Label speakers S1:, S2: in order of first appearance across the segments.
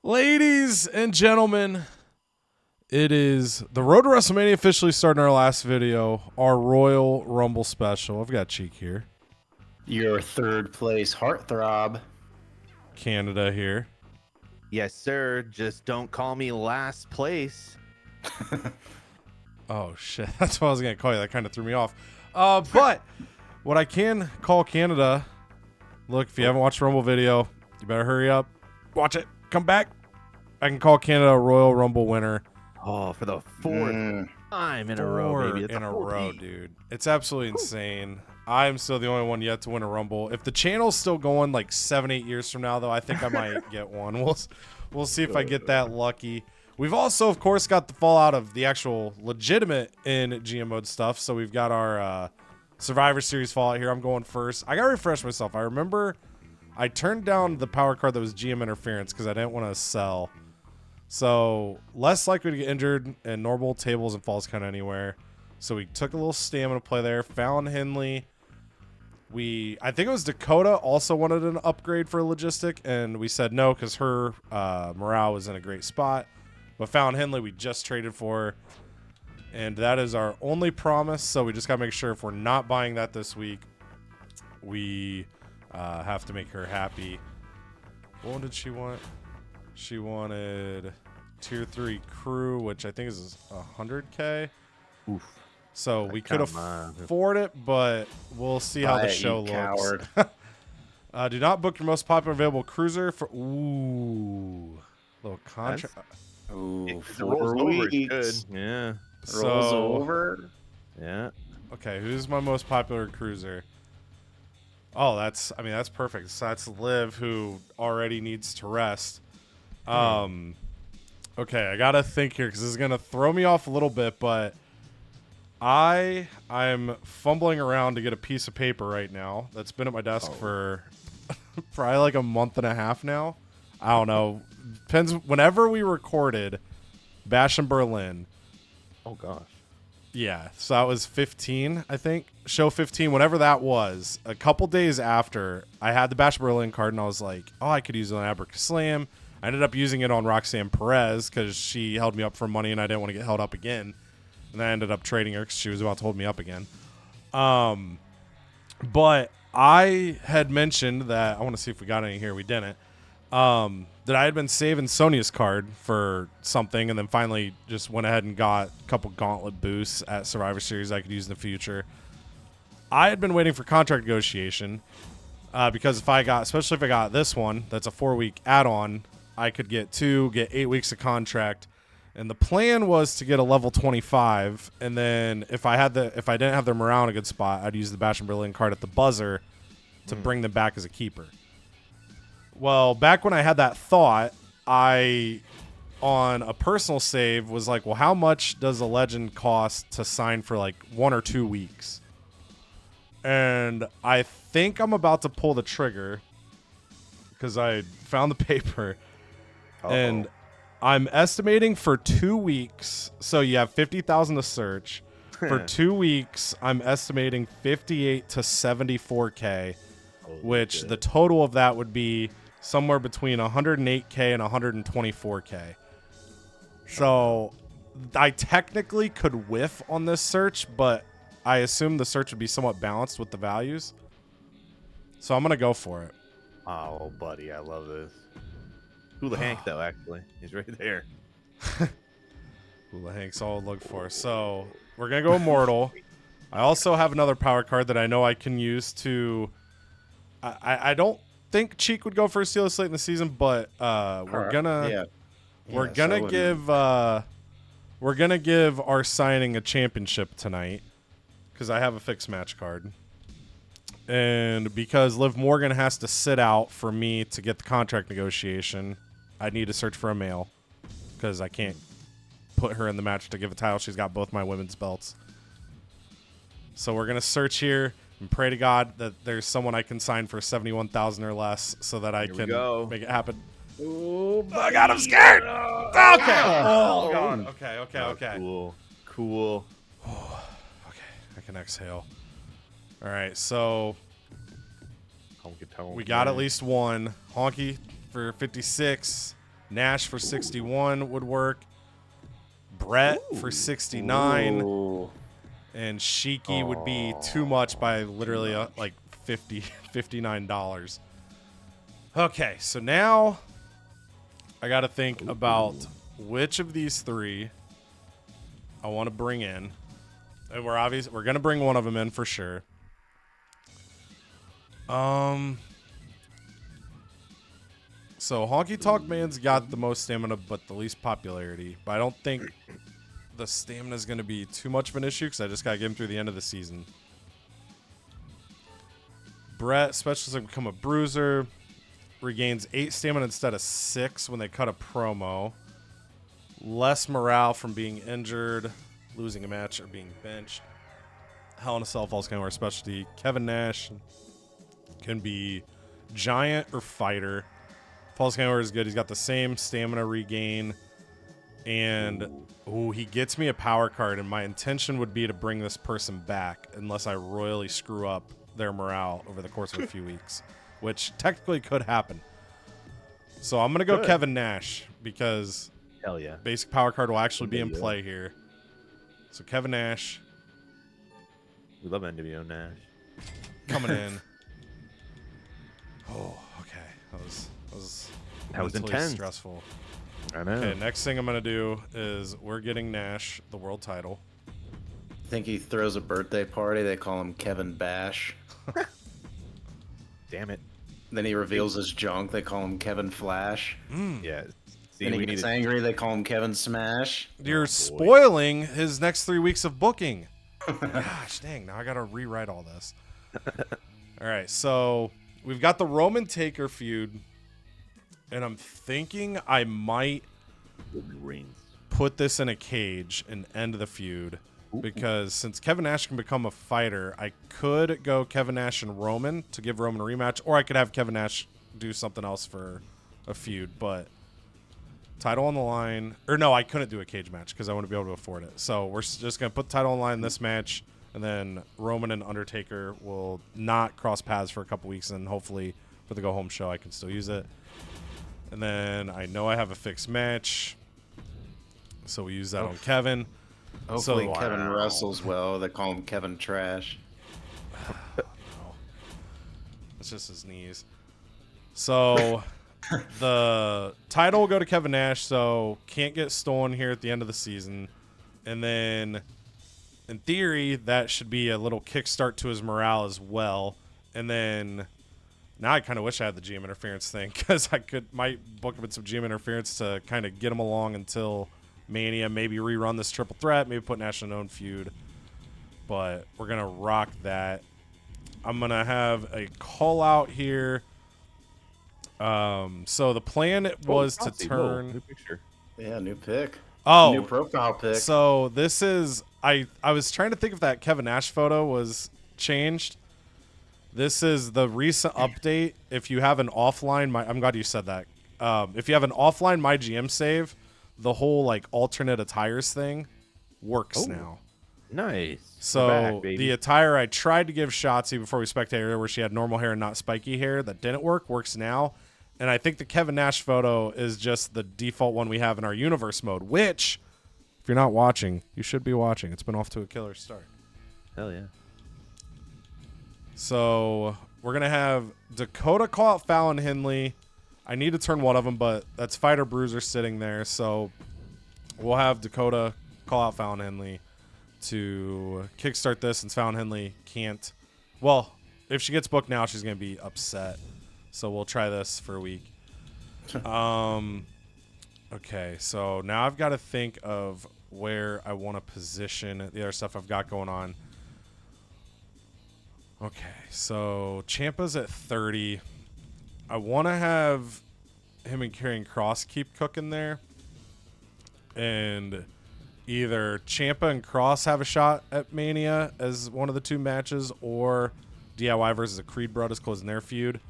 S1: Ladies and gentlemen, it is the Road to WrestleMania officially starting our last video, our Royal Rumble special. I've got Cheek here.
S2: Your third place heartthrob.
S1: Canada here.
S3: Yes, sir. Just don't call me last place.
S1: Oh, shit. That's what I was going to call you. That kind of threw me off. But what I can call Canada, look, if you haven't watched the Rumble video, you better hurry up. Watch it. Come back. I can call Canada a Royal Rumble winner.
S3: Oh, for the fourth time in a row, baby. It's
S1: in a row, dude. It's absolutely insane. I'm still the only one yet to win a Rumble. If the channel's still going like 7-8 years from now, though, I think I might get one. We'll see if I get that lucky. We've also, of course, got the fallout of the actual legitimate in GM mode stuff. So we've got our Survivor Series fallout here. I'm going first. I got to refresh myself. I remember I turned down the power card that was GM interference because I didn't want to sell. So less likely to get injured in normal tables and falls kind of anywhere. So we took a little stamina play there. Found Henley. I think it was Dakota also wanted an upgrade for a logistic, and we said no because her morale was in a great spot. But found Henley we just traded for, and that is our only promise. So we just got to make sure if we're not buying that this week, we have to make her happy. What did she want? She wanted tier 3 crew, which I think is 100K.
S3: Oof.
S1: So we could afford it, but we'll see how the show looks. Do not book your most popular available cruiser for little contract.
S2: Ooh,
S3: If it rolls over, it's good. Yeah.
S2: Rolls over.
S3: Yeah.
S1: Okay, who's my most popular cruiser? Oh, that's perfect. So that's Liv, who already needs to rest. Okay, I gotta think here because this is gonna throw me off a little bit, but I'm fumbling around to get a piece of paper right now that's been at my desk for probably like a month and a half now. I don't know. Depends whenever we recorded Bash in Berlin.
S3: Oh gosh.
S1: Yeah, so that was 15, I think. Show 15, whatever that was. A couple days after, I had the Bash in Berlin card, and I was like, oh, I could use it on Abracadabra Slam. I ended up using it on Roxanne Perez because she held me up for money, and I didn't want to get held up again. And I ended up trading her because she was about to hold me up again. But I had mentioned that, I want to see if we got any here. We didn't. That I had been saving Sonia's card for something, and then finally just went ahead and got a couple gauntlet boosts at Survivor Series I could use in the future. I had been waiting for contract negotiation because especially if I got this one, that's a 4-week add-on, I could get 8 weeks of contract. And the plan was to get a level 25, and then if I didn't have their morale in a good spot, I'd use the Bash in Berlin card at the buzzer to bring them back as a keeper. Well, back when I had that thought, I, on a personal save, was like, well, how much does a legend cost to sign for like 1 or 2 weeks? And I think I'm about to pull the trigger because I found the paper. And I'm estimating for 2 weeks. So you have 50,000 to search. For 2 weeks, I'm estimating 58 to 74K, which the total of that would be somewhere between 108K and 124K. So I technically could whiff on this search, but I assume the search would be somewhat balanced with the values. So I'm going to go for it.
S3: Oh, buddy, I love this. Hula Hank, though, actually. He's right there.
S1: Hula Hank's all I look for. So we're going to go Immortal. I also have another power card that I know I can use to... I don't think Cheek would go for a steal late in the season, but we're gonna give our signing a championship tonight because I have a fixed match card, and because Liv Morgan has to sit out for me to get the contract negotiation, I need to search for a male because I can't put her in the match to give a title. She's got both my women's belts, so we're gonna search here and pray to God that there's someone I can sign for 71,000 or less so that I can make it happen.
S2: Oh
S1: God, I'm scared. Okay. Oh God. Okay.
S3: Cool.
S1: Okay, I can exhale. All right, so we got at least one. Honky for 56. Nash for 61 would work. Brett for 69.
S2: Ooh.
S1: And Shiki would be too much by literally like $59. Okay, so now I got to think about which of these three I want to bring in. And we're going to bring one of them in for sure. So Honky Tonk Man's got the most stamina but the least popularity. But I don't think the stamina is going to be too much of an issue because I just got to get him through the end of the season. Brett, specialists have become a bruiser. Regains 8 stamina instead of 6 when they cut a promo. Less morale from being injured, losing a match, or being benched. Hell in a Cell Falls Count Anywhere specialty. Kevin Nash can be giant or fighter. Falls Count Anywhere is good. He's got the same stamina regain. And he gets me a power card, and my intention would be to bring this person back unless I royally screw up their morale over the course of a few weeks, which technically could happen. So I'm going to go Kevin Nash because
S3: Hell yeah.
S1: basic power card will actually be in play here. So Kevin Nash.
S3: We love NWO Nash.
S1: Coming in. Oh, okay. That was mentally
S3: intense.
S1: stressful.
S3: I know.
S1: Okay, next thing I'm going to do is we're getting Nash the world title.
S2: I think he throws a birthday party. They call him Kevin Bash.
S3: Damn it.
S2: Then he reveals his junk. They call him Kevin Flash.
S3: Yeah. See,
S2: Then he
S3: we
S2: gets
S3: need
S2: angry. They call him Kevin Smash.
S1: You're spoiling his next 3 weeks of booking. Gosh, dang. Now I got to rewrite all this. All right, so we've got the Roman Taker feud. And I'm thinking I might put this in a cage and end the feud. Because since Kevin Nash can become a fighter, I could go Kevin Nash and Roman to give Roman a rematch. Or I could have Kevin Nash do something else for a feud. But title on the line. Or no, I couldn't do a cage match because I wouldn't be able to afford it. So we're just going to put the title on the line in this match. And then Roman and Undertaker will not cross paths for a couple weeks. And hopefully for the go-home show I can still use it. And then I know I have a fixed match. So we use that on Kevin.
S2: Hopefully Kevin wrestles well. They call him Kevin Trash.
S1: It's just his knees. So the title will go to Kevin Nash, so can't get stolen here at the end of the season. And then in theory, that should be a little kickstart to his morale as well. And then now I kind of wish I had the GM interference thing because might book him in some GM interference to kind of get him along until Mania, maybe rerun this triple threat, maybe put Nash in an own feud. But we're going to rock that. I'm going to have a call out here. So the plan was to turn...
S3: New picture.
S2: Yeah, new pick.
S1: Oh.
S2: New profile pick.
S1: So this is... I was trying to think if that Kevin Nash photo was changed. This is the recent update. If you have an offline... I'm glad you said that. If you have an offline MyGM save, the whole like alternate attires thing works now.
S3: Nice.
S1: So the attire I tried to give Shotzi before we spectated where she had normal hair and not spiky hair that didn't works now. And I think the Kevin Nash photo is just the default one we have in our universe mode, which if you're not watching, you should be watching. It's been off to a killer start.
S3: Hell yeah.
S1: So we're going to have Dakota call out Fallon Henley. I need to turn one of them, but that's Fighter Bruiser sitting there. So we'll have Dakota call out Fallon Henley to kickstart this since Fallon Henley can't. Well, if she gets booked now, she's going to be upset. So we'll try this for a week. Okay, so now I've got to think of where I want to position the other stuff I've got going on. Okay, so Ciampa's at 30. I want to have him and Karrion Kross keep cooking there. And either Ciampa and Kross have a shot at Mania as one of the two matches, or DIY versus a Creed Brothers closing their feud.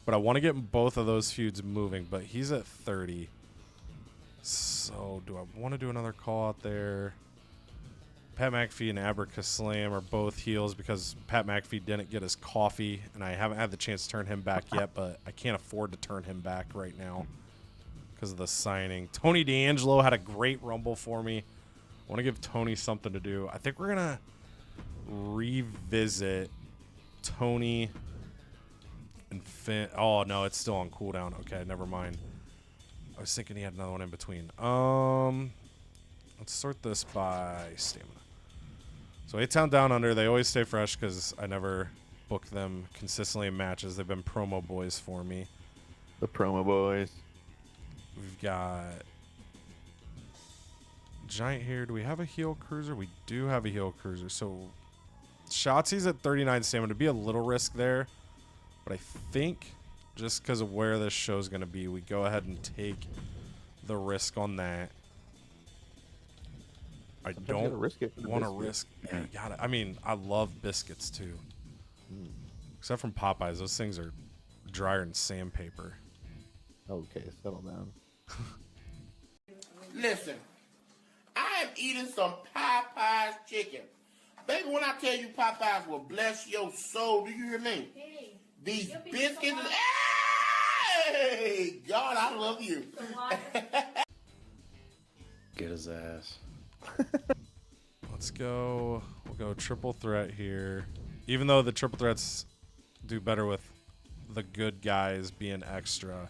S1: But I want to get both of those feuds moving, but he's at 30. So do I want to do another call out there? Pat McAfee and Abracus Slam are both heels because Pat McAfee didn't get his coffee, and I haven't had the chance to turn him back yet, but I can't afford to turn him back right now because of the signing. Tony D'Angelo had a great Rumble for me. I want to give Tony something to do. I think we're going to revisit Tony and Finn. Oh, no, it's still on cooldown. Okay, never mind. I was thinking he had another one in between. Let's sort this by stamina. So A-Town Down Under, they always stay fresh because I never book them consistently in matches. They've been promo boys for me.
S3: The promo boys.
S1: We've got Giant here. Do we have a heel cruiser? We do have a heel cruiser. So Shotzi's at 39 stamina. To be a little risk there. But I think just because of where this show's going to be, we go ahead and take the risk on that. I don't want to risk. Yeah, you got it. I mean, I love biscuits too. Except from Popeyes. Those things are drier than sandpaper.
S3: Okay, settle down.
S4: Listen, I am eating some Popeyes chicken. Baby, when I tell you Popeyes will bless your soul, do you hear me?
S5: Hey,
S4: These
S5: you'll be
S4: biscuits,
S5: so
S4: hey, God, I love you.
S2: Get his ass.
S1: Let's go. We'll go triple threat here. Even though the triple threats do better with the good guys being extra.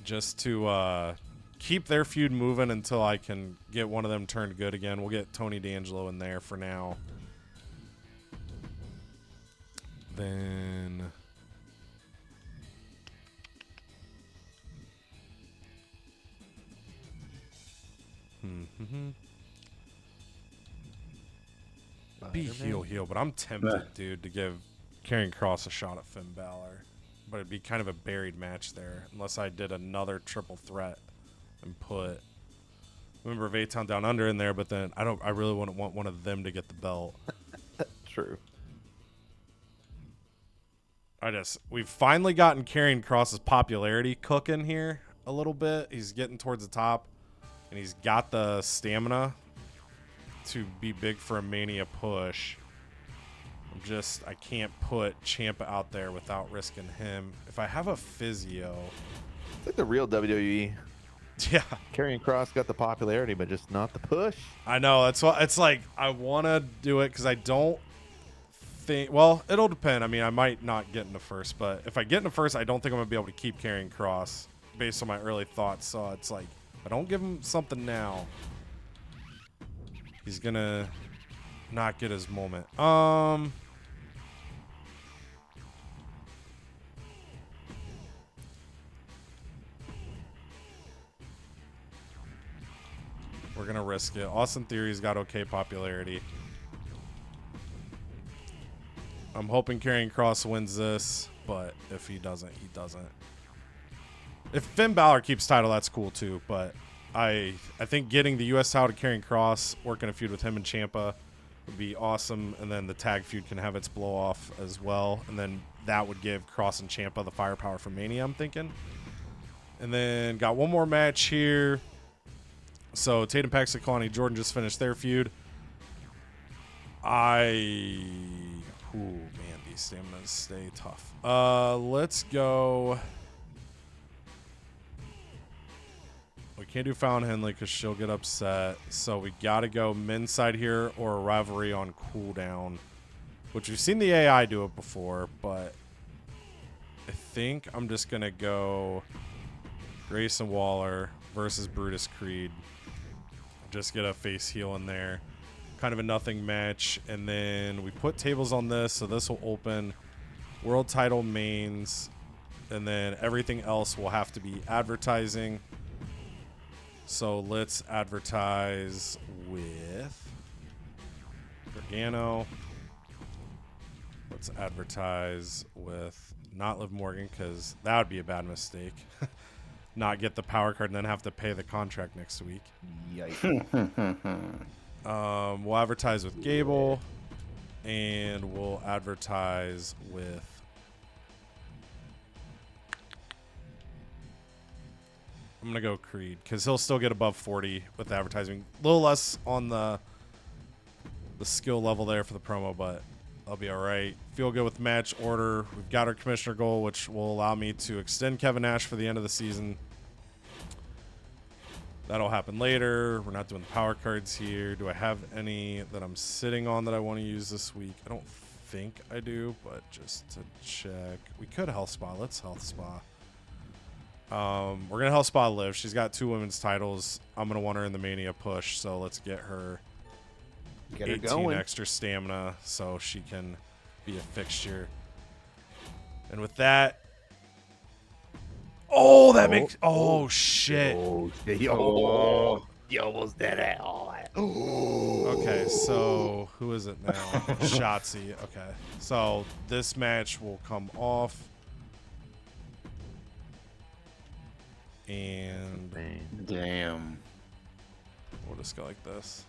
S1: Just to keep their feud moving until I can get one of them turned good again. We'll get Tony D'Angelo in there for now. Then be heel, but I'm tempted, dude, to give Karrion Kross a shot at Finn Balor. But it'd be kind of a buried match there unless I did another triple threat and put member of A-Town Down Under in there, but then I really wouldn't want one of them to get the belt.
S3: True.
S1: We've finally gotten Karrion Kross's popularity cooking here a little bit. He's getting towards the top, and he's got the stamina to be big for a Mania push. I can't put Ciampa out there without risking him. If I have a physio.
S3: It's like the real WWE.
S1: Yeah.
S3: Karrion Kross got the popularity, but just not the push.
S1: I know. That's what it's like. I want to do it because I don't think. Well, it'll depend. I mean, I might not get in the first, but if I get in the first, I don't think I'm going to be able to keep Karrion Kross based on my early thoughts. So it's like, if I don't give him something now, he's going to not get his moment. We're going to risk it. Austin Theory's got okay popularity. I'm hoping Karrion Kross wins this, but if he doesn't, he doesn't. If Finn Balor keeps title, that's cool too, but I think getting the U.S. title to Karrion Kross, working a feud with him and Ciampa would be awesome, and then the tag feud can have its blow-off as well, and then that would give Kross and Ciampa the firepower for Mania, I'm thinking. And then got one more match here. So Tatum Paxton, Kalani Jordan just finished their feud. Man, these staminas stay tough. Let's go. We can't do Fallon Henley because she'll get upset. So we got to go men's side here or a rivalry on cooldown, which we've seen the AI do it before, but I think I'm just going to go Grayson Waller versus Brutus Creed. Just get a face heel in there. Kind of a nothing match. And then we put tables on this, so this will open world title mains. And then everything else will have to be advertising. So let's advertise with Gargano. Let's advertise with not Liv Morgan, because that would be a bad mistake. Not get the power card and then have to pay the contract next week.
S3: Yikes.
S1: We'll advertise with Gable, and we'll advertise with I'm going to go Creed because he'll still get above 40 with advertising. A little less on the skill level there for the promo, but I'll be all right. Feel good with match order. We've got our commissioner goal, which will allow me to extend Kevin Nash for the end of the season That'll happen later. We're not doing the power cards here. Do I have any that I'm sitting on that I want to use this week? I don't think I do, but just to check. We could health spa. Let's health spa. We're going to health spa Liv. She's got 2 women's titles. I'm going to want her in the Mania push, so let's get her,
S3: Get her
S1: 18
S3: going.
S1: extra stamina so she can be a fixture. And with that, that makes, shit.
S3: Oh, shit. Yo, you almost did it.
S1: Okay, so who is it now? Shotzi. Okay, so this match will come off. And
S2: Damn.
S1: we'll just go like this.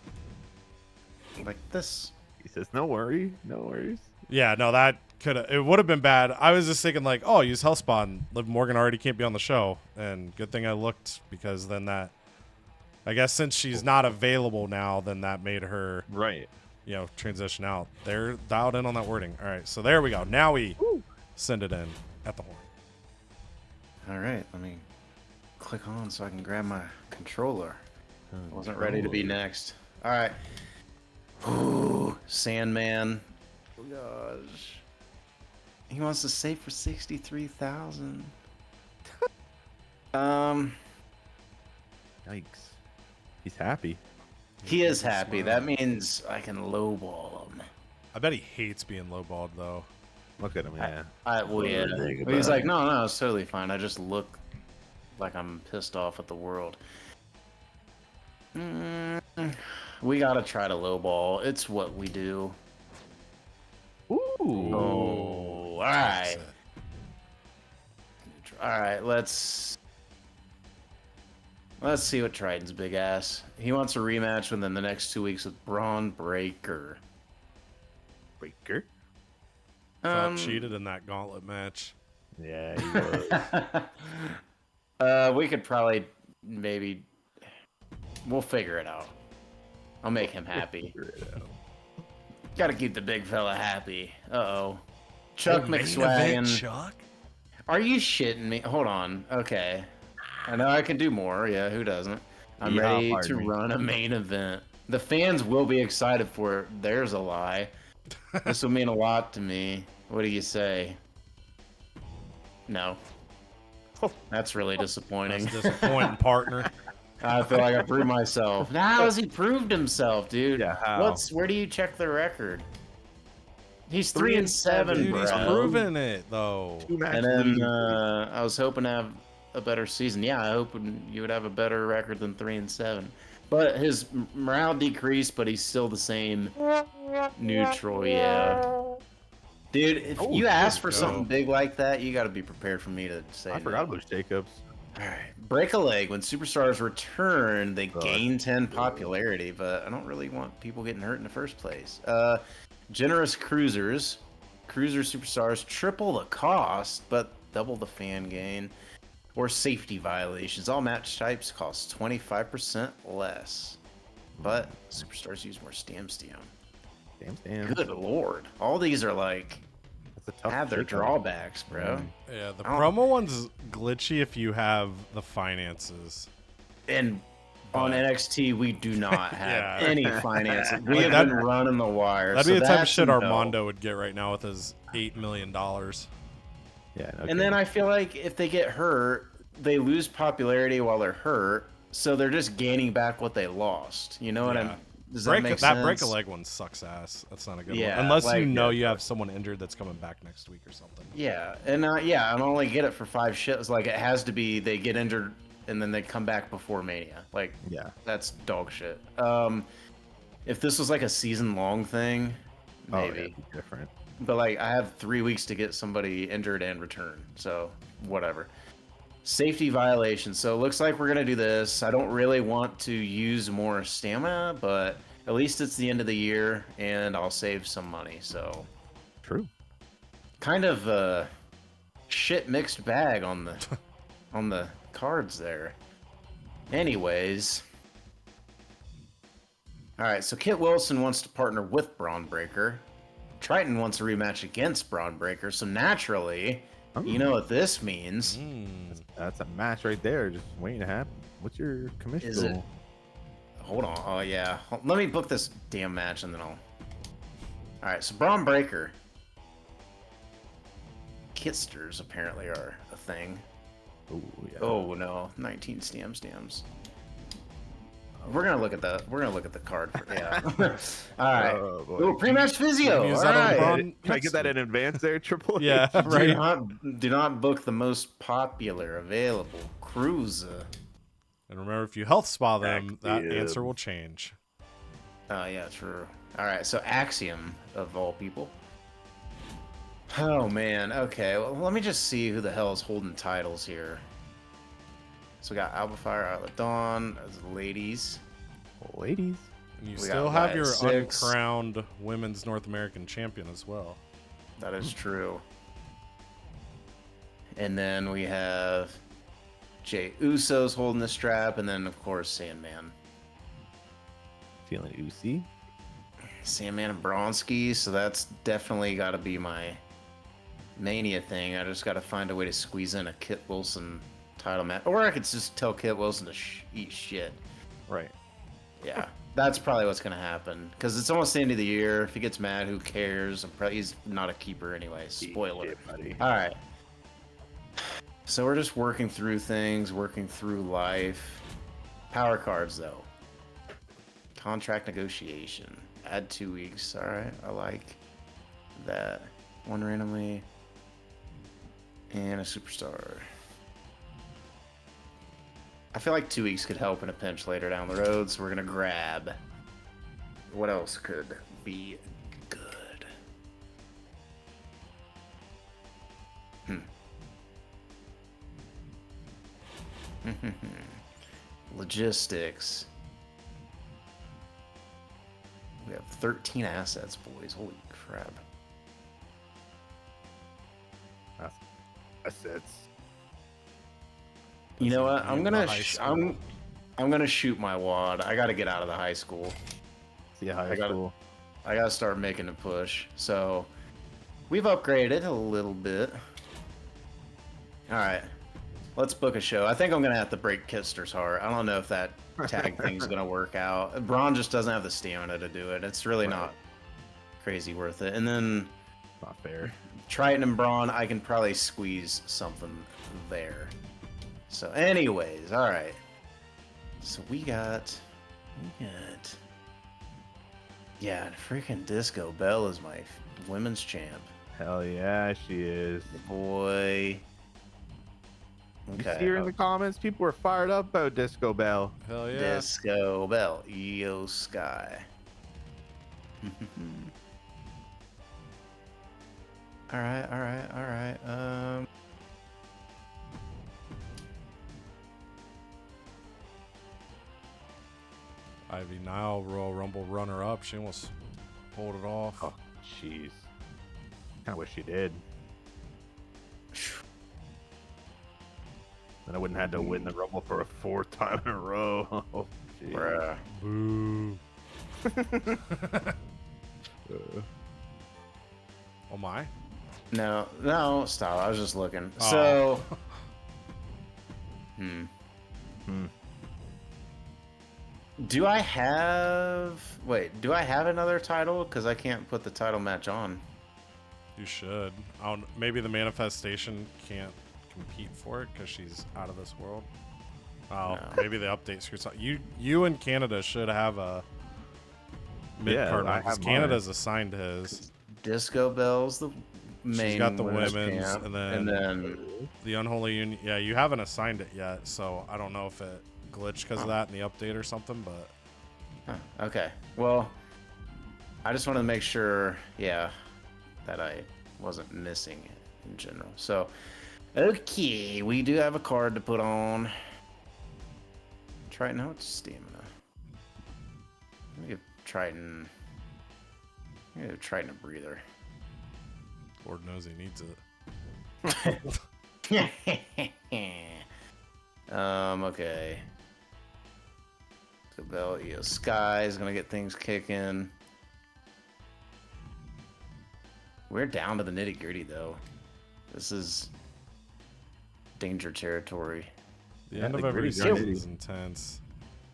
S2: Like this.
S3: He says, no worry. No worries.
S1: Yeah, no, that it would have been bad. I was just thinking like, oh, use Health Spa, and Liv Morgan already can't be on the show. And good thing I looked, because then that, I guess since she's not available now, then that made her,
S3: Right.
S1: transition out. They're dialed in on that wording. All right, so there we go. Now we send it in at the horn.
S2: All right, let me click on so I can grab my controller. I wasn't ready to be next. All right. Ooh, Sandman. Oh gosh. He wants to save for 63,000.
S3: Yikes. He's happy.
S2: He is happy. That means I can lowball him.
S1: I bet he hates being lowballed though.
S3: Look at him, yeah.
S2: Well, yeah. But he's like, no, it's totally fine. I just look like I'm pissed off at the world. We gotta try to lowball. It's what we do.
S3: Ooh.
S2: Oh, all right. All right, let's see what Triton's big ass. He wants a rematch within the next 2 weeks with Braun Breaker.
S3: Breaker.
S1: Felt cheated in that gauntlet match.
S3: Yeah, he was.
S2: We could probably we'll figure it out. I'll make him happy. Gotta keep the big fella happy. Uh-oh. Chuck McSwagon.
S1: Chuck?
S2: Are you shitting me? Hold on. Okay. I know I can do more. Yeah, who doesn't? I'm ready to run a main event. The fans will be excited for it. There's a lie. This will mean a lot to me. What do you say? No. That's really disappointing.
S1: That's disappointing, partner.
S2: I feel like I proved myself. How has he proved himself, dude?
S3: Yeah, how?
S2: Where do you check the record? He's 3-7,
S1: Dude,
S2: bro.
S1: he's proven it though.
S2: And then I was hoping to have a better season. Yeah, I hope you would have a better record than 3-7. But his morale decreased, but he's still the same neutral. Yeah. Dude, if you ask for something big like that, you got to be prepared for me to say.
S3: I forgot about Jacobs.
S2: All right, break a leg. When superstars return, they gain 10 popularity, but I don't really want people getting hurt in the first place. Generous cruiser superstars triple the cost, but double the fan gain. Or safety violations. All match types cost 25% less, but superstars use more stam.
S3: Damn.
S2: Good lord, all these are like have their drawbacks, bro.
S1: Yeah, the promo one's glitchy if you have the finances.
S2: And on NXT, we do not have
S1: Yeah.
S2: any finances. We
S1: Like
S2: have been running the wire.
S1: That'd be the type of
S2: that's
S1: shit
S2: no.
S1: Armando would get right now with his $8 million.
S3: Yeah. No
S2: And then I feel like if they get hurt, they lose popularity while they're hurt, so they're just gaining back what they lost. You know what I'm? Does that make sense?
S1: Break a leg one sucks ass. That's not a good
S2: Yeah,
S1: one. Unless
S2: like-
S1: you know you have someone injured that's coming back next week or something.
S2: Yeah, and I only get it for 5 shits. Like it has to be they get injured and then they come back before Mania. Like
S3: Yeah.
S2: that's dog shit. If this was like a season-long thing, maybe.
S3: it'd be different.
S2: But like I have 3 weeks to get somebody injured and return, so whatever. Safety violation. So it looks like we're gonna do this. I don't really want to use more stamina, but at least it's the end of the year and I'll save some money. So
S3: True.
S2: kind of a shit mixed bag on the on the cards there. Anyways. Alright, so Kit Wilson wants to partner with Braun Breaker. Triton wants a rematch against Braun Breaker, so naturally, You know what this means?
S3: That's a match right there, just waiting to happen. What's your commission
S2: Is it?
S3: goal?
S2: Hold on. Oh yeah. Let me book this damn match and then I'll. All right. So Braun Breaker. Kitsters apparently are a thing.
S3: Oh yeah.
S2: Oh no, 19 stamps. We're gonna look at the card for yeah. All right.
S3: Oh, boy.
S2: Ooh, pre-match physio.
S1: Use
S2: All
S1: that on
S2: right.
S1: Braun
S3: Can I get that in advance there, Triple H?
S1: Yeah,
S2: Do
S1: right.
S2: do not book the most popular available cruiser.
S1: And remember, if you health spa them, that
S3: Active.
S1: answer will change.
S2: Oh yeah, true. All right, so Axiom of all people. Oh man. Okay. Well, let me just see who the hell is holding titles here. So we got Alba Fire, Outlet Dawn as the ladies.
S3: Ladies.
S1: And you
S2: We
S1: still
S2: got
S1: have your
S2: Wyatt Six.
S1: uncrowned women's North American champion as well.
S2: That is true. And then we have Jay Uso's holding the strap, and then of course Sandman.
S3: Feeling oozy.
S2: Sandman and Bronski, so that's definitely got to be my Mania thing. I just got to find a way to squeeze in a Kit Wilson title match. Or I could just tell Kit Wilson to eat shit.
S3: Right.
S2: Yeah, that's probably what's going to happen. Because it's almost the end of the year. If he gets mad, who cares? He's not a keeper anyway. Spoiler.
S3: Shit, buddy.
S2: All right. So we're just working through things, working through life. Power cards, though. Contract negotiation. Add 2 weeks. All right, I like that. One randomly. And a superstar. I feel like 2 weeks could help in a pinch later down the road, so we're going to grab. What else could be good? Logistics. We have 13 assets, boys. Holy crap.
S3: Assets.
S2: You know what?
S1: Listen,
S2: I'm
S1: in
S2: gonna
S1: the high school.
S2: I'm gonna shoot my wad. I gotta get out of the high school.
S3: See how
S2: I gotta-
S3: cool.
S2: I gotta start making a push. So we've upgraded a little bit. All right, let's book a show. I think I'm gonna have to break Kister's heart. I don't know if that tag thing's gonna work out. Braun just doesn't have the stamina to do it. It's really not crazy worth it. And then
S3: Not fair.
S2: Triton and Braun, I can probably squeeze something there. So anyways, all right. So we got. Yeah, freaking Disco Bell is my women's champ.
S3: Hell yeah, she is.
S2: Boy.
S3: You see her in the comments? People were fired up about Disco Bell.
S1: Hell yeah.
S2: Disco Bell. Io Sky. Alright.
S1: Ivy Nile, Royal Rumble runner-up. She almost pulled it off.
S3: Oh, jeez. I wish she did. Then I wouldn't have had to win the Rumble for a 4th time in a row. Oh, jeez.
S2: Bruh.
S1: Boo. Oh my.
S2: No, stop. I was just looking.
S1: Oh.
S2: So. Do I have another title? Because I can't put the title match on.
S1: You should. Maybe the manifestation can't compete for it because she's out of this world. Oh,
S2: No.
S1: maybe the update screws up. You in Canada should have a mid-card
S3: I
S1: one because
S3: have mine.
S1: Canada's assigned his.
S2: Disco Bell's the main.
S1: She's got the
S2: women's
S1: women's,
S2: champ,
S1: and then
S2: then
S1: the Unholy Union. Yeah, you haven't assigned it yet, so I don't know if it glitched because of that in the update or something, but.
S2: Huh, okay. Well, I just wanted to make sure, that I wasn't missing it in general. So, okay, we do have a card to put on. Triton, how much stamina? Let me give Triton. I'm gonna give Triton a breather.
S1: Lord knows he needs it.
S2: Okay. So Bell, Sky is gonna get things kicking. We're down to the nitty gritty though. This is danger territory.
S1: The
S3: Yeah,
S1: end of
S3: the
S1: every
S3: gritty
S1: season
S3: gritty.
S1: is intense.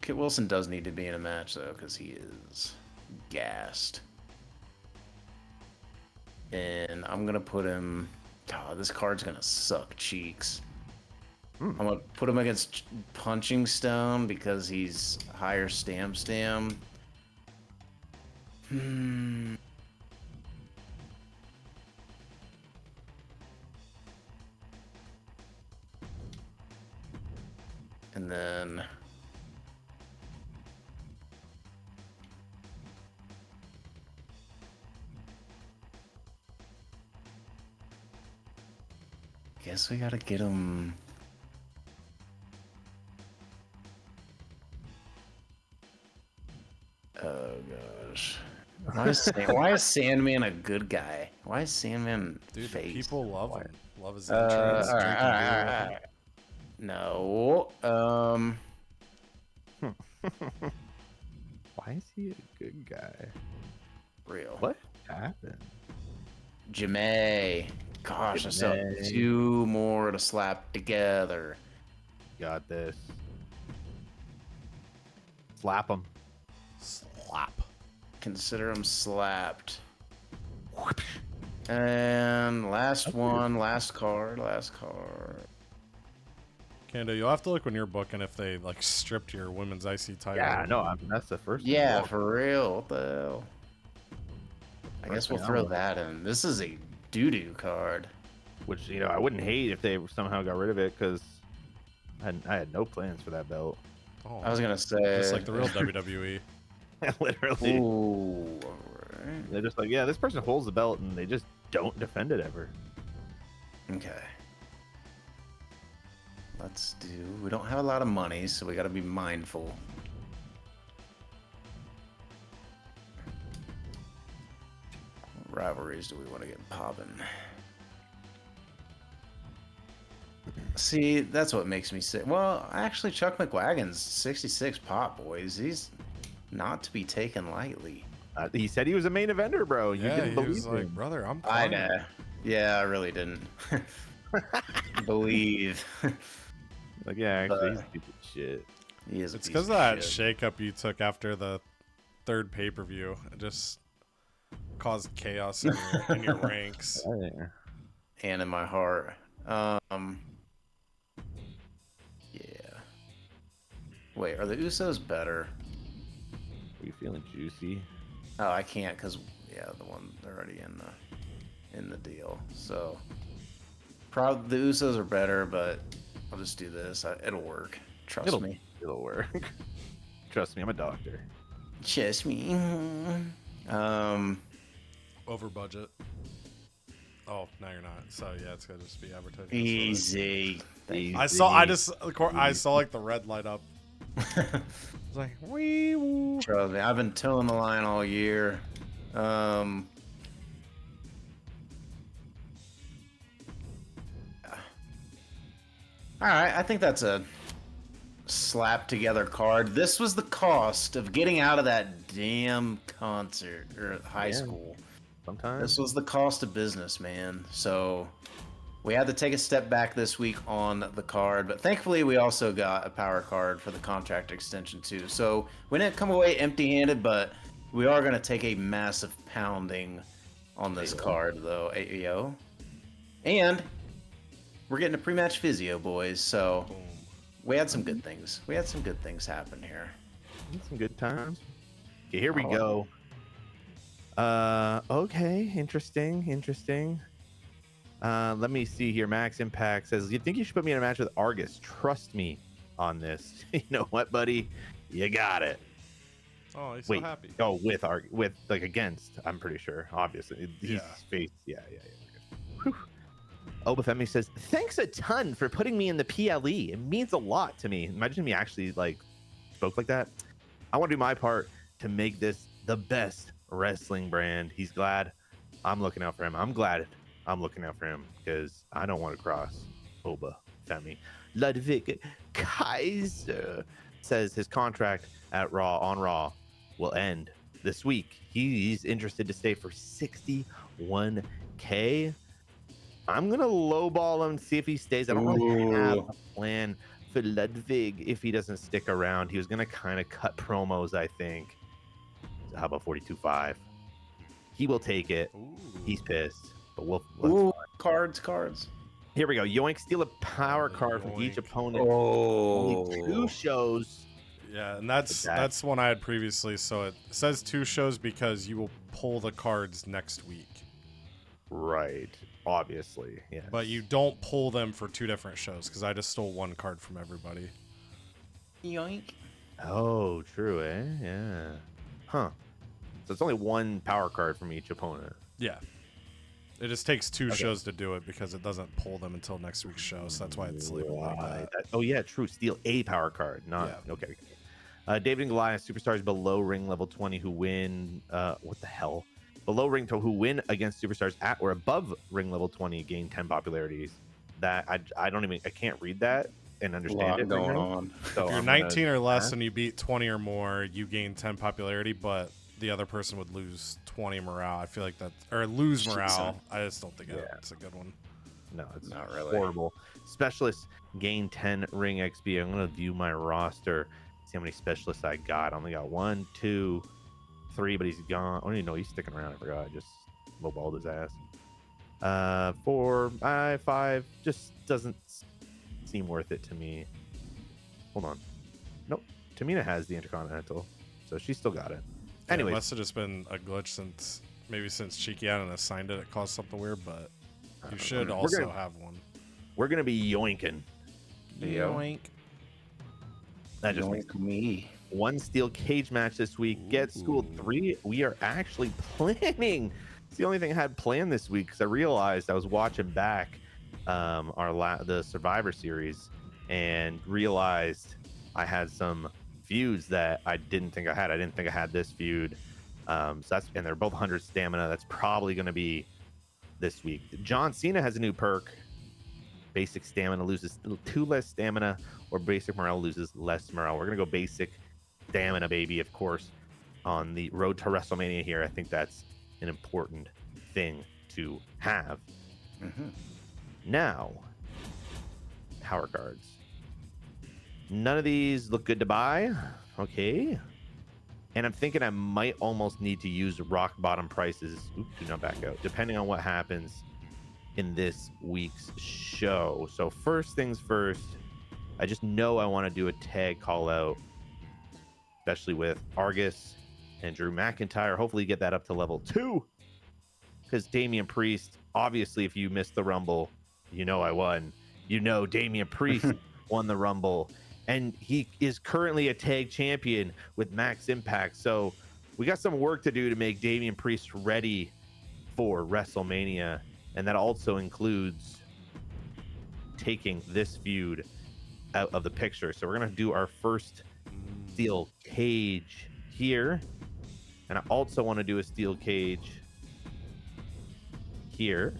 S2: Kit Wilson does need to be in a match though, because he is gassed. And I'm gonna put him. God, this card's gonna suck cheeks. I'm gonna put him against Punching Stone because he's higher stam. And then guess we gotta get him. Oh gosh. Why is Sandman a good guy? Why is Sandman
S1: Dude,
S2: face?
S1: people love him. Love his
S2: All
S1: entrance.
S2: right,
S1: drinking
S2: all
S1: beer
S2: right,
S1: with
S2: all
S1: him.
S2: right. No.
S3: Why is he a good guy?
S2: Real.
S3: What happened?
S2: Jamae. Gosh, I still have
S3: Jamae.
S2: 2 more to slap together.
S3: Got this. Slap him.
S1: Slap.
S2: Consider him slapped. And last one, last card.
S1: Kando, you'll have to look when you're booking if they like stripped your women's IC title.
S3: Yeah, no, that's the first.
S2: Yeah,
S3: one.
S2: for real. What the hell? I guess we'll throw that in. This is a doo-doo card.
S3: Which I wouldn't hate if they somehow got rid of it because I had no plans for that belt.
S1: Oh,
S2: I was gonna say
S1: just like the real WWE.
S3: Literally,
S2: Ooh, alright.
S3: they're just like, yeah, this person holds the belt and they just don't defend it ever.
S2: Okay. Let's do. We don't have a lot of money, so we got to be mindful. What rivalries do we want to get popping? See, that's what makes me sick. Well, actually, Chuck McWagon's 66 pop, boys. He's not to be taken lightly.
S3: He said he was a main eventer, bro. You
S1: Yeah,
S3: didn't
S1: he
S3: believe
S1: was like,
S3: him.
S1: brother, I'm
S2: I
S1: fine.
S2: know. Yeah, I really didn't believe.
S3: Like, yeah, actually, he's stupid shit.
S2: He is.
S1: It's because of that shakeup you took after the 3rd pay-per-view. It just caused chaos in your ranks.
S3: Oh, yeah.
S2: And in my heart. Yeah. Wait, are the Usos better?
S3: Are you feeling juicy?
S2: Oh, I can't because the one they're already in the deal. So probably the Usos are better, but I'll just do this. It'll work. Trust me.
S3: It'll work. Trust me, I'm a doctor.
S2: Trust me.
S1: Over budget. Oh, no, you're not. So yeah, it's gonna just be advertising.
S2: Easy.
S1: I saw like the red light up. It's like wee woo.
S2: Trust me, I've been towing the line all year. All right, I think that's a slap together card. This was the cost of getting out of that damn concert or high school.
S3: Sometimes.
S2: This was the cost of business, man. So we had to take a step back this week on the card, but thankfully we also got a power card for the contract extension too. So we didn't come away empty-handed, but we are going to take a massive pounding on this card, though. AEO. And we're getting a pre-match physio, boys. So we had some good things. We had some good things happen here.
S3: Some good times. Okay, here we go. Okay, interesting. Let me see here. Max Impact says, "You think you should put me in a match with Argus? Trust me on this." You know what, buddy? You got it.
S1: Oh, he's so happy.
S3: Oh, with like against. I'm pretty sure. Obviously, he's faced. Yeah. Whew. Obafemi says, "Thanks a ton for putting me in the PLE. It means a lot to me." Imagine me actually like spoke like that. I want to do my part to make this the best wrestling brand. He's glad I'm looking out for him. I'm glad I'm looking out for him because I don't want to cross Obafemi. Ludwig Kaiser says his contract at Raw will end this week. He's interested to stay for 61K. I'm gonna lowball him, see if he stays. I don't really have
S2: Ooh.
S3: a plan for Ludwig if he doesn't stick around. He was gonna kind of cut promos, I think. So how about 42.5? He will take it.
S1: Ooh.
S3: He's pissed, but we'll.
S2: Ooh, cards.
S3: Here we go. Yoink, steal a power
S1: the
S3: card from each
S1: yoink.
S3: opponent. Only 2
S2: Oh.
S3: shows.
S1: Yeah, and that's
S3: That-
S1: one I had previously. So it says 2 shows because you will pull the cards next week,
S3: Right. Obviously. Yeah.
S1: but you don't pull them for 2 different shows because I just stole 1 card from everybody.
S2: Yoink.
S3: Oh, true, eh? Yeah. Huh. So it's only 1 power card from each opponent.
S1: Yeah. It just takes 2
S3: Okay.
S1: shows to do it because it doesn't pull them until next week's show. So that's why it's labeled like that.
S3: Oh yeah, true. Steal a power card. Not
S1: Yeah.
S3: okay. David and Goliath, superstars below ring level 20 who win. What the hell? Below ring to who win against superstars at or above ring level 20 gain 10 popularities. That I don't even I can't read that and understand it.
S2: Going
S3: right now.
S2: on.
S3: So
S1: If you're
S3: I'm gonna
S1: 19 or less
S3: pass.
S1: and you beat 20 or more, you gain 10 popularity, but the other person would lose 20 morale. I feel like that, or lose morale. I just don't think it's a good one.
S3: No, it's
S2: Not really.
S3: horrible. Specialists gain 10 ring XP. I'm gonna view my roster. See how many specialists I got. I only got 1, 2, 3, but he's gone. I don't even know he's sticking around. I forgot. I just lowballed his ass. 4, 5. Just doesn't seem worth it to me. Hold on. Nope. Tamina has the Intercontinental, so she's still got it.
S1: Yeah,
S3: Anyways,
S1: it must have just been a glitch since Cheeky hadn't assigned it. It caused something weird, but you should
S3: we're
S1: also
S3: gonna-
S1: have one.
S3: we're gonna be yoinking.
S1: Yoink.
S3: That just makes
S2: Yoink me.
S3: 1 steel cage match this week. Get School
S1: Ooh.
S3: 3. We are actually planning. It's the only thing I had planned this week because I realized I was watching back the Survivor Series and realized I had some feuds that I didn't think I had. I didn't think I had this feud. So that's and they're both 100 stamina. That's probably going to be this week. John Cena has a new perk. Basic stamina loses 2 less stamina, or basic morale loses less morale. We're gonna go basic stamina, baby, of course, on the road to WrestleMania here. I think that's an important thing to have. Now, power cards. None of these look good to buy. Okay. And I'm thinking I might almost need to use rock bottom prices. Oops, do not back out. Depending on what happens in this week's show. So first things first, I just know I want to do a tag call out, especially with Argus and Drew McIntyre. Hopefully get that up to level 2, because Damian Priest, obviously if you missed the Rumble, you know I won. You know Damian Priest won the Rumble, and he is currently a tag champion with Max Impact. So we got some work to do to make Damian Priest ready for WrestleMania. And that also includes taking this feud out of the picture. So we're going to do our first steel cage here. And I also want to do a steel cage here,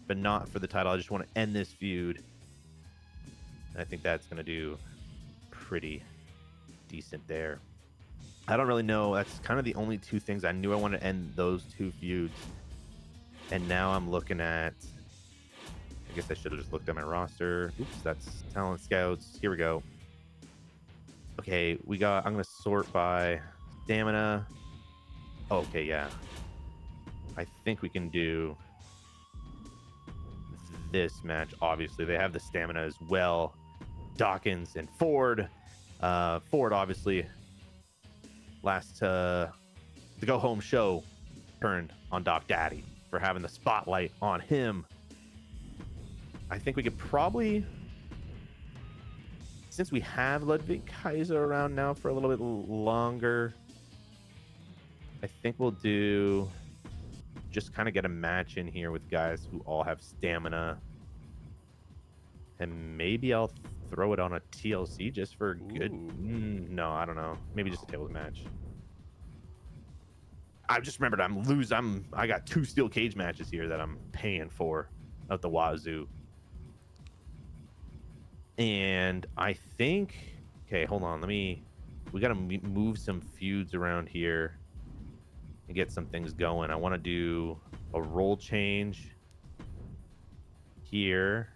S3: but not for the title. I just want to end this feud. And I think that's going to do pretty decent there. I don't really know. That's kind of the only 2 things. I knew I wanted to end those 2 feuds. And now I'm looking at, I guess I should have just looked at my roster. Oops, that's talent scouts. Here we go. Okay, I'm going to sort by stamina. Oh, okay, yeah. I think we can do this match. Obviously, they have the stamina as well. Dawkins and Ford. Ford, obviously, the go home show turned on Doc Daddy for having the spotlight on him. I think we could probably, since we have Ludwig Kaiser around now for a little bit longer, I think we'll do just kind of get a match in here with guys who all have stamina. And maybe I'll throw it on a TLC just for good. No, I don't know. Maybe just a tables match. I just remembered I got 2 steel cage matches here that I'm paying for at the wazoo. And I think, okay, hold on. We got to move some feuds around here and get some things going. I want to do a role change here.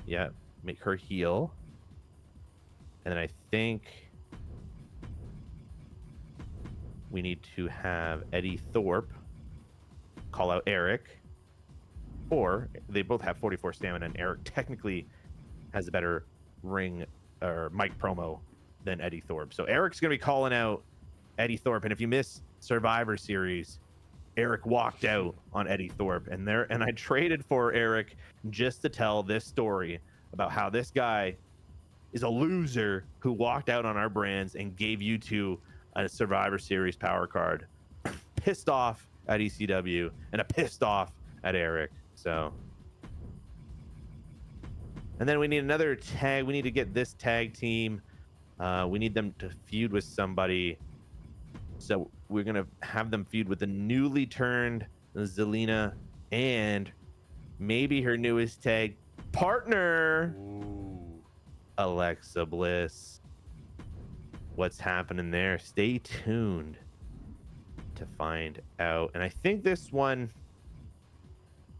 S3: Yeah, make her heel. And then I think we need to have Eddie Thorpe call out Eric. Or they both have 44 stamina, and Eric technically has a better ring or mic promo than Eddie Thorpe. So Eric's going to be calling out Eddie Thorpe. And if you miss Survivor Series, Eric walked out on Eddie Thorpe. And I traded for Eric just to tell this story about how this guy is a loser who walked out on our brands and gave you two a Survivor Series power card. Pissed off at ECW and a pissed off at Eric. So, and then we need another tag. We need to get this tag team. We need them to feud with somebody. So we're going to have them feud with the newly turned Zelina and maybe her newest tag partner, Alexa Bliss. What's happening there? Stay tuned to find out. And I think this one,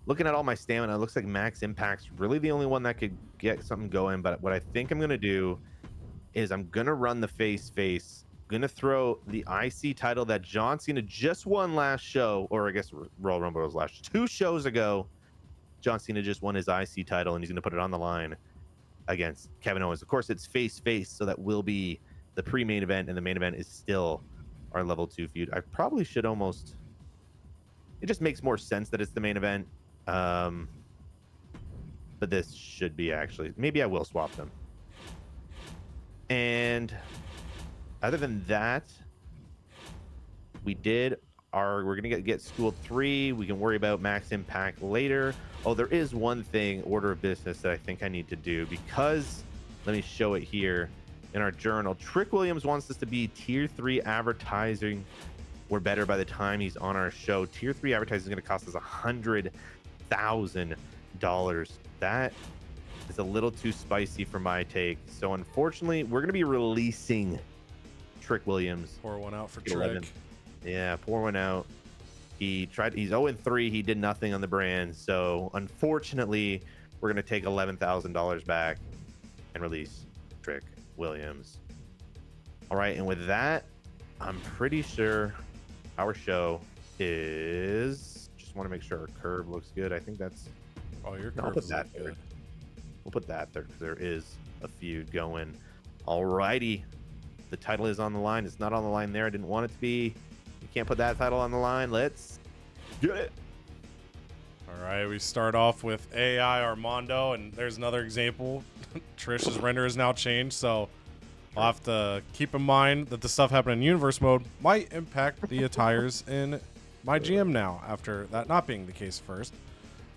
S3: looking at all my stamina, it looks like Max Impact's really the only one that could get something going. But what I think I'm going to do is I'm going to run the face. Going to throw the IC title that John Cena just won last show, or I guess Royal Rumble was last 2 shows ago. John Cena just won his IC title, and he's going to put it on the line against Kevin Owens. Of course, it's face, so that will be the pre-main event, and the main event is still our level 2 feud. I probably should almost... It just makes more sense that it's the main event. But this should be actually... Maybe I will swap them. And other than that, we're gonna get School 3. We can worry about Max Impact later. Oh, there is one thing, order of business, that I think I need to do, because let me show it here in our journal. Trick Williams wants us to be tier 3 advertising or better by the time he's on our show. Tier 3 advertising is going to cost us $100,000. That is a little too spicy for my take. So unfortunately, we're going to be releasing Trick Williams.
S1: Pour one out for
S3: 11.
S1: Trick.
S3: Yeah, pour one out. He's 0-3. He did nothing on the brand. So unfortunately, we're going to take $11,000 back and release Trick Williams. All right, and with that, I'm pretty sure our show is... Just want to make sure our curve looks good. I think that's...
S1: Oh, your
S3: I'll
S1: curve
S3: put
S1: is
S3: that
S1: good.
S3: there. We'll put that there because there is a feud going. All righty. The title is on the line. It's not on the line there. I didn't want it to be. You can't put that title on the line. Let's get it.
S1: All right, we start off with AI Armando, and there's another example. Trish's render has now changed, so I'll have to keep in mind that the stuff happening in universe mode might impact the attires in MyGM now, after that not being the case first.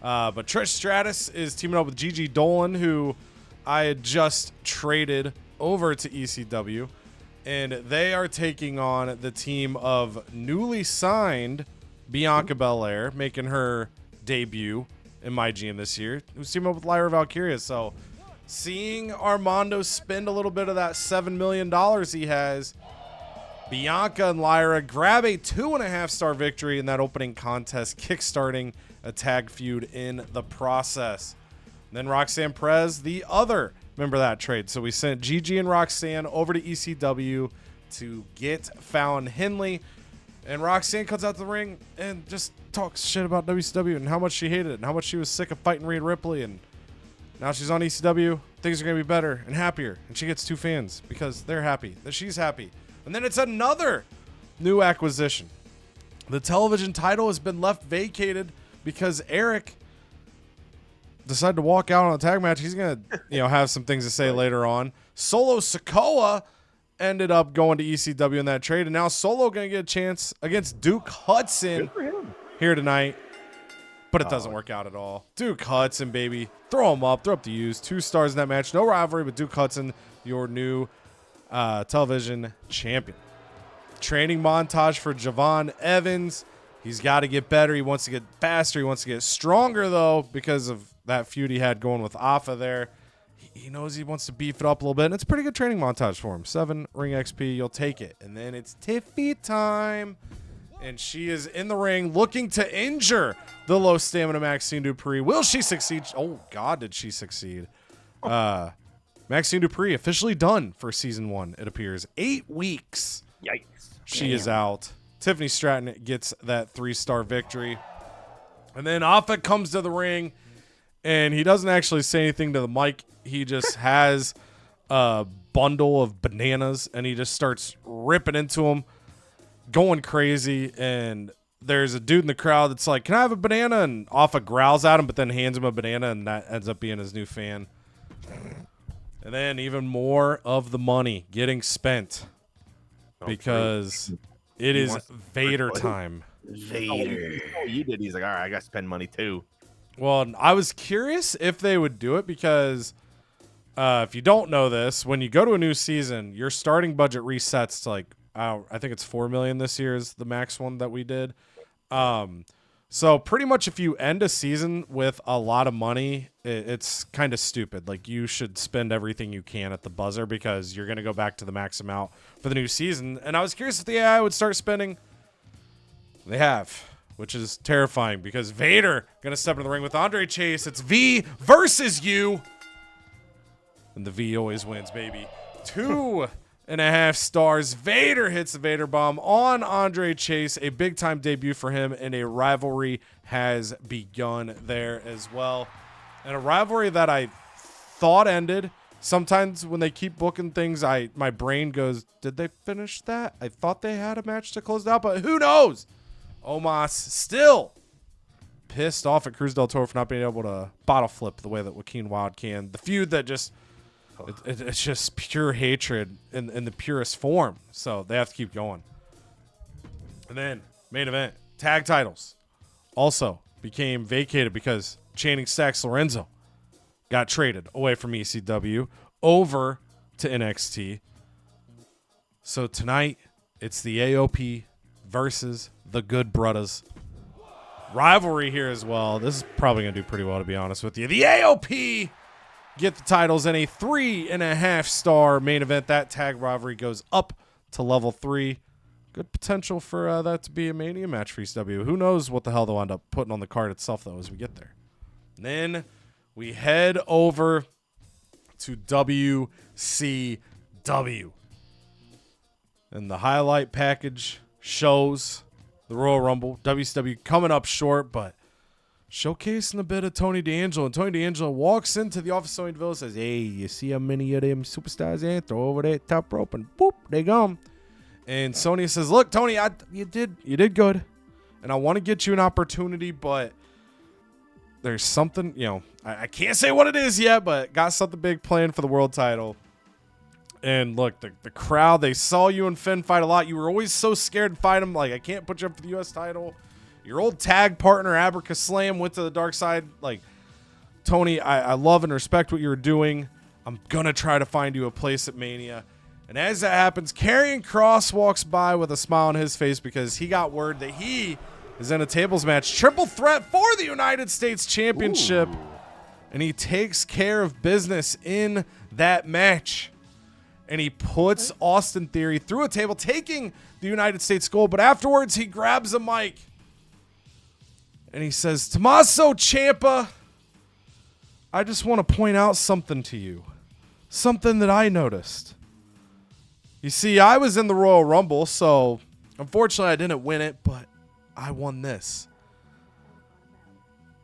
S1: But Trish Stratus is teaming up with Gigi Dolan, who I had just traded over to ECW, and they are taking on the team of newly signed Bianca Belair, making her debut in MyGM this year, who's teaming up with Lyra Valkyria. So seeing Armando spend a little bit of that $7 million he has, Bianca and Lyra grab a 2.5-star victory in that opening contest, kickstarting a tag feud in the process. And then Roxanne Perez, the other member of that trade. So we sent Gigi and Roxanne over to ECW to get Fallon Henley. And Roxanne comes out the ring and just talks shit about WCW and how much she hated it and how much she was sick of fighting Rhea Ripley. And now she's on ECW. Things are going to be better and happier. And she gets 2 fans because they're happy that she's happy. And then it's another new acquisition. The television title has been left vacated because Eric decided to walk out on a tag match. He's going to, have some things to say later on. Solo Sikoa ended up going to ECW in that trade, and now Solo going to get a chance against Duke Hudson here tonight. But it doesn't work out at all. Duke Hudson, baby. Throw him up. Throw up the U's. 2 stars in that match. No rivalry, but Duke Hudson, your new television champion. Training montage for Javon Evans. He's got to get better. He wants to get faster. He wants to get stronger, though, because of that feud he had going with Afa there. He knows he wants to beef it up a little bit, and it's a pretty good training montage for him. 7 ring XP, you'll take it. And then it's Tiffy time. And she is in the ring looking to injure the low stamina Maxine Dupree. Will she succeed? Oh, God, did she succeed? Maxine Dupree officially done for season 1, it appears. 8 weeks.
S3: Yikes.
S1: She is out. Tiffany Stratton gets that 3-star victory. And then Alpha comes to the ring, and he doesn't actually say anything to the mic. He just has a bundle of bananas, and he just starts ripping into them, going crazy. And there's a dude in the crowd that's like, "Can I have a banana?" And Alpha growls at him, but then hands him a banana, and that ends up being his new fan. And then even more of the money getting spent because it is Vader time.
S2: Vader.
S3: Oh, you did. He's like, all right, I got to spend money too.
S1: Well, I was curious if they would do it because if you don't know this, when you go to a new season, your starting budget resets to like, I think it's $4 million this year is the max one that we did. So pretty much if you end a season with a lot of money, it's kind of stupid. Like you should spend everything you can at the buzzer because you're going to go back to the max amount for the new season. And I was curious if the AI would start spending. They have, which is terrifying because Vader going to step in the ring with Andre Chase. It's V versus you. And the V always wins, baby. 2.5 stars. Vader hits the Vader bomb on Andre Chase. A big-time debut for him, and a rivalry has begun there as well. And a rivalry that I thought ended. Sometimes when they keep booking things, my brain goes, did they finish that? I thought they had a match to close it out, but who knows? Omos still pissed off at Cruz del Toro for not being able to bottle flip the way that Joaquin Wilde can. The feud that just... It's just pure hatred in the purest form. So they have to keep going. And then, main event, tag titles also became vacated because Channing Stacks Lorenzo got traded away from ECW over to NXT. So tonight, it's the AOP versus the Good Brothers. Rivalry here as well. This is probably going to do pretty well, to be honest with you. The AOP get the titles in a 3.5 star main event. That tag rivalry goes up to level 3. Good potential for that to be a Mania match for ECW. Who knows what the hell they'll end up putting on the card itself, though, as we get there. And then we head over to WCW. And the highlight package shows the Royal Rumble. WCW coming up short, but showcasing a bit of Tony D'Angelo. And Tony D'Angelo walks into the office of Sonya Deville and says, "Hey, you see how many of them superstars there? Throw over that top rope," and boop, they go. And Sonya says, "Look, Tony, you did good. And I want to get you an opportunity, but there's something, I can't say what it is yet, but got something big planned for the world title." And look, the crowd, they saw you and Finn fight a lot. You were always so scared to fight him. Like, I can't put you up for the U.S. title. Your old tag partner, Abraca Slam, went to the dark side. Like, Tony, I love and respect what you were doing. I'm going to try to find you a place at Mania. And as that happens, Karrion Kross walks by with a smile on his face because he got word that he is in a tables match. Triple threat for the United States Championship. Ooh. And he takes care of business in that match. And he puts Austin Theory through a table, taking the United States gold. But afterwards, he grabs a mic. And he says, "Tommaso Ciampa, I just want to point out something to you. Something that I noticed. You see, I was in the Royal Rumble, so unfortunately I didn't win it, but I won this.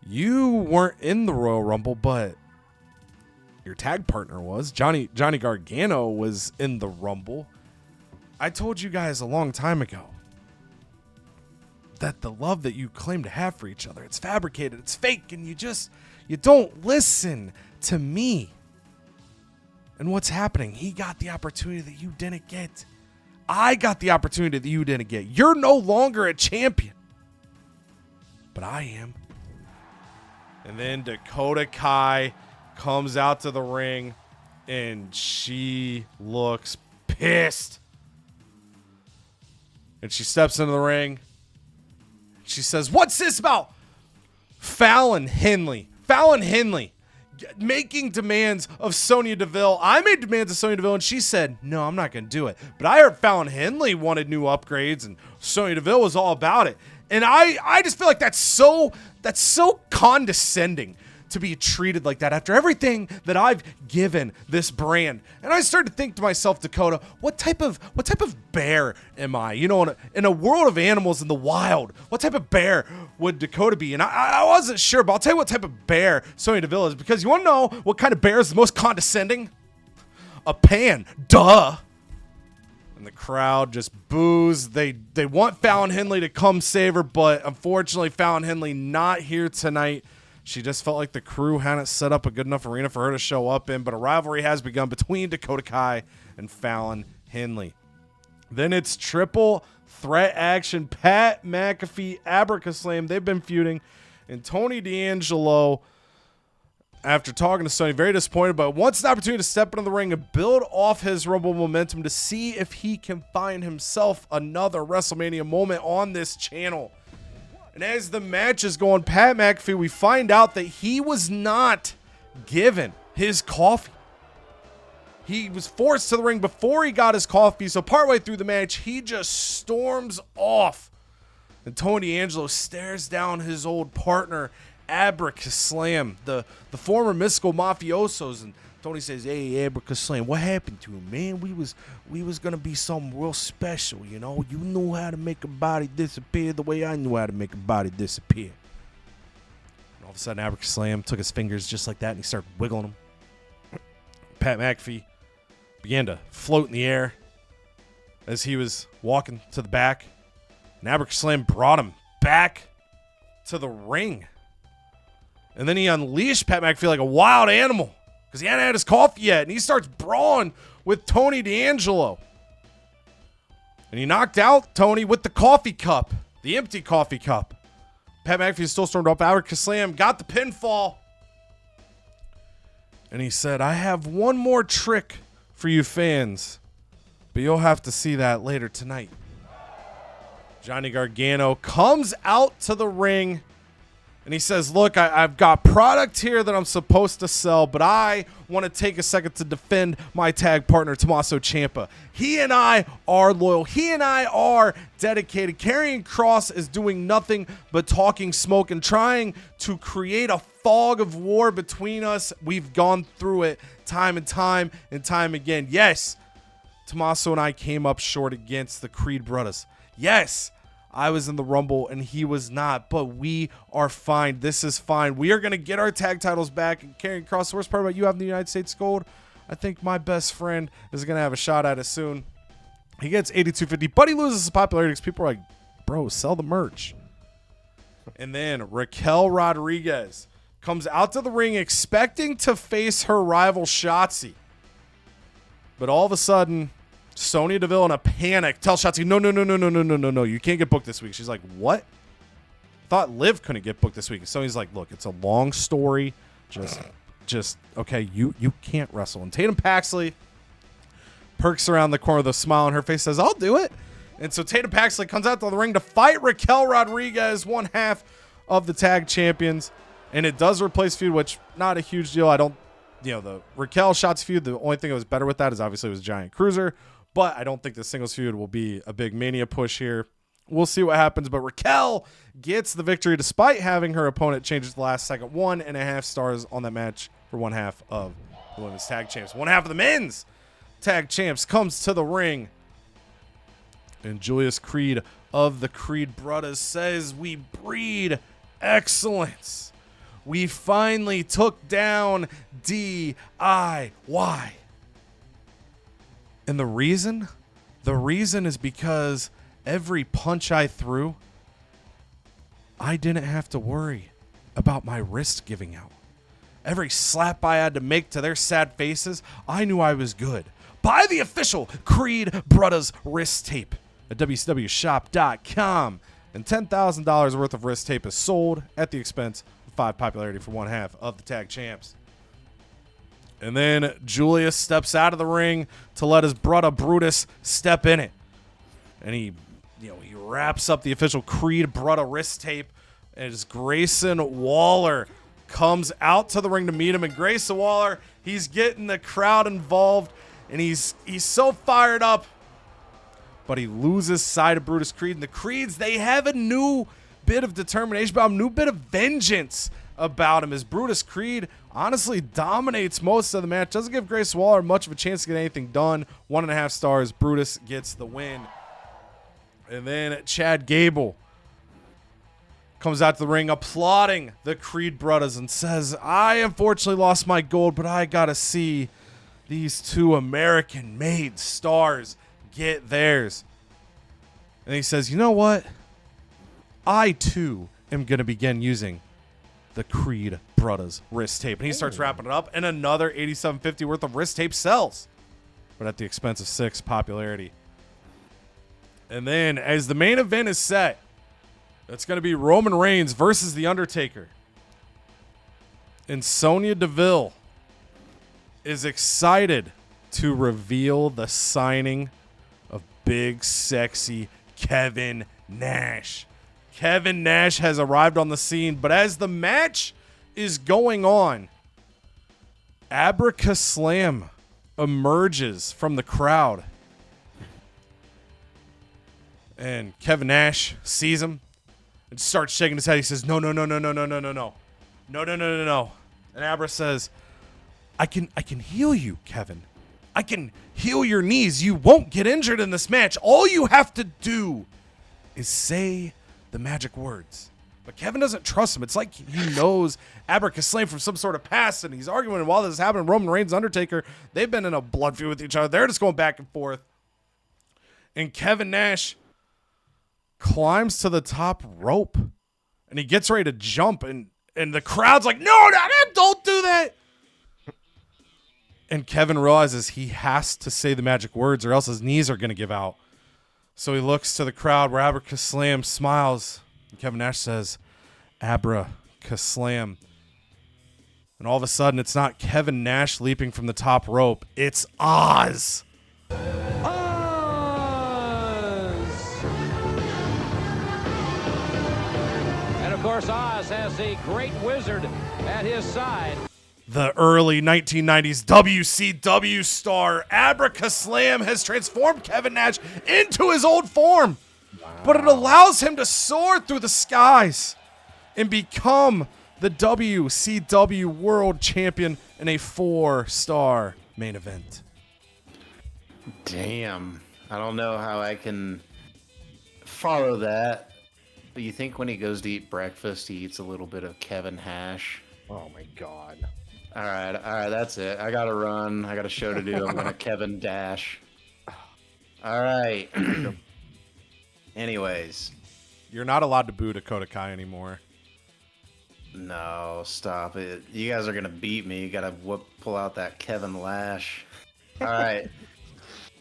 S1: You weren't in the Royal Rumble, but your tag partner was. Johnny Gargano was in the Rumble. I told you guys a long time ago that the love that you claim to have for each other, it's fabricated, it's fake, and you don't listen to me. And what's happening? He got the opportunity that you didn't get. I got the opportunity that you didn't get. You're no longer a champion, but I am." And then Dakota Kai comes out to the ring, and she looks pissed. And she steps into the ring. She says, "What's this about Fallon Henley? Fallon Henley, making demands of Sonya Deville. I made demands of Sonya Deville, and she said, no, I'm not going to do it. But I heard Fallon Henley wanted new upgrades, and Sonya Deville was all about it. And I just feel like that's so condescending to be treated like that after everything that I've given this brand. And I started to think to myself, Dakota, what type of bear am I? You know, in a world of animals in the wild, what type of bear would Dakota be? And I wasn't sure, but I'll tell you what type of bear Sonya Deville is, because you want to know what kind of bear is the most condescending? A pan. Duh. And the crowd just boos. They want Fallon Henley to come save her, but unfortunately Fallon Henley not here tonight. She just felt like the crew hadn't set up a good enough arena for her to show up in, but a rivalry has begun between Dakota Kai and Fallon Henley. Then it's triple threat action. Pat McAfee, Abracaslam, they've been feuding. And Tony D'Angelo, after talking to Sonya, very disappointed, but wants an opportunity to step into the ring and build off his Rumble momentum to see if he can find himself another WrestleMania moment on this channel. And as the match is going, Pat McAfee, we find out that he was not given his coffee. He was forced to the ring before he got his coffee, so partway through the match, he just storms off. And Tony D'Angelo stares down his old partner, Abracaslam, the former mystical mafiosos, and Tony says, hey, Abracaslam, what happened to him, man? We was gonna be something real special, you know? You knew how to make a body disappear the way I knew how to make a body disappear. And all of a sudden, Abracaslam took his fingers just like that, and he started wiggling them. Pat McAfee began to float in the air as he was walking to the back, and Abracaslam brought him back to the ring. And then he unleashed Pat McAfee like a wild animal, because he hadn't had his coffee yet, and he starts brawling with Tony D'Angelo. And he knocked out Tony with the coffee cup, the empty coffee cup. Pat McAfee still stormed up. Abracaslam got the pinfall. And he said, I have one more trick for you fans, but you'll have to see that later tonight. Johnny Gargano comes out to the ring, and he says, look, I've got product here that I'm supposed to sell, but I want to take a second to defend my tag partner, Tommaso Ciampa. He and I are loyal. He and I are dedicated. Karrion Kross is doing nothing but talking smoke and trying to create a fog of war between us. We've gone through it time and time and time again. Yes, Tommaso and I came up short against the Creed brothers. Yes, I was in the Rumble and he was not, but we are fine. This is fine. We are going to get our tag titles back. And Karrion Kross, the worst part about you having the United States gold, I think my best friend is going to have a shot at it soon. He gets 8250, but he loses his popularity because people are like, bro, sell the merch. And then Raquel Rodriguez comes out to the ring expecting to face her rival Shotzi. But all of a sudden, Sonya Deville in a panic tells Shotzi, no, you can't get booked this week. She's like, what? I thought Liv couldn't get booked this week. And Sonya's like, look, it's a long story. Just okay, you can't wrestle. And Tatum Paxley perks around the corner with a smile on her face, says, I'll do it. And so Tatum Paxley comes out to the ring to fight Raquel Rodriguez, one half of the tag champions. And it does replace feud, which not a huge deal. The Raquel Shotzi feud, the only thing that was better with that is obviously it was Giant Cruiser. But I don't think the singles feud will be a big Mania push here. We'll see what happens. But Raquel gets the victory despite having her opponent change at the last second. 1.5 stars on that match for one half of the women's tag champs. One half of the men's tag champs comes to the ring. And Julius Creed of the Creed Brothers says, we breed excellence. We finally took down DIY. And the reason is because every punch I threw, I didn't have to worry about my wrist giving out. Every slap I had to make to their sad faces, I knew I was good. Buy the official Creed Brothers wrist tape at WCWshop.com. And $10,000 worth of wrist tape is sold at the expense of 5 popularity for one half of the tag champs. And then Julius steps out of the ring to let his brother Brutus step in it. And he wraps up the official Creed brother wrist tape as Grayson Waller comes out to the ring to meet him. And Grayson Waller, he's getting the crowd involved, and he's so fired up. But he loses sight of Brutus Creed. And the Creeds, they have a new bit of determination about him, new bit of vengeance about him, as Brutus Creed honestly dominates most of the match. Doesn't give Grayson Waller much of a chance to get anything done. 1.5 stars. Brutus gets the win. And then Chad Gable comes out to the ring applauding the Creed brothers and says, I unfortunately lost my gold, but I got to see these two American-made stars get theirs. And he says, you know what? I, too, am going to begin using the Creed brothers wrist tape. And he starts wrapping it up, and another $87.50 worth of wrist tape sells, but at the expense of 6 popularity. And then, as the main event is set, it's going to be Roman Reigns versus The Undertaker. And Sonya Deville is excited to reveal the signing of big, sexy Kevin Nash. Kevin Nash has arrived on the scene, but as the match is going on, Abracaslam emerges from the crowd. And Kevin Nash sees him and starts shaking his head. He says, no. And Abra says, I can heal you, Kevin. I can heal your knees. You won't get injured in this match. All you have to do is say the magic words. But Kevin doesn't trust him. It's like he knows Abracaslam from some sort of past, and he's arguing. And while this is happening, Roman Reigns and Undertaker, they've been in a blood feud with each other. They're just going back and forth. And Kevin Nash climbs to the top rope, and he gets ready to jump, and the crowd's like, no, don't do that. And Kevin realizes he has to say the magic words or else his knees are going to give out. So he looks to the crowd where Abracaslam smiles, and Kevin Nash says, Abracaslam. And all of a sudden, it's not Kevin Nash leaping from the top rope. It's Oz.
S5: And of course, Oz has the great wizard at his side.
S1: The early 1990s WCW star Abracaslam has transformed Kevin Nash into his old form. Wow. But it allows him to soar through the skies and become the WCW World Champion in a 4-star main event.
S2: Damn. I don't know how I can follow that. But you think when he goes to eat breakfast, he eats a little bit of Kevin Hash?
S3: Oh my God.
S2: All right, that's it. I got to run. I got a show to do. I'm going to Kevin Dash. All right. Anyways.
S1: You're not allowed to boo Dakota Kai anymore.
S2: No, stop it. You guys are going to beat me. You got to pull out that Kevin Lash. All right.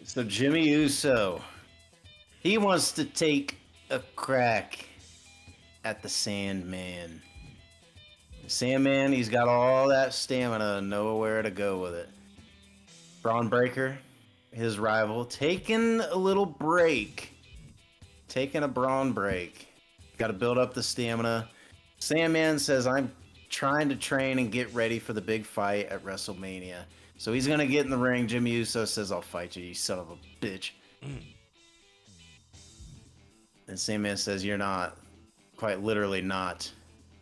S2: So Jimmy Uso, he wants to take a crack at the Sandman. Sandman, he's got all that stamina and nowhere to go with it. Braun Breaker, his rival, taking a little break. Taking a Braun break. Got to build up the stamina. Sandman says, I'm trying to train and get ready for the big fight at WrestleMania. So he's going to get in the ring. Jimmy Uso says, I'll fight you, you son of a bitch. And Sandman says, you're not, quite literally not,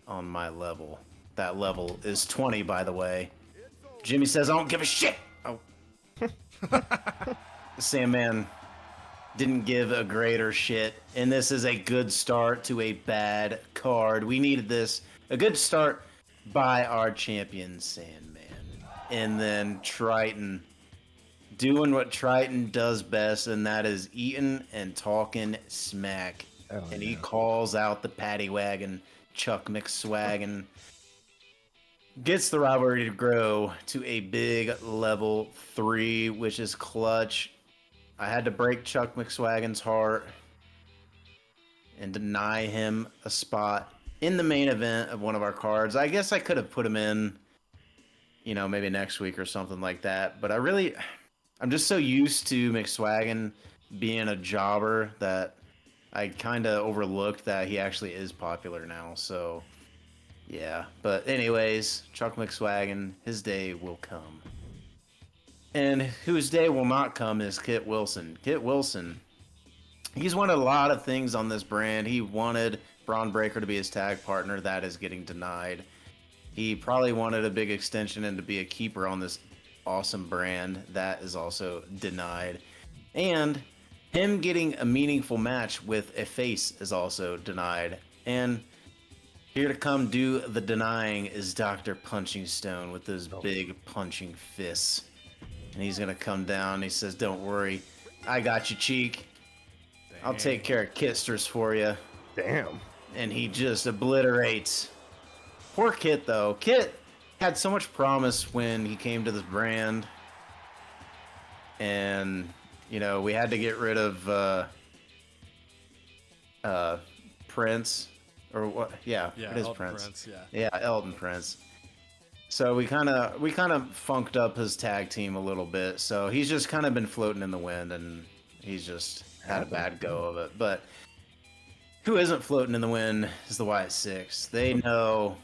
S2: on my level. That level is 20, by the way. Jimmy says, I don't give a shit. Oh. Sandman didn't give a greater shit. And this is a good start to a bad card. We needed this. A good start by our champion, Sandman. And then Triton doing what Triton does best, and that is eating and talking smack. Oh, and he calls out the paddy wagon, Chuck McSwagon. Gets the rivalry to grow to a big level 3, which is clutch. I had to break Chuck McSwagon's heart and deny him a spot in the main event of one of our cards. I guess I could have put him in, you know, maybe next week or something like that. But I'm just so used to McSwagon being a jobber that I kind of overlooked that he actually is popular now. So Yeah, but anyways, Chuck McSwagon, his day will come. And whose day will not come is Kit Wilson. Kit Wilson, he's wanted a lot of things on this brand. He wanted Braun Breaker to be his tag partner. That is getting denied. He probably wanted a big extension and to be a keeper on this awesome brand. That is also denied. And him getting a meaningful match with a face is also denied. And here to come do the denying is Dr. Punching Stone with those big punching fists. And he's going to come down. He says, don't worry. I got you, Cheek. I'll take care of Kisters for you.
S3: Damn.
S2: And he just obliterates. Poor Kit, though. Kit had so much promise when he came to this brand. And, you know, we had to get rid of Prince. Or what? Yeah, it is
S1: Elton
S2: Prince.
S1: yeah.
S2: Yeah, Elton Prince. So we kind of funked up his tag team a little bit. So he's just kind of been floating in the wind, and he's just had a bad go of it. But who isn't floating in the wind is the Wyatt Six. They know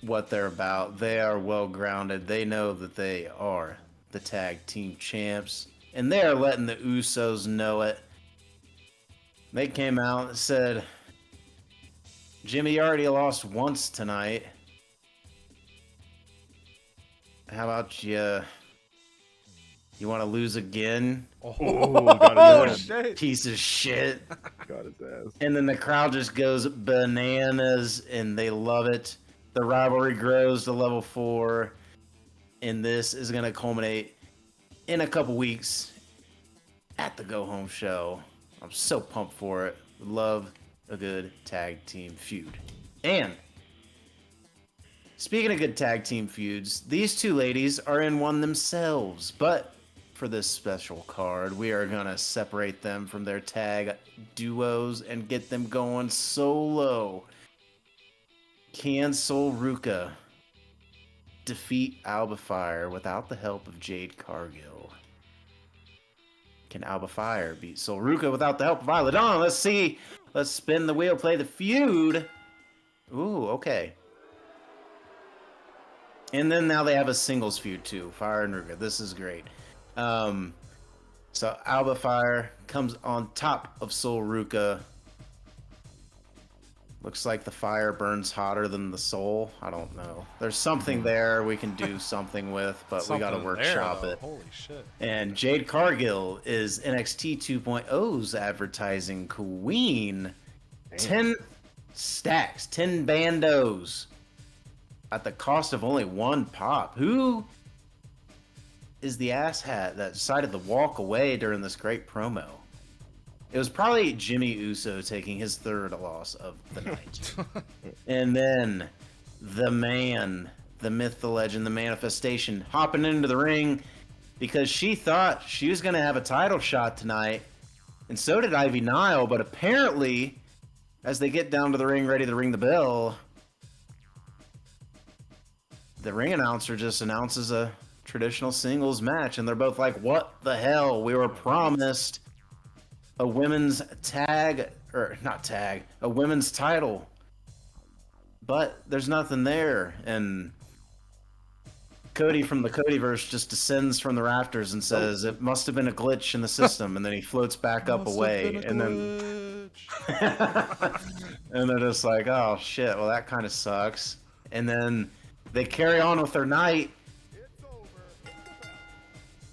S2: what they're about. They are well grounded. They know that they are the tag team champs, and they are letting the Usos know it. They came out and said, Jimmy, you already lost once tonight. How about you want to lose again?
S3: Oh,
S1: shit.
S2: Piece of shit.
S3: got his ass.
S2: And then the crowd just goes bananas, and they love it. The rivalry grows to level 4, and this is going to culminate in a couple weeks at the Go Home show. I'm so pumped for it. Love a good tag team feud. And speaking of good tag team feuds, these two ladies are in one themselves, but for this special card, we are going to separate them from their tag duos and get them going solo. Can Sol Ruka defeat Alba Fire without the help of Jade Cargill? Can Alba Fire beat Sol Ruka without the help of Isla Dawn? Let's see. Let's spin the wheel, play the feud. Ooh, okay. And then now they have a singles feud too. Fire and Ruka. This is great. So Alba Fire comes on top of Sol Ruka. Looks like the fire burns hotter than the soul. I don't know. There's something there we can do something with, but we got to workshop it.
S1: Holy shit.
S2: And Jade Cargill is NXT 2.0's advertising queen. 10 stacks, 10 bandos at the cost of only 1 pop. Who is the asshat that decided to walk away during this great promo? It was probably Jimmy Uso taking his 3rd loss of the night. And then the man, the myth, the legend, the manifestation, hopping into the ring because she thought she was going to have a title shot tonight. And so did Ivy Nile, but apparently, as they get down to the ring ready to ring the bell, the ring announcer just announces a traditional singles match, and they're both like, what the hell? We were promised a women's a women's title, but there's nothing there. And Cody from the CodyVerse just descends from the rafters and says, it must have been a glitch in the system, and then he floats back up away, and then and they're just like, oh shit, well that kind of sucks. And then they carry on with their night,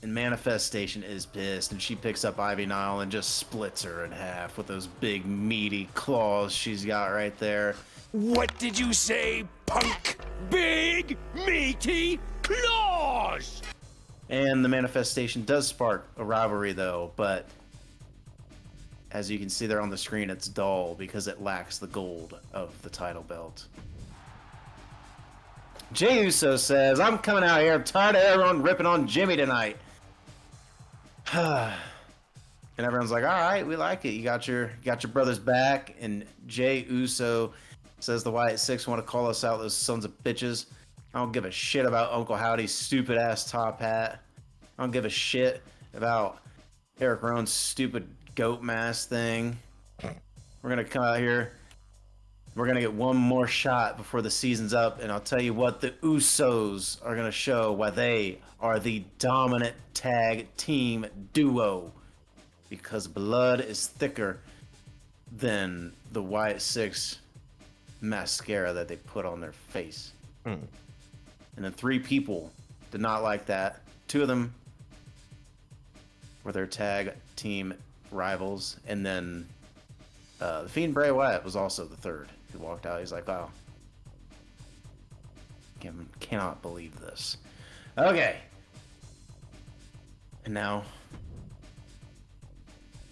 S2: and Manifestation is pissed, and she picks up Ivy Nile and just splits her in half with those big meaty claws she's got right there.
S6: What did you say, punk? Big, meaty claws!
S2: And the Manifestation does spark a rivalry though, but as you can see there on the screen, it's dull because it lacks the gold of the title belt. Jey Uso says, I'm coming out here, I'm tired of everyone ripping on Jimmy tonight. And everyone's like, all right, we like it. You got your brother's back. And Jey Uso says the Wyatt Six want to call us out, those sons of bitches. I don't give a shit about Uncle Howdy's stupid ass top hat. I don't give a shit about Eric Rowan's stupid goat mask thing. We're gonna come out here We're going to get one more shot before the season's up, and I'll tell you what, the Usos are going to show why they are the dominant tag team duo. Because blood is thicker than the Wyatt Six mascara that they put on their face. And then 3 people did not like that. 2 of them were their tag team rivals, and then the Fiend Bray Wyatt was also the 3rd who walked out. He's like, wow, cannot believe this. Okay. And now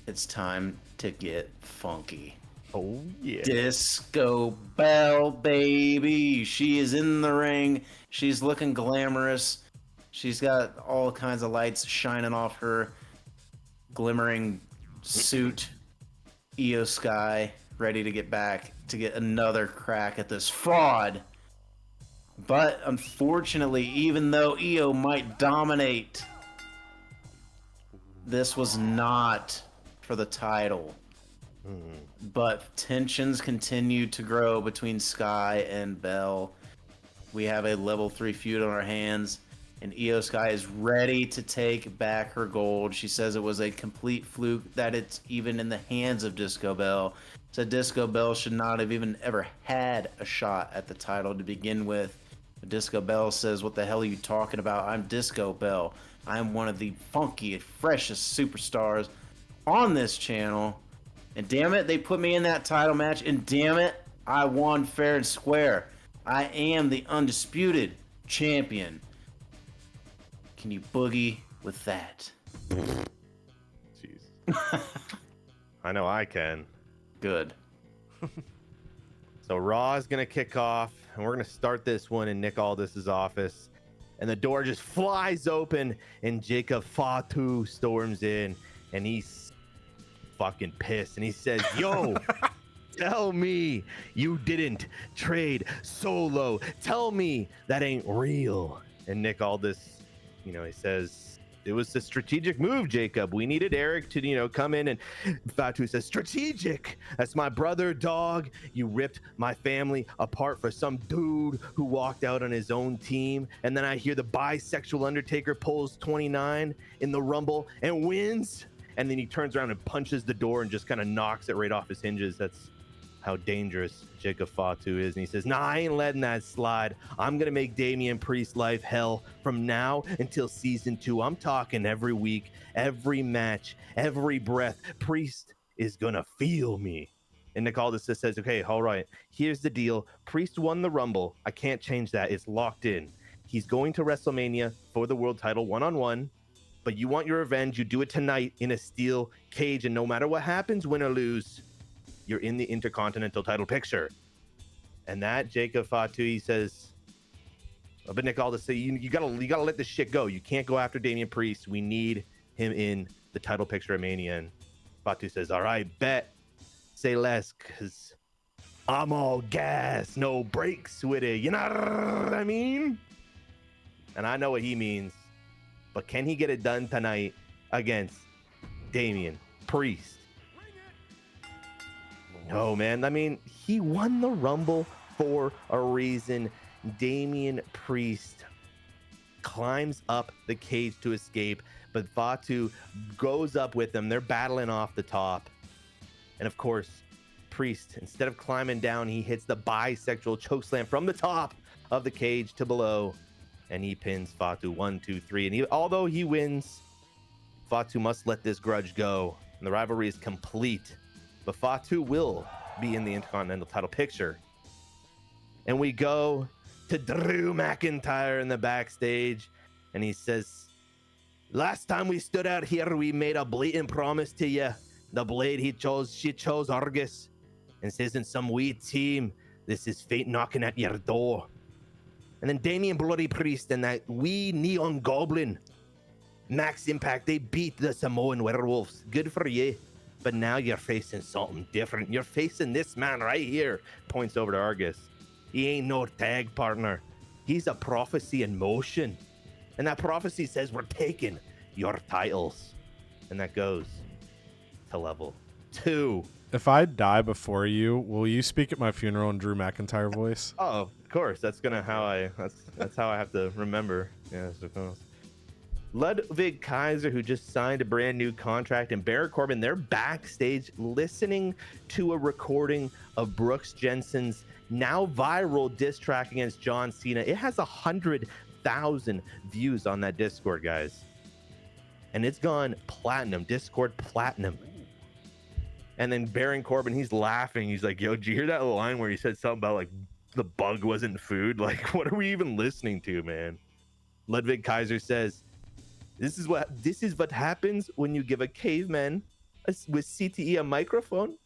S2: it's time to get funky.
S3: Oh, yeah.
S2: Disco Belle, baby. She is in the ring. She's looking glamorous. She's got all kinds of lights shining off her glimmering suit. Io Sky ready to get back to get another crack at this fraud. But unfortunately, even though Io might dominate, this was not for the title. But tensions continue to grow between Sky and Belle. We have a level 3 feud on our hands, and Io Sky is ready to take back her gold. She says it was a complete fluke that it's even in the hands of Disco Belle. Said Disco Belle should not have even ever had a shot at the title to begin with. But Disco Belle says, what the hell are you talking about? I'm Disco Belle. I'm one of the funkiest, freshest superstars on this channel. And damn it, they put me in that title match, and damn it, I won fair and square. I am the undisputed champion. Can you boogie with that?
S3: Jeez. I know I can.
S2: Good.
S3: So Raw is going to kick off, and we're going to start this one in Nick Aldis's office. And the door just flies open, and Jacob Fatu storms in, and he's fucking pissed. And he says, yo, tell me you didn't trade Solo. Tell me that ain't real. And Nick Aldis, he says, it was a strategic move, Jacob. We needed Eric to, come in. And Fatu says, strategic? That's my brother, dog. You ripped my family apart for some dude who walked out on his own team. And then I hear the bisexual Undertaker pulls 29 in the Rumble and wins. And then he turns around and punches the door and just kind of knocks it right off his hinges. That's how dangerous Jacob Fatu is. And he says, nah, I ain't letting that slide. I'm going to make Damian Priest's life hell from now until season 2. I'm talking every week, every match, every breath. Priest is going to feel me. And Nick Aldis says, okay, all right, here's the deal. Priest won the Rumble. I can't change that. It's locked in. He's going to WrestleMania for the world title one-on-one. But you want your revenge, you do it tonight in a steel cage, and no matter what happens, win or lose, you're in the Intercontinental title picture. And that Jacob Fatu, he says, but Nick Aldis say, you gotta let this shit go. You can't go after Damian Priest. We need him in the title picture at Mania. And Fatu says, all right, bet. Say less, because I'm all gas, no brakes with it. You know what I mean? And I know what he means. But can he get it done tonight against Damian Priest? No, man. I mean, he won the Rumble for a reason. Damian Priest climbs up the cage to escape, but Fatu goes up with him. They're battling off the top. And of course, Priest, instead of climbing down, he hits the bisexual chokeslam from the top of the cage to below. And he pins Fatu 1, 2, 3. And although he wins, Fatu must let this grudge go. And the rivalry is complete. But Fatu will be in the Intercontinental title picture. And we go to Drew McIntyre in the backstage. And he says, last time we stood out here, we made a blatant promise to you. The blade she chose Argus. And says in some weird team, this is fate knocking at your door. And then Damian Bloody Priest and that wee neon goblin, Max Impact, they beat the Samoan werewolves. Good for you. But now you're facing something different. You're facing this man right here. Points over to Argus. He ain't no tag partner. He's a prophecy in motion. And that prophecy says we're taking your titles. And that goes to level 2.
S1: If I die before you, will you speak at my funeral in Drew McIntyre voice?
S3: Oh, of course. That's how I have to remember. Yeah, suppose. Ludwig Kaiser, who just signed a brand new contract, and Baron Corbin, they're backstage listening to a recording of Brooks Jensen's now viral diss track against John Cena. It has 100,000 views on that Discord, guys. And it's gone platinum, Discord platinum. And then Baron Corbin, he's laughing. He's like, yo, did you hear that line where he said something about like the bug wasn't food? Like, what are we even listening to, man? Ludwig Kaiser says, This is what happens when you give a caveman with CTE a microphone.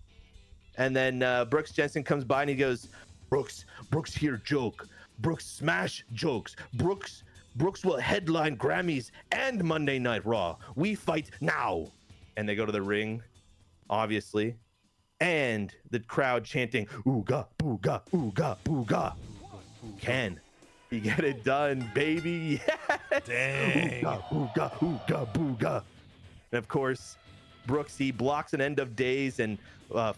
S3: And then Brooks Jensen comes by and he goes, Brooks here joke. Brooks smash jokes. Brooks will headline Grammys and Monday Night Raw. We fight now. And they go to the ring, obviously. And the crowd chanting, ooga, booga, ooga, booga. Can you get it done, baby? Yes.
S1: Dang.
S3: Ooga, ooga, booga. And of course, Brooks, he blocks an end of days and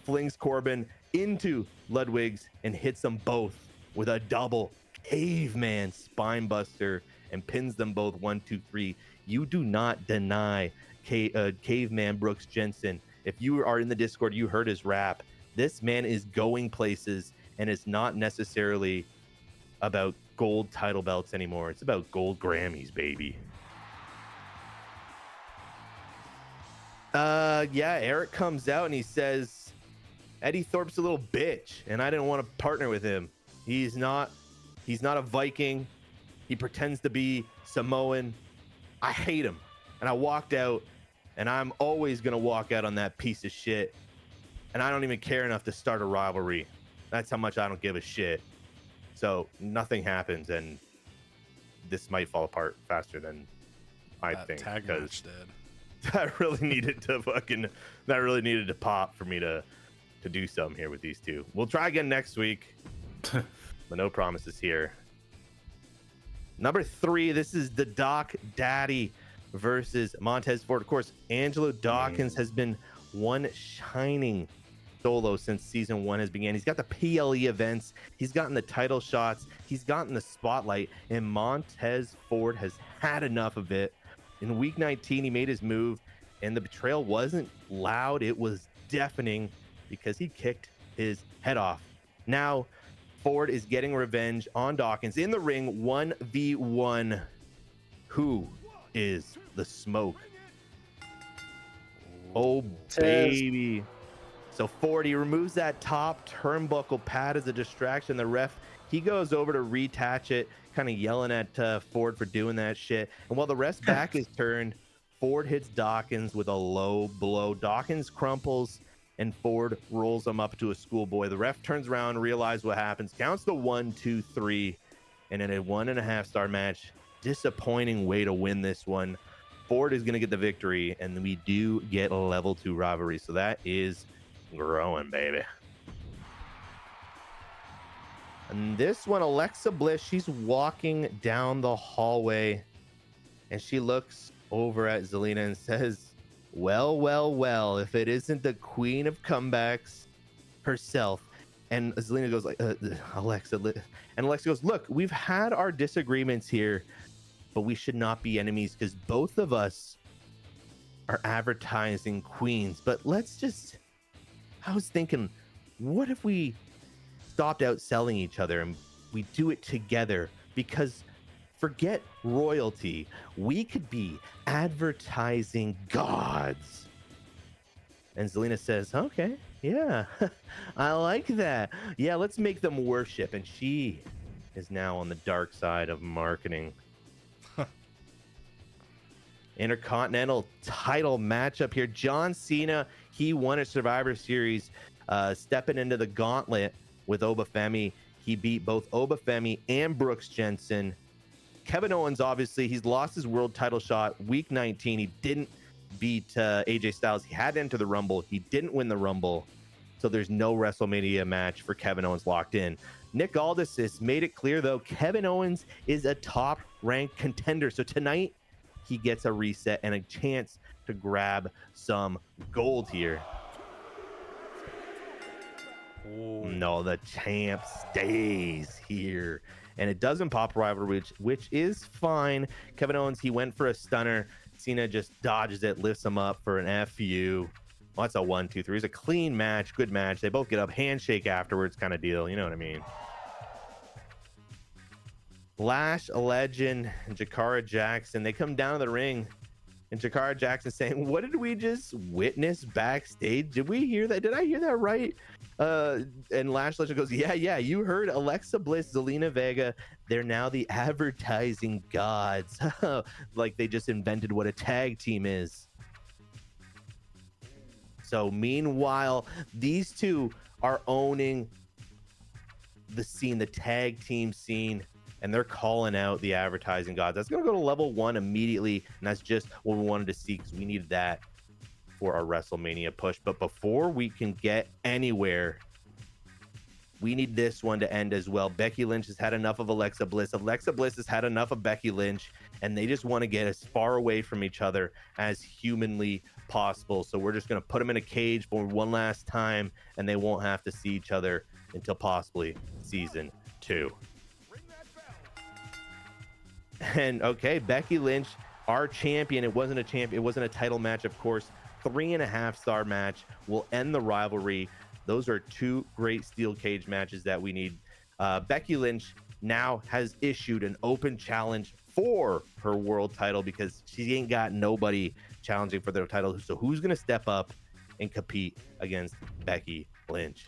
S3: flings Corbin into Ludwig's and hits them both with a double caveman spine buster and pins them both 1, 2, 3. You do not deny caveman Brooks Jensen. If you are in the Discord, you heard his rap. This man is going places, and it's not necessarily about gold title belts anymore. It's about gold Grammys, baby. Yeah, Eric comes out and he says Eddie Thorpe's a little bitch, and I didn't want to partner with him. He's not a Viking. He pretends to be Samoan. I hate him. And I walked out, and I'm always gonna walk out on that piece of shit. And I don't even care enough to start a rivalry. That's how much I don't give a shit. So nothing happens, and this might fall apart faster than I think.
S1: Tag match did.
S3: That really needed to pop for me to do something here with these two. We'll try again next week, but no promises here. Number 3, this is the Doc Daddy versus Montez Ford. Of course, Angelo Dawkins has been one shining solo since season 1 has began. He's got the PLE events, he's gotten the title shots, he's gotten the spotlight, and Montez Ford has had enough of it. In week 19, he made his move, and the betrayal wasn't loud, it was deafening because he kicked his head off. Now, Ford is getting revenge on Dawkins in the ring, 1v1. Who is the smoke? Oh, baby. So Ford, he removes that top turnbuckle pad as a distraction. The ref, he goes over to reattach it, kind of yelling at Ford for doing that shit. And while the ref's back is turned, Ford hits Dawkins with a low blow. Dawkins crumples, and Ford rolls him up to a schoolboy. The ref turns around, realizes what happens, counts the 1, 2, 3, and in a 1.5-star match, disappointing way to win this one. Ford is going to get the victory, and we do get a level 2 rivalry. So that is growing, baby. And this one, Alexa Bliss, she's walking down the hallway, and she looks over at Zelina and says, well, if it isn't the queen of comebacks herself. And Zelina goes like, Alexa, and Alexa goes, look, we've had our disagreements here, but we should not be enemies because both of us are advertising queens. But I was thinking, what if we stopped outselling each other and we do it together? Because forget royalty, we could be advertising gods. And Zelina says, okay, yeah, I like that. Yeah, let's make them worship. And she is now on the dark side of marketing. Intercontinental title matchup here. John Cena, he won a Survivor Series, stepping into the gauntlet with Obafemi. He beat both Obafemi and Brooks Jensen. Kevin Owens, obviously, he's lost his world title shot week 19. He didn't beat AJ Styles. He had to enter the Rumble. He didn't win the Rumble. So there's no WrestleMania match for Kevin Owens locked in. Nick Aldis has made it clear, though, Kevin Owens is a top-ranked contender. So tonight, he gets a reset and a chance to grab some gold here. No, the champ stays here. And it doesn't pop rivalry, which is fine. Kevin Owens, he went for a stunner. Cena just dodges it, lifts him up for an FU. Well, that's a 1, 2, 3. It's a clean match, good match. They both get up, handshake afterwards kind of deal. You know what I mean? Lash, a legend, and Jakara Jackson, they come down to the ring. And Jakara Jackson saying, what did we just witness backstage? Did we hear that? Did I hear that right? And Lash Legend goes, yeah, you heard Alexa Bliss, Zelina Vega. They're now the advertising gods. Like they just invented what a tag team is. So meanwhile, these two are owning the scene, the tag team scene. And they're calling out the advertising gods. That's going to go to level 1 immediately. And that's just what we wanted to see because we needed that for our WrestleMania push. But before we can get anywhere, we need this one to end as well. Becky Lynch has had enough of Alexa Bliss. Alexa Bliss has had enough of Becky Lynch. And they just want to get as far away from each other as humanly possible. So we're just going to put them in a cage for one last time. And they won't have to see each other until possibly season 2. And okay, Becky Lynch, our champion. It wasn't a champion. It wasn't a title match, of course. 3.5-star match will end the rivalry. Those are 2 great steel cage matches that we need. Becky Lynch now has issued an open challenge for her world title because she ain't got nobody challenging for their title. So who's going to step up and compete against Becky Lynch?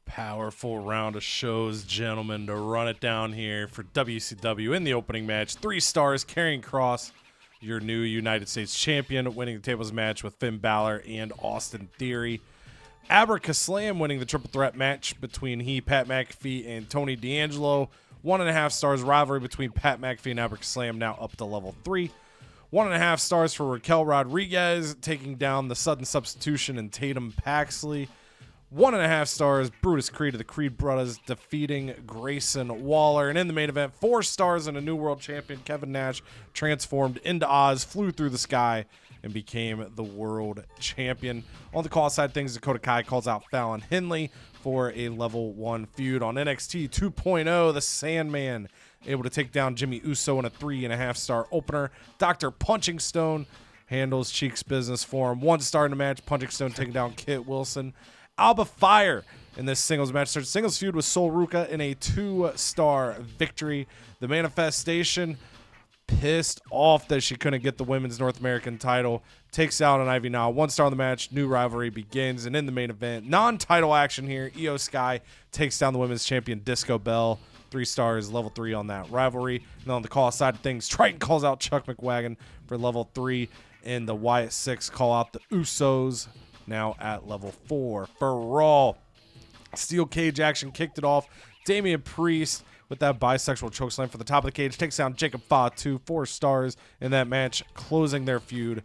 S1: Powerful round of shows, gentlemen, to run it down here for WCW in the opening match. 3 stars, Karrion Kross, your new United States champion, winning the tables match with Finn Balor and Austin Theory. Abracadabra Slam winning the triple threat match between Pat McAfee and Tony D'Angelo. 1.5 stars rivalry between Pat McAfee and Abracadabra Slam, now up to level 3. 1.5 stars for Raquel Rodriguez, taking down the sudden substitution and Tatum Paxley. 1.5 stars, Brutus Creed of the Creed Brothers defeating Grayson Waller. And in the main event, 4 stars and a new world champion, Kevin Nash, transformed into Oz, flew through the sky, and became the world champion. On the call side of things, Dakota Kai calls out Fallon Henley for a level 1 feud. On NXT 2.0, the Sandman able to take down Jimmy Uso in a 3.5 star opener. Dr. Punching Stone handles Cheek's business for him. 1 star in the match, Punching Stone taking down Kit Wilson. Alba Fire in this singles match. Starts singles feud with Sol Ruca in a 2-star victory. The Manifestation, pissed off that she couldn't get the women's North American title, takes out an Ivy Now. 1 star in the match. New rivalry begins. And in the main event, non-title action here. Io Sky takes down the women's champion Disco Bell. 3 stars, level 3 on that rivalry. And on the call side of things, Triton calls out Chuck McWagon for level 3. And the Wyatt 6 call out the Usos, now at level 4 for Raw. Steel cage action kicked it off. Damian Priest with that bisexual chokeslam for the top of the cage takes down Jacob Fatu. 4 stars in that match, closing their feud.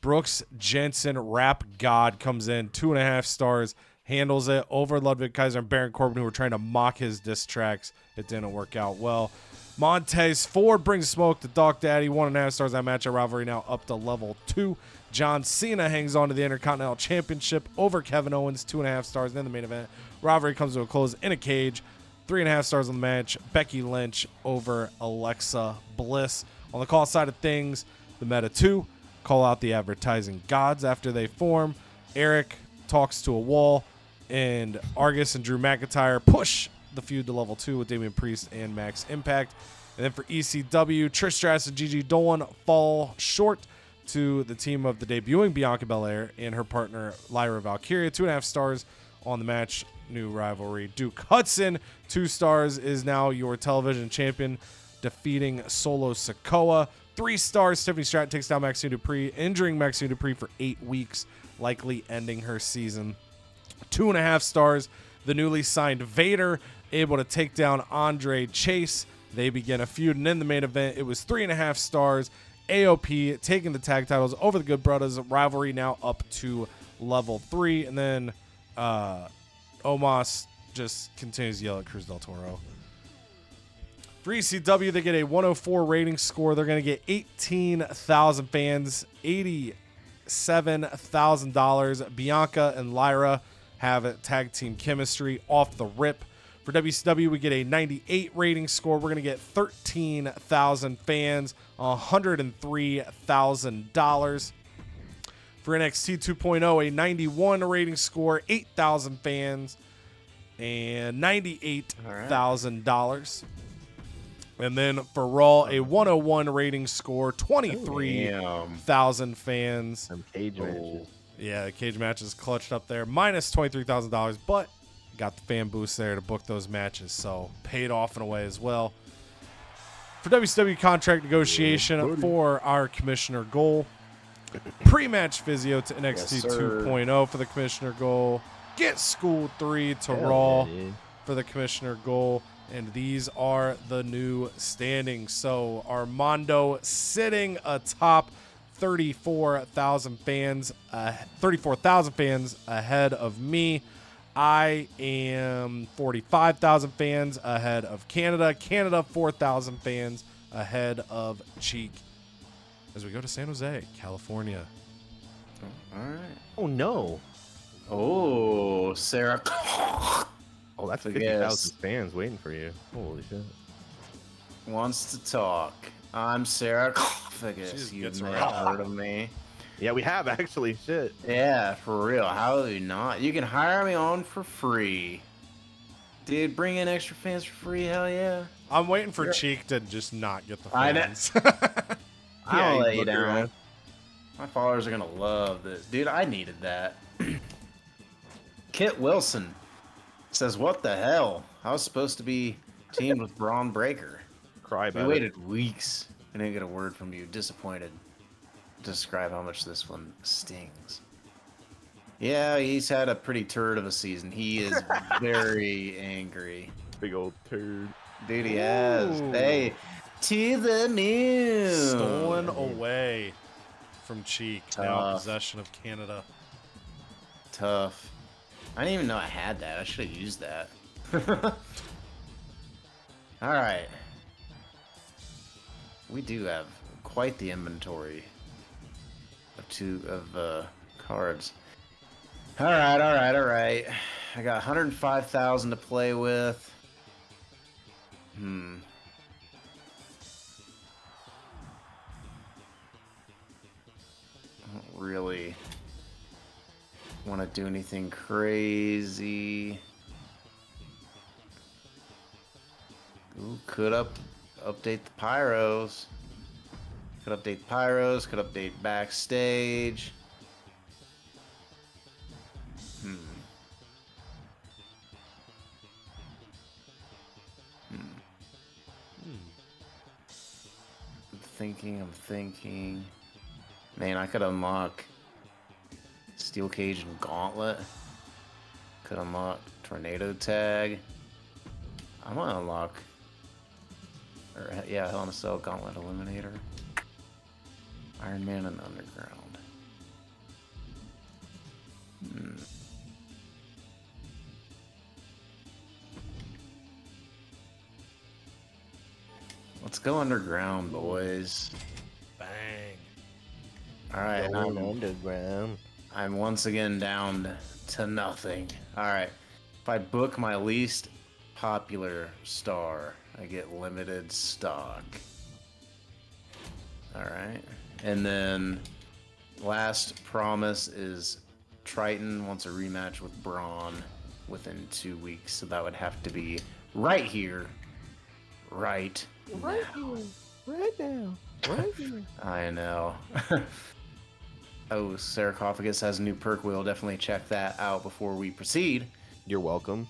S1: Brooks Jensen, Rap God, comes in, 2.5 stars, handles it over Ludwig Kaiser and Baron Corbin, who were trying to mock his diss tracks. It didn't work out well. Montez Ford brings smoke to Doc Daddy. 1.5 stars that match. A rivalry now up to level 2. John Cena hangs on to the Intercontinental Championship over Kevin Owens. 2.5 stars. And then the main event, rivalry comes to a close in a cage. 3.5 stars on the match. Becky Lynch over Alexa Bliss. On the call side of things, the Meta 2 call out the advertising gods after they form. Eric talks to a wall, and Argus and Drew McIntyre push the feud to level 2 with Damian Priest and Max Impact. And then for ECW, Trish Stratus and Gigi Dolan fall short to the team of the debuting Bianca Belair and her partner Lyra Valkyria. 2.5 stars on the match. New rivalry. Duke Hudson, 2 stars, is now your television champion, defeating Solo Sikoa. 3 stars, Tiffany Stratton takes down Maxine Dupree, injuring Maxine Dupree for 8 weeks, likely ending her season. 2.5 stars, the newly signed Vader, able to take down Andre Chase. They begin a feud, and in the main event, it was 3.5 stars. AOP taking the tag titles over the Good Brothers. Rivalry now up to level 3. And then Omos just continues to yell at Cruz del Toro. For ECW, they get a 104 rating score. They're going to get 18,000 fans, $87,000. Bianca and Lyra have tag team chemistry off the rip. For WCW, we get a 98 rating score. We're going to get 13,000 fans, $103,000. For NXT 2.0, a 91 rating score, 8,000 fans, and $98,000. And then for Raw, a 101 rating score, 23,000 fans.
S3: Some cage matches.
S1: Yeah, the cage matches clutched up there, minus $23,000, but got the fan boost there to book those matches, so paid off in a way as well. For WCW contract negotiation for our commissioner goal, pre-match physio to NXT 2.0 for the commissioner goal, get School 3 to Raw for the commissioner goal, and these are the new standings. So Armando sitting atop 34,000 fans ahead of me. I am 45,000 fans ahead of Canada. Canada, 4,000 fans ahead of Cheek. As we go to San Jose, California.
S2: All right.
S3: Oh, no.
S2: Oh, Sarah.
S3: Oh, that's
S2: I
S3: 50,000
S2: guess.
S3: fans waiting for you. Holy shit.
S2: Wants to talk. I'm Sarcophagus.
S1: Jesus,
S2: You
S1: gets
S2: may
S1: around.
S2: have heard of me.
S3: Yeah, we have actually. Shit.
S2: Yeah, for real. How do you not? You can hire me on for free. Dude, bring in extra fans for free. Hell yeah.
S1: I'm waiting for Cheek to just not get the
S2: I know.
S1: fans.
S2: I'll
S3: you
S2: lay you
S3: look
S2: down.
S3: around.
S2: My followers are going to love this. Dude, I needed that. Kit Wilson says, what the hell? I was supposed to be teamed with Braun Breaker.
S3: Cry
S2: We
S3: about it.
S2: waited weeks and didn't get a word from you. Disappointed. Describe how much this one stings. Yeah, he's had a pretty turd of a season. He is very angry.
S3: Big old turd.
S2: Dude, he has.
S1: Ooh.
S2: Hey, to the news.
S1: Stolen away from Cheek. Now
S2: Tough.
S1: possession of Canada.
S2: Tough. I didn't even know I had that. I should have used that. All right. We do have quite the inventory of cards. All right. I got 105,000 to play with. I don't really want to do anything crazy. Ooh, could update the pyros. Could update pyros. Could update backstage. I'm thinking. Man, I could unlock Steel Cage and Gauntlet. Could unlock Tornado Tag. I'm gonna unlock. Hell in a Cell, Gauntlet Eliminator. Iron Man and Underground. Let's go Underground, boys.
S1: Bang.
S2: Alright,
S3: underground.
S2: I'm once again down to nothing. Alright. If I book my least popular star, I get limited stock. Alright. And then last promise is Triton wants a rematch with Braun within 2 weeks. So that would have to be right here. Right now. I know. Oh, Sarcophagus has a new perk. We'll definitely check that out before we proceed.
S3: You're welcome.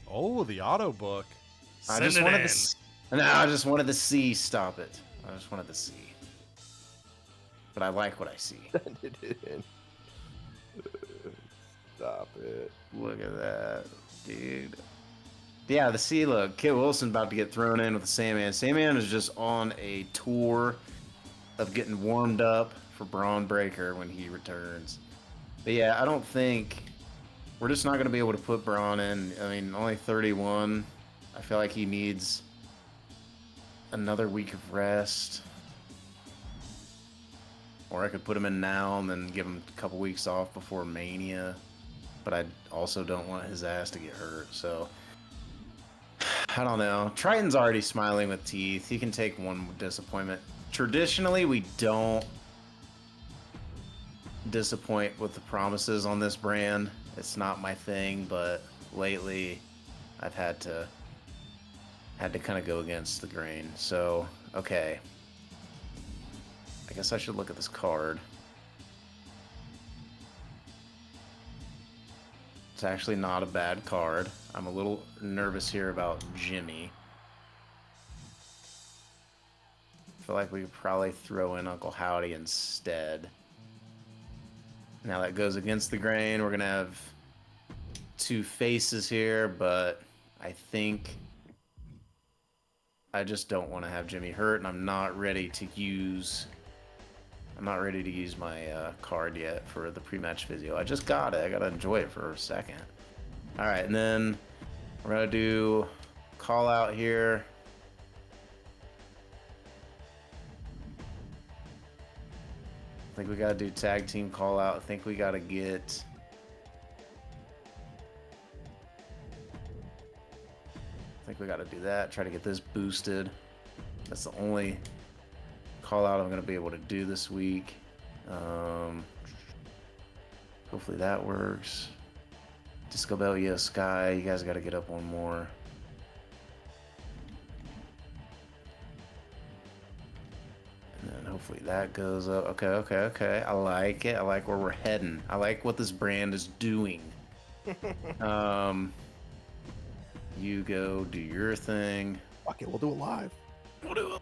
S1: Oh, the auto book.
S2: I
S1: Send
S2: just
S1: it
S2: wanted
S1: in.
S2: to. No, I just wanted to see. Stop it. I just wanted to see. But I like what I see.
S3: Stop it.
S2: Look at that, dude. Yeah, the C look. Kit Wilson about to get thrown in with the Sandman. Sandman is just on a tour of getting warmed up for Braun Breaker when he returns. But yeah, I don't think we're just not going to be able to put Braun in. I mean, only 31. I feel like he needs another week of rest. Or I could put him in now and then give him a couple weeks off before Mania. But I also don't want his ass to get hurt, so... I don't know. Triton's already smiling with teeth. He can take one disappointment. Traditionally, we don't disappoint with the promises on this brand. It's not my thing, but lately I've had to kind of go against the grain. So, okay. I guess I should look at this card. It's actually not a bad card. I'm a little nervous here about Jimmy. I feel like we could probably throw in Uncle Howdy instead. Now that goes against the grain. We're going to have two faces here, but I think I just don't want to have Jimmy hurt, and I'm not ready to use my card yet for the pre-match video. I just got it. I got to enjoy it for a second. All right, and then we're going to do call out here. I think we got to do tag team call out. I think we got to get... I think we got to do that. Try to get this boosted. That's the only call out I'm going to be able to do this week. Hopefully that works. Disco Bell, yeah, Sky. You guys got to get up one more. And then hopefully that goes up. Okay. I like it. I like where we're heading. I like what this brand is doing. You go do your thing.
S3: Fuck it, we'll do it live.
S5: We'll do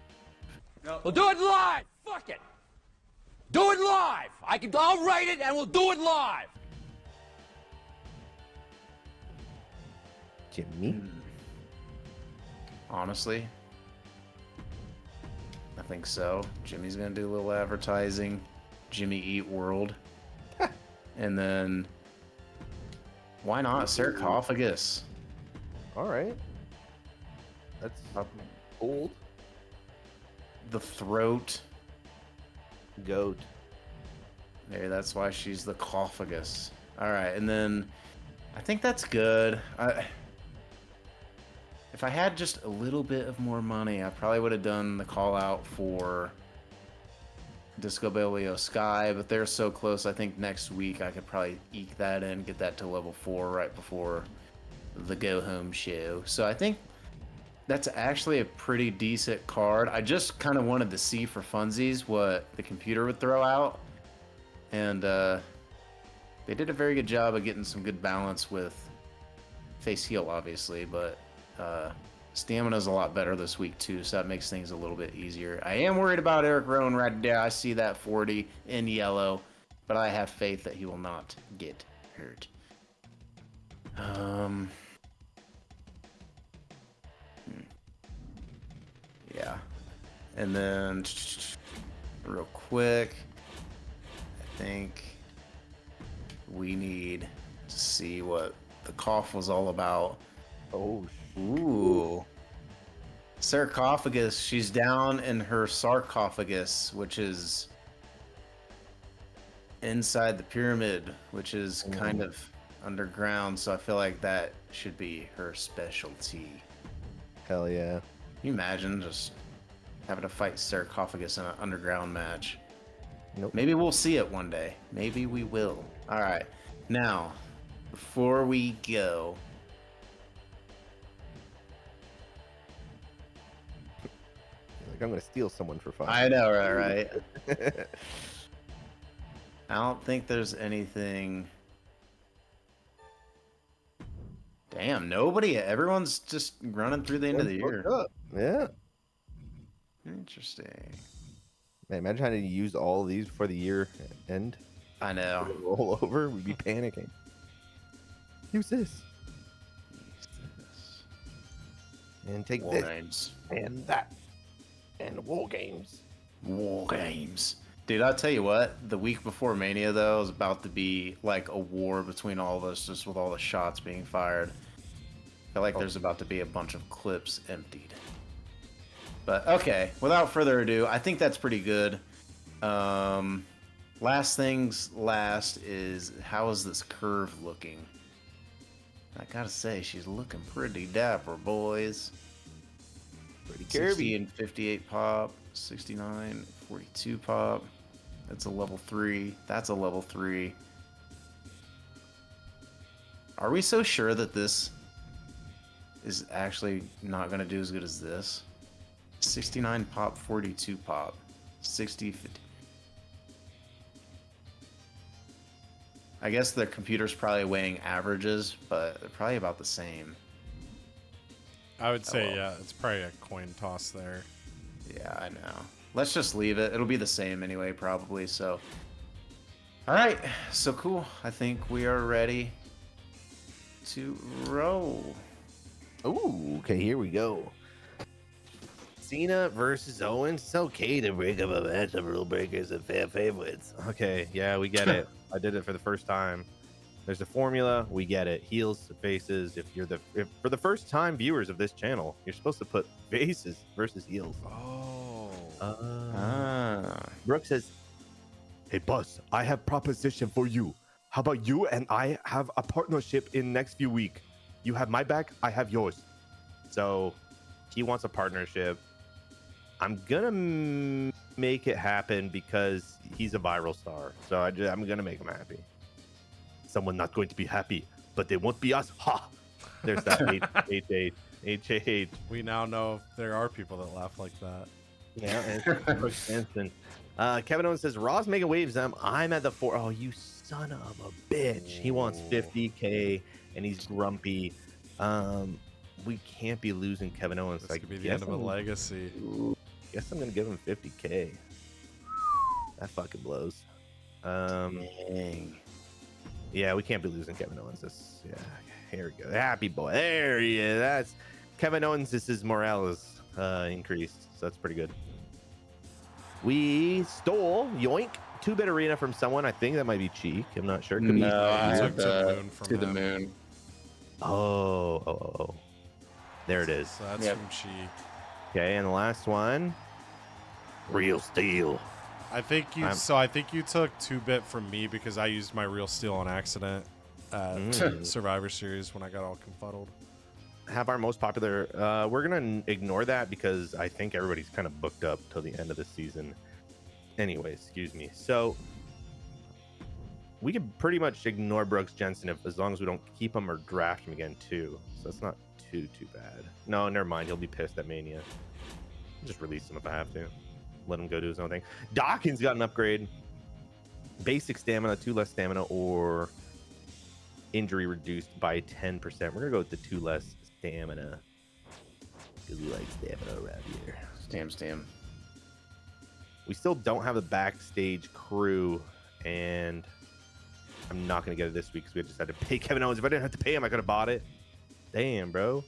S5: it live. Fuck it. Do it live. I'll write it and we'll do it live.
S3: Jimmy?
S2: Honestly, I think so. Jimmy's gonna do a little advertising. Jimmy Eat World. And then, why not sarcophagus?
S3: All right. That's old.
S2: The throat.
S3: Goat.
S2: There, that's why she's the cophagus. All right, and then I think that's good. If I had just a little bit of more money, I probably would have done the call out for Disco Bellio Sky, but they're so close. I think next week I could probably eke that in, get that to level 4 right before the go home show. So I think that's actually a pretty decent card. I just kind of wanted to see for funsies what the computer would throw out, and they did a very good job of getting some good balance with face heal, obviously, but stamina's a lot better this week too, so that makes things a little bit easier. I am worried about Eric Rowan right there. I see that 40 in yellow, but I have faith that he will not get hurt. Yeah, and then real quick, I think we need to see what the cough was all about.
S3: Oh,
S2: ooh. Sarcophagus, she's down in her sarcophagus, which is inside the pyramid, which is kind of underground, so I feel like that should be her specialty.
S3: hell yeah.
S2: Can you imagine just having to fight sarcophagus in an underground match?
S3: Nope.
S2: Maybe we'll see it one day. Maybe we will. All right. Now, before we go,
S3: Like, I'm gonna steal someone for fun.
S2: I know, right? I don't think there's anything. Damn, nobody. Everyone's just running through the end of the year.
S3: Yeah.
S2: Interesting.
S3: Man, imagine having to use all of these before the year end.
S2: I know.
S3: Roll over, we'd be panicking. Use this. And take
S2: War
S3: this.
S2: games.
S3: And that. And war games.
S2: War games. Dude, I'll tell you what, the week before Mania, though, is about to be like a war between all of us, just with all the shots being fired. I feel like there's about to be a bunch of clips emptied. But, okay, without further ado, I think that's pretty good. Last things last is how is this curve looking? I gotta say, she's looking pretty dapper, boys.
S3: Pretty
S2: 60
S3: curvy.
S2: and 58 pop, 69, 42 pop. That's a level 3. That's a level 3. Are we so sure that this is actually not going to do as good as this? 69 pop, 42 pop, 60, 50. I guess the computer's probably weighing averages, but they're probably about the same.
S1: I would say,
S2: well.
S1: yeah, it's probably a coin toss there.
S2: Yeah, I know. Let's just leave it. It'll be the same anyway, probably. So, all right. So cool. I think we are ready to roll.
S3: Ooh, okay, here we go. Cena versus Owens. It's okay to break up a match of rule breakers and fan favorites. Okay, yeah, we get it. I did it for the first time. There's a formula. We get it. Heels, faces. If for the first time viewers of this channel, you're supposed to put faces versus heels.
S1: Oh.
S3: Brooke says, "Hey, boss, I have proposition for you. How about you and I have a partnership in next few week? You have my back, I have yours." So he wants a partnership. I'm gonna make it happen because he's a viral star. So I'm gonna make him happy. Someone not going to be happy, but they won't be us. Ha! There's that H.
S1: We now know there are people that laugh like that.
S3: Yeah, and Kevin Owens says, Raw's making waves. I'm at the 4. Oh, you son of a bitch. He wants 50K and he's grumpy. We can't be losing Kevin Owens.
S1: This could be the end of a legacy.
S3: Guess I'm gonna give him 50K. That fucking blows.
S2: Dang.
S3: Yeah, we can't be losing Kevin Owens. Yeah, here we go. Happy boy. There he is. That's Kevin Owens. This is Morales increased, so that's pretty good. We stole yoink 2-bit arena from someone. I think that might be Cheek. I'm not sure. Could be.
S2: I
S1: took
S2: took
S1: to the moon from
S2: to the
S1: him.
S2: moon.
S3: Oh. There it is.
S1: So that's
S2: Yep.
S1: from Cheek.
S3: Okay, and the last one, Real Steel.
S1: I think you. So I think you took 2-bit from me because I used my real steel on accident at Survivor Series when I got all confuddled.
S3: Have our most popular. We're gonna ignore that because I think everybody's kind of booked up till the end of the season. Anyway, excuse me. So we can pretty much ignore Brooks Jensen as long as we don't keep him or draft him again too. So that's not too bad. No, never mind. He'll be pissed at Mania. I'll just release him if I have to. Let him go do his own thing. Dawkins got an upgrade. Basic stamina, 2 less stamina, or injury reduced by 10%. We're gonna go with the 2 less stamina because we like stamina around here.
S2: Stam.
S3: We still don't have the backstage crew, and I'm not gonna get it this week because we just had to pay Kevin Owens. If I didn't have to pay him, I could have bought it. Damn, bro.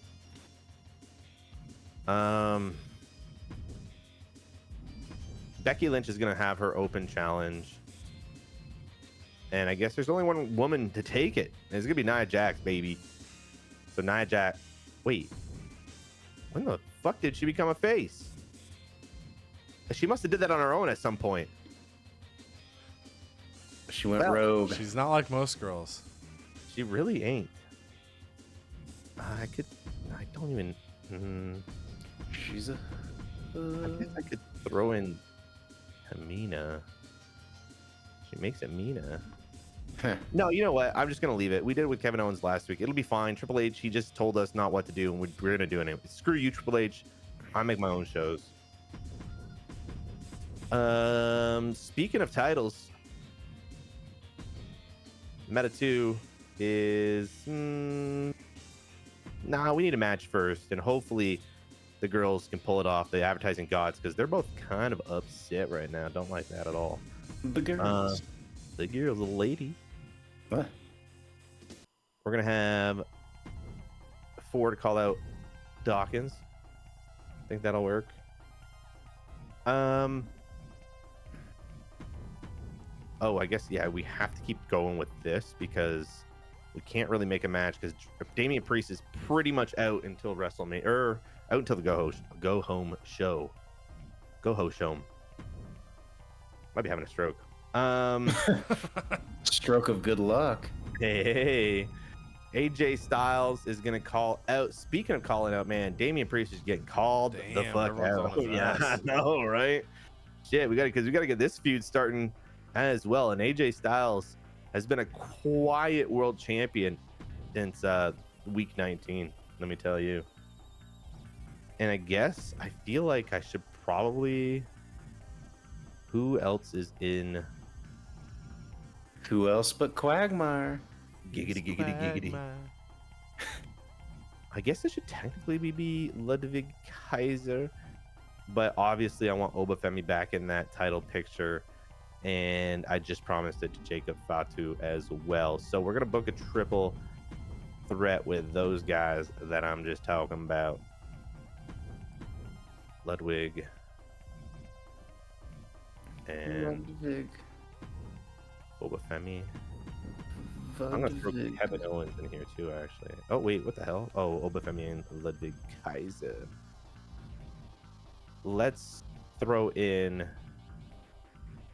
S3: Becky Lynch is gonna have her open challenge, and I guess there's only one woman to take it. And it's gonna be Nia Jax, baby. So Nia Jax. Wait, when the fuck did she become a face? She must have did that on her own at some point.
S2: She went rogue.
S1: She's not like most girls.
S3: She really ain't. I don't even.
S2: She's a.
S3: I guess I could throw in Tamina. She makes it Mina. No, you know what? I'm just gonna leave it. We did it with Kevin Owens last week. It'll be fine. Triple H, he just told us not what to do, and we're gonna do it anyway. Screw you, Triple H. I make my own shows. Speaking of titles, Meta 2 is nah, we need a match first, and hopefully the girls can pull it off, the advertising gods, because they're both kind of upset right now. Don't like that at all.
S2: The girls.
S3: The girls, the lady.
S2: What?
S3: We're gonna have 4 to call out Dawkins. I think that'll work. Oh, I guess, yeah, we have to keep going with this because we can't really make a match because Damian Priest is pretty much out until WrestleMania, or out until the Go Home show. Go Ho Show. Might be having a stroke.
S2: Stroke of good luck.
S3: Hey, AJ Styles is gonna call out. Speaking of calling out, man, Damian Priest is getting called the
S1: Damn,
S3: fuck
S1: everyone's
S3: out.
S1: on his
S3: Yeah, I
S1: ass.
S3: know, right? Shit, we gotta get this feud starting as well. And AJ Styles has been a quiet world champion since week 19. Let me tell you. And I guess I feel like I should probably. Who else is in?
S2: Who else but Quagmire?
S3: Giggity, giggity, giggity. I guess it should technically be Ludwig Kaiser, but obviously I want Obafemi back in that title picture, and I just promised it to Jacob Fatu as well. So we're gonna book a triple threat with those guys that I'm just talking about. Ludwig and
S2: Ludwig.
S3: Obafemi. I'm gonna throw Kevin Owens in here too, actually. Oh wait, what the hell? Oh, Obafemi and Ludwig Kaiser. Let's throw in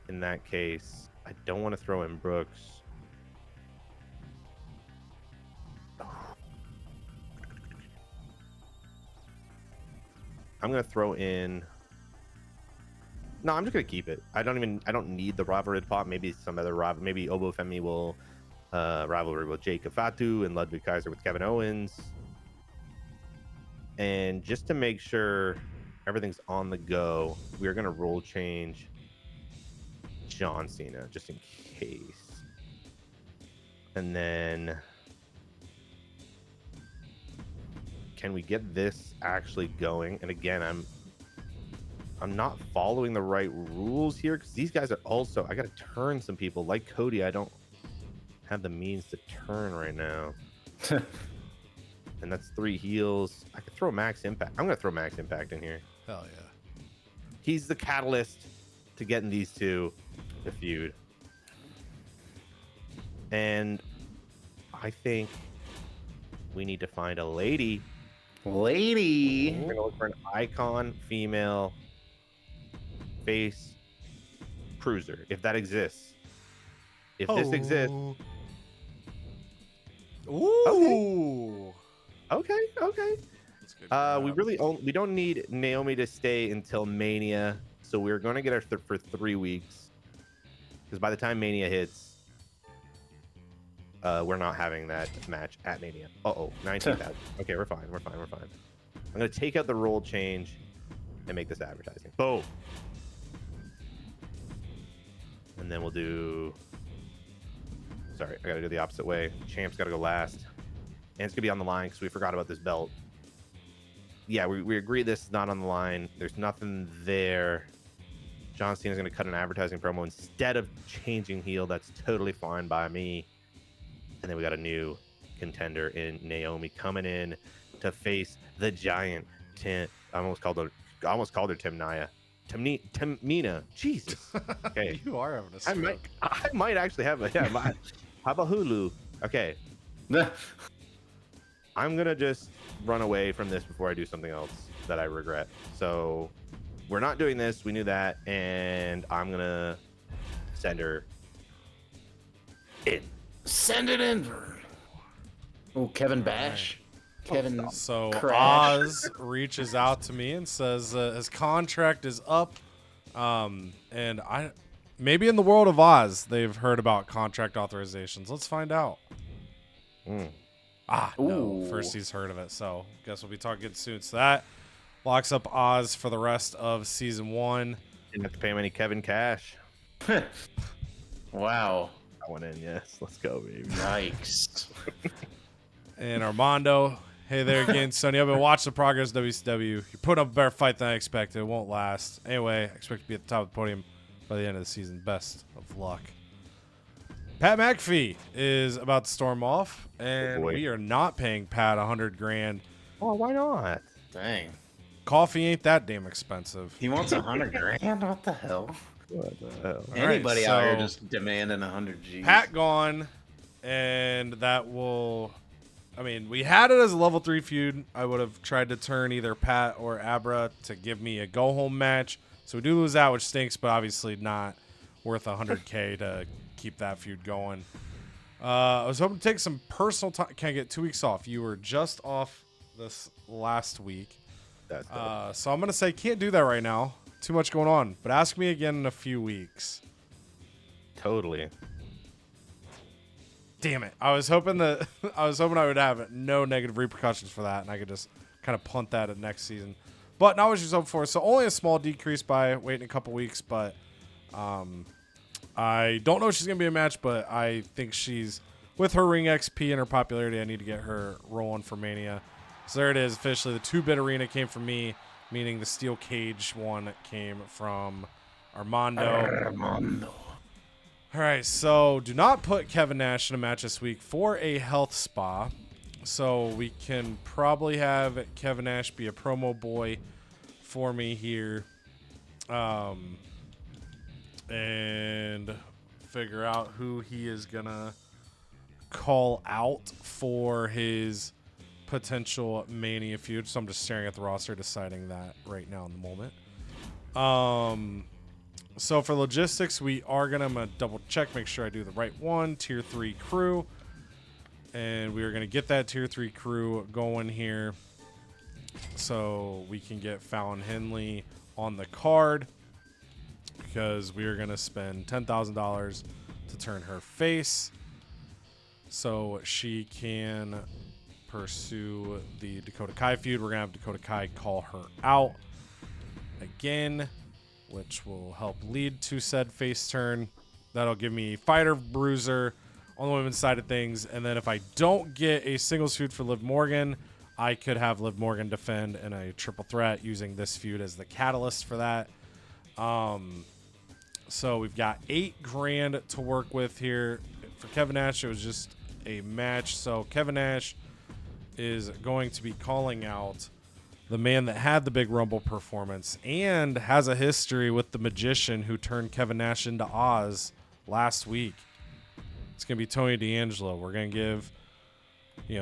S3: that case. I don't want to throw in Brooks. I'm gonna throw in. No, I'm just gonna keep it. I don't need the rivalry pop. Maybe some other rival. Maybe Obafemi will rivalry with Jacob Fatu and Ludwig Kaiser with Kevin Owens. And just to make sure everything's on the go, we're gonna role change John Cena just in case. And then can we get this actually going? And again, I'm not following the right rules here because these guys are also, I gotta turn some people like Cody. I don't have the means to turn right now. And that's 3 heals. I could throw Max Impact. I'm gonna throw Max Impact in here.
S1: Hell yeah.
S3: He's the catalyst to getting these two to feud. And I think we need to find a lady.
S2: Lady.
S3: We're gonna look for an icon female face cruiser, if that exists. If this exists.
S1: Ooh.
S3: Okay.
S1: That's good
S3: We don't need Naomi to stay until Mania, so we're going to get her for 3 weeks. Because by the time Mania hits, we're not having that match at Mania. 19,000. Okay, we're fine. I'm going to take out the role change and make this advertising. Boom. And then we'll do. Sorry, I got to do the opposite way. Champ's got to go last. And it's going to be on the line because we forgot about this belt. Yeah, we agree this is not on the line. There's nothing there. John Cena's going to cut an advertising promo instead of changing heel. That's totally fine by me. And then we got a new contender in Naomi coming in to face the giant I almost called her Timnaya. Tamina. Jesus. Okay.
S1: You are having a stroke.
S3: I might actually have a how about Hulu? Okay. I'm gonna just run away from this before I do something else that I regret. So we're not doing this. We knew that, and I'm gonna send her in.
S2: Send it in. Oh, Kevin Bash. Kevin.
S1: So
S2: Crash.
S1: Oz reaches out to me and says his contract is up, and maybe in the world of Oz they've heard about contract authorizations. Let's find out. No. First he's heard of it, so guess we'll be talking soon. So that locks up Oz for the rest of season 1.
S3: Didn't have to pay him any Kevin cash.
S2: Wow.
S3: I went in, yes. Let's go, baby.
S2: Yikes.
S1: And Armando, hey there again, Sonny. I've been watching the progress of WCW. You're putting up a better fight than I expected. It won't last. Anyway, I expect to be at the top of the podium by the end of the season. Best of luck. Pat McAfee is about to storm off, and we are not paying Pat $100,000.
S3: Oh, why not?
S2: Dang.
S1: Coffee ain't that damn expensive.
S2: He wants $100,000. What the hell?
S3: What the hell?
S2: Anybody
S1: right,
S2: out here
S1: so
S2: just demanding 100 G's.
S1: Pat gone, and that will. I mean, we had it as a level 3 feud. I would have tried to turn either Pat or Abra to give me a go-home match. So we do lose that, which stinks, but obviously not worth 100K to keep that feud going. I was hoping to take some personal time. Can I get 2 weeks off? You were just off this last week.
S3: That's dope.
S1: So I'm going to say can't do that right now. Too much going on. But ask me again in a few weeks.
S3: Totally.
S1: Damn it. I was hoping I would have no negative repercussions for that, and I could just kind of punt that at next season. But not what she was hoping for. So only a small decrease by waiting a couple weeks, but I don't know if she's going to be a match, but I think she's, with her ring XP and her popularity, I need to get her rolling for Mania. So there it is. Officially, the 2-bit arena came from me, meaning the steel cage one came from Armando. All right, so do not put Kevin Nash in a match this week for a health spa. So we can probably have Kevin Nash be a promo boy for me here. And figure out who he is going to call out for his potential Mania feud. So I'm just staring at the roster, deciding that right now in the moment. So for logistics, I'm gonna double check, make sure I do the right one. Tier 3 crew. And we are gonna get that Tier 3 crew going here, so we can get Fallon Henley on the card, because we are gonna spend $10,000 to turn her face, so she can pursue the Dakota Kai feud. We're gonna have Dakota Kai call her out again, which will help lead to said face turn. That'll give me fighter bruiser on the women's side of things. And then if I don't get a singles feud for Liv Morgan, I could have Liv Morgan defend in a triple threat using this feud as the catalyst for that. So we've got $8,000 to work with here. For Kevin Nash, it was just a match. So Kevin Nash is going to be calling out the man that had the big Rumble performance and has a history with the magician who turned Kevin Nash into Oz last week. It's going to be Tony D'Angelo. We're going to give,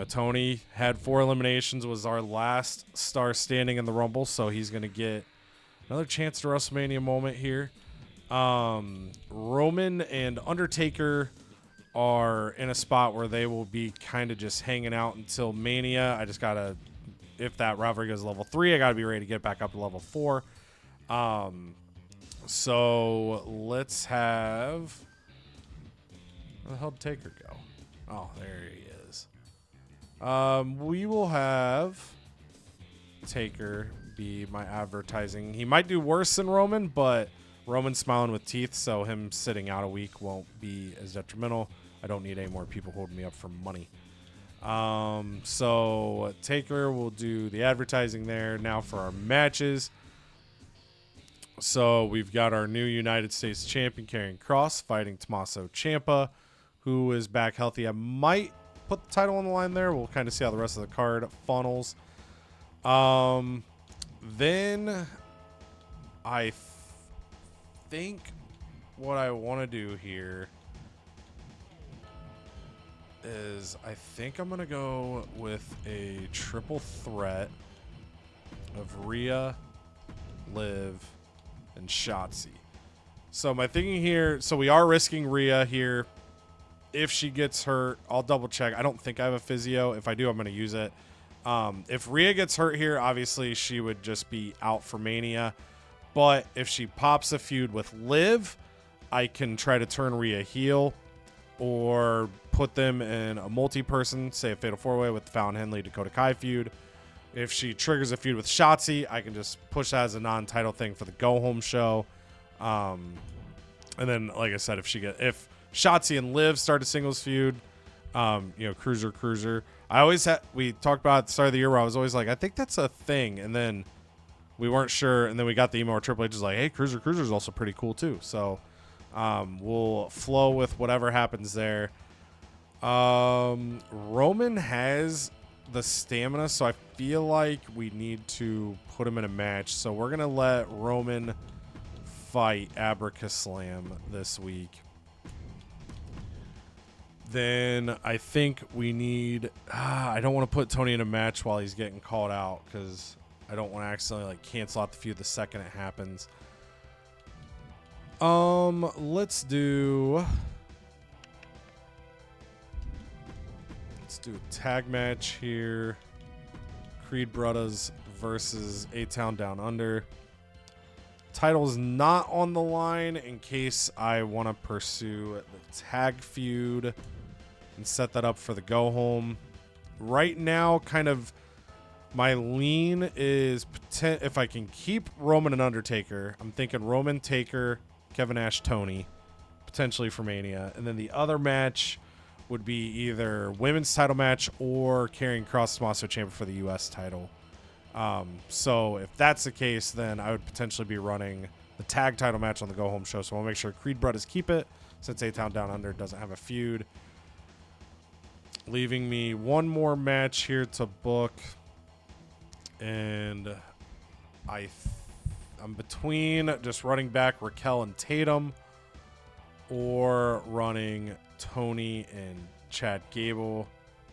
S1: Tony had 4 eliminations, was our last star standing in the Rumble, so he's going to get another chance to WrestleMania moment here. Roman and Undertaker are in a spot where they will be kind of just hanging out until Mania. I just got to, if that rivalry goes level 3, I got to be ready to get back up to level 4. So let's have, where the hell did Taker go? Oh, there he is. We will have Taker be my advertising. He might do worse than Roman, but Roman's smiling with teeth, so him sitting out a week won't be as detrimental. I don't need any more people holding me up for money. So Taker will do the advertising there. Now for our matches. So we've got our new United States champion, Karrion Kross, fighting Tommaso Ciampa, who is back healthy. I might put the title on the line there. We'll kind of see how the rest of the card funnels. Then I think what I want to do here is I think I'm going to go with a triple threat of Rhea, Liv, and Shotzi. So my thinking here, so we are risking Rhea here. If she gets hurt, I'll double check. I don't think I have a physio. If I do, I'm going to use it. If Rhea gets hurt here, obviously she would just be out for Mania. But if she pops a feud with Liv, I can try to turn Rhea heel or put them in a multi-person, say a Fatal 4-Way with the Fallon Henley Dakota Kai feud. If she triggers a feud with Shotzi, I can just push that as a non-title thing for the go-home show. And then, like I said, if Shotzi and Liv start a singles feud, Cruiser. We talked about at the start of the year where I was always like, I think that's a thing. And then we weren't sure. And then we got the email where Triple H is like, hey, Cruiser is also pretty cool too. So we'll flow with whatever happens there. Roman has the stamina, so I feel like we need to put him in a match. So we're going to let Roman fight Abracaslam this week. Then I think we need, I don't want to put Tony in a match while he's getting called out because I don't want to accidentally cancel out the feud the second it happens. Let's do a tag match here. Creed Brothers versus A-Town Down Under. Title's not on the line in case I want to pursue the tag feud and set that up for the go home. Right now, kind of my lean is if I can keep Roman and Undertaker, I'm thinking Roman, Taker, Kevin Nash, Tony, potentially for Mania. And then the other match would be either women's title match or Karrion Kross Tommaso Ciampa for the U.S. title. So if that's the case, then I would potentially be running the tag title match on the go home show. So I'll make sure Creed Brothers keep it since A-Town Down Under doesn't have a feud. Leaving me one more match here to book. And I'm between just running back Raquel and Tatum or running Tony and Chad Gable.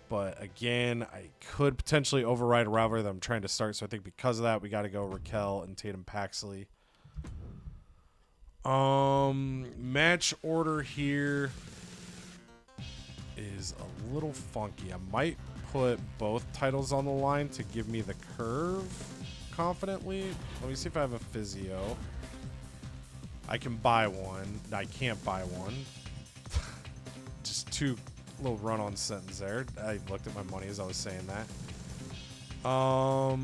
S1: But again, I could potentially override a rivalry that I'm trying to start. So I think because of that, we got to go Raquel and Tatum Paxley. Match order here is a little funky. I might put both titles on the line to give me the curve confidently. Let me see if I have a physio. I can buy one. I can't buy one. Just two little run-on sentence there. I looked at my money as I was saying that. I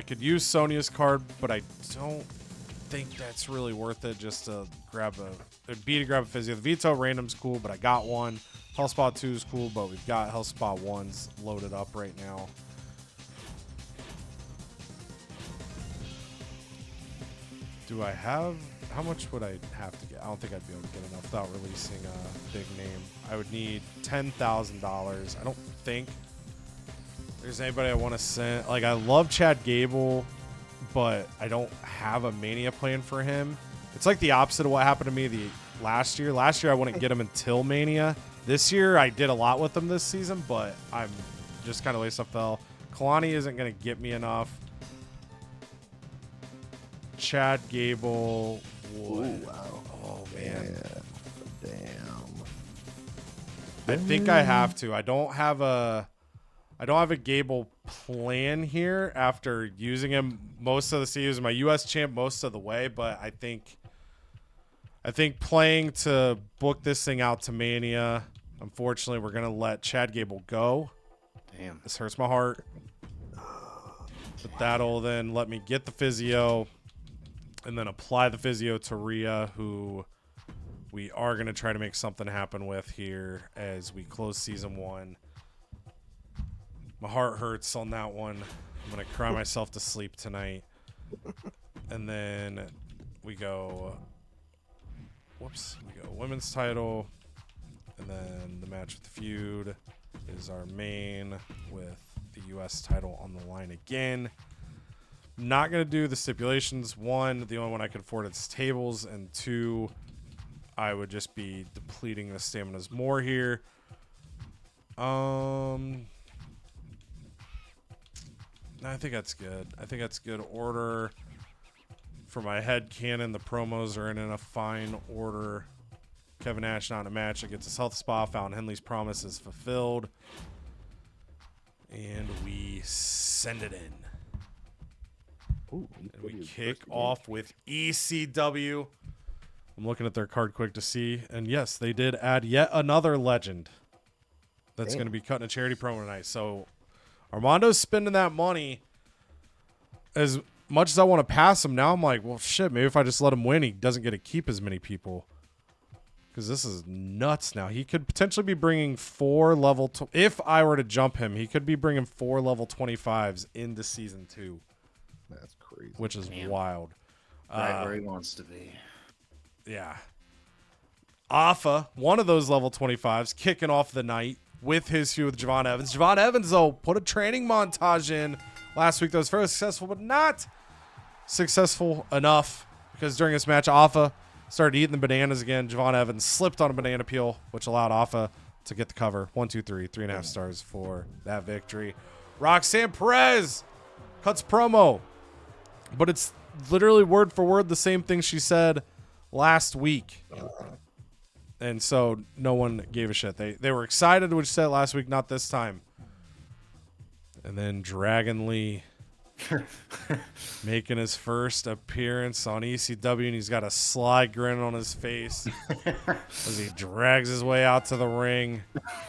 S1: could use Sonya's card, but I don't think that's really worth it just to grab it'd be to grab a physio. The Veto random's cool, but I got one. Hellspawn 2 is cool, but we've got Hellspawn 1s loaded up right now. Do I have... How much would I have to get? I don't think I'd be able to get enough without releasing a big name. I would need $10,000. I don't think there's anybody I want to send. Like, I love Chad Gable, but I don't have a Mania plan for him. It's like the opposite of what happened to me last year. Last year, I wouldn't get him until Mania. This year, I did a lot with him this season, but I'm just kind of laid stuff fell. Kalani isn't going to get me enough. Chad Gable would.
S3: Ooh, wow.
S1: Oh, man.
S3: Damn.
S1: I think I have to. I don't have a Gable plan here after using him most of the season. My U.S. champ most of the way, but I think playing to book this thing out to Mania, unfortunately, we're going to let Chad Gable go.
S2: Damn.
S1: This hurts my heart. But that'll then let me get the physio and then apply the physio to Rhea, who we are going to try to make something happen with here as we close season 1. My heart hurts on that one. I'm going to cry myself to sleep tonight. And then we go women's title. And then the match with the feud is our main with the U.S. title on the line again. Not going to do the stipulations. 1, the only one I can afford is tables. And 2, I would just be depleting the staminas more here. I think that's good. I think that's good order. For my head canon, the promos are in a fine order. Kevin Nash not in a match. It gets his health spa. Fallon Henley's promise is fulfilled. And we send it in.
S3: Ooh,
S1: and we kick off with ECW. I'm looking at their card quick to see. And yes, they did add yet another legend that's going to be cutting a charity promo tonight. So Armando's spending that money. As much as I want to pass him, now I'm like, well, shit, maybe if I just let him win, he doesn't get to keep as many people. Because this is nuts now. He could potentially be bringing 4 level... if I were to jump him, he could be bringing 4 level 25s into Season 2.
S3: That's crazy.
S1: Which is wild.
S2: Right where he wants to be.
S1: Yeah. Afa, one of those level 25s, kicking off the night with his feud with Javon Evans. Javon Evans, though, put a training montage in last week that was very successful, but not successful enough because during this match, Afa started eating the bananas again. Javon Evans slipped on a banana peel, which allowed Afa to get the cover. 1, 2, 3, 3.5 stars for that victory. Roxanne Perez cuts promo, but it's literally word for word the same thing she said last week. And so no one gave a shit. They were excited when she said it last week, not this time. And then Dragon Lee making his first appearance on ECW, and he's got a sly grin on his face as he drags his way out to the ring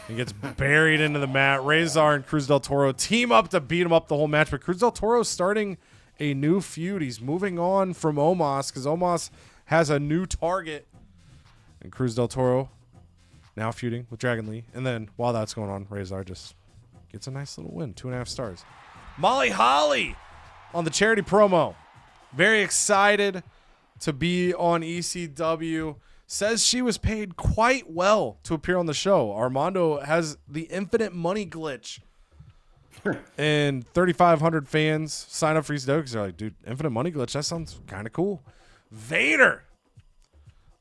S1: and gets buried into the mat. Razor and Cruz del Toro team up to beat him up the whole match, but Cruz del Toro is starting a new feud. He's moving on from Omos because Omos has a new target, and Cruz del Toro now feuding with Dragon Lee. And then while that's going on, Razor just gets a nice little win, 2.5 stars. Molly Holly on the charity promo. Very excited to be on ECW. Says she was paid quite well to appear on the show. Armando has the infinite money glitch. And 3,500 fans sign up for ECW because they're like, dude, infinite money glitch, that sounds kind of cool. Vader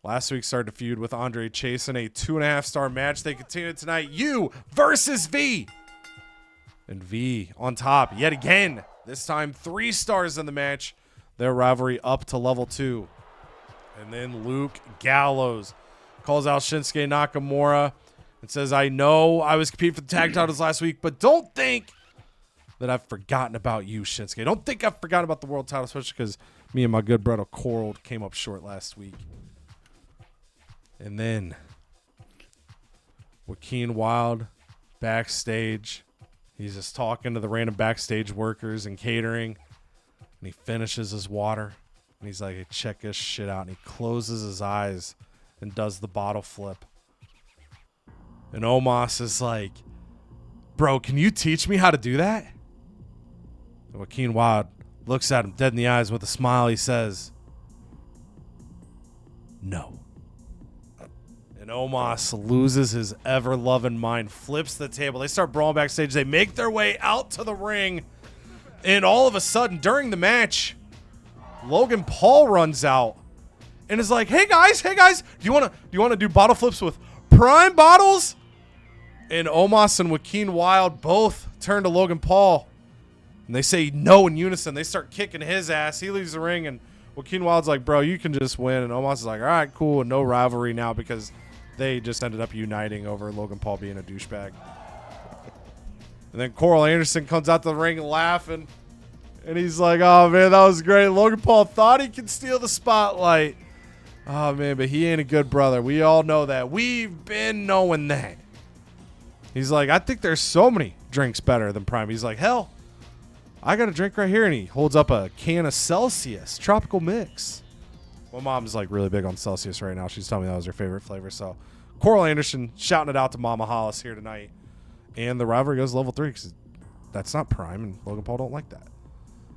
S1: last week started a feud with Andre Chase in a 2.5 star match. They continue tonight. You versus V. And V on top yet again. This time 3 stars in the match. Their rivalry up to level 2. And then Luke Gallows calls out Shinsuke Nakamura and says, I know I was competing for the tag titles last week, but don't think that I've forgotten about you, Shinsuke. Don't think I've forgotten about the world title, especially because me and my good brother Coral came up short last week. And then Joaquin Wilde backstage. He's just talking to the random backstage workers and catering. And he finishes his water. And he's like, hey, check this shit out. And he closes his eyes and does the bottle flip. And Omos is like, bro, can you teach me how to do that? And Joaquin Wilde looks at him dead in the eyes with a smile. He says, no. And Omos loses his ever-loving mind, flips the table. They start brawling backstage. They make their way out to the ring. And all of a sudden, during the match, Logan Paul runs out and is like, hey guys, do you want to do bottle flips with prime bottles? And Omos and Joaquin Wilde both turn to Logan Paul. And they say no in unison. They start kicking his ass. He leaves the ring, and Joaquin Wilde's like, bro, you can just win. And Omos is like, all right, cool. And no rivalry now because they just ended up uniting over Logan Paul being a douchebag. And then Coral Anderson comes out to the ring laughing. And he's like, oh, man, that was great. Logan Paul thought he could steal the spotlight. Oh, man, but he ain't a good brother. We all know that. We've been knowing that. He's like, I think there's so many drinks better than Prime. He's like, hell, I got a drink right here. And he holds up a can of Celsius Tropical Mix. My mom's like really big on Celsius right now. She's telling me that was her favorite flavor. So Coral Anderson shouting it out to Mama Hollis here tonight. And the rivalry goes level 3 because that's not Prime, and Logan Paul don't like that.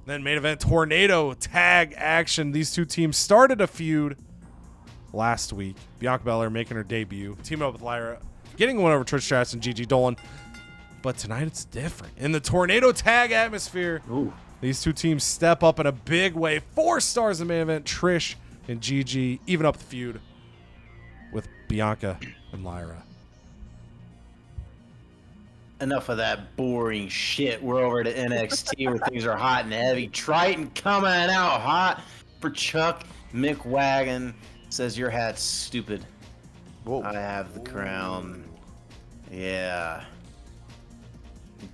S1: Then main event Tornado tag action. These two teams started a feud last week. Bianca Belair making her debut, teaming up with Lyra, getting one over Trish Stratus and Gigi Dolan. But tonight it's different. In the Tornado tag atmosphere, these two teams step up in a big way. 4 stars in the main event. Trish and Gigi even up the feud with Bianca and Lyra.
S2: Enough of that boring shit. We're over to NXT where things are hot and heavy. Triton coming out hot for Chuck McWagon. Says your hat's stupid.
S3: Whoa.
S2: I have the crown. Yeah.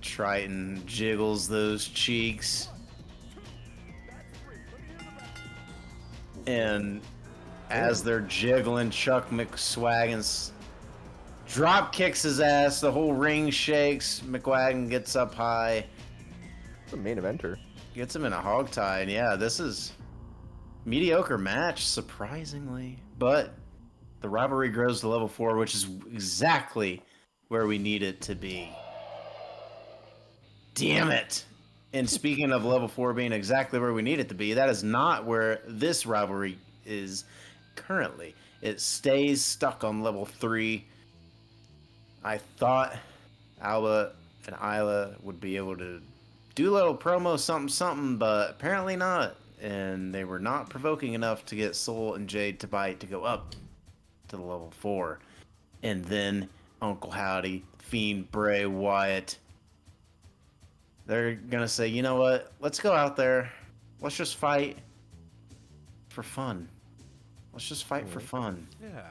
S2: Triton jiggles those cheeks. And as they're jiggling, Chuck McSwaggins drop kicks his ass. The whole ring shakes. McWagon gets up high.
S3: It's a main eventer.
S2: Gets him in a hog tie. And yeah, this is mediocre match, surprisingly. But the rivalry grows to level 4, which is exactly where we need it to be. Damn it. And speaking of level 4 being exactly where we need it to be, that is not where this rivalry is currently. It stays stuck on level 3. I thought Alba and Isla would be able to do a little promo something, but apparently not. And they were not provoking enough to get Soul and Jade to bite to go up to the level 4. And then Uncle Howdy, Fiend, Bray Wyatt, they're going to say, you know what? Let's go out there. Let's just fight. for fun. Let's just fight for fun.
S1: Yeah.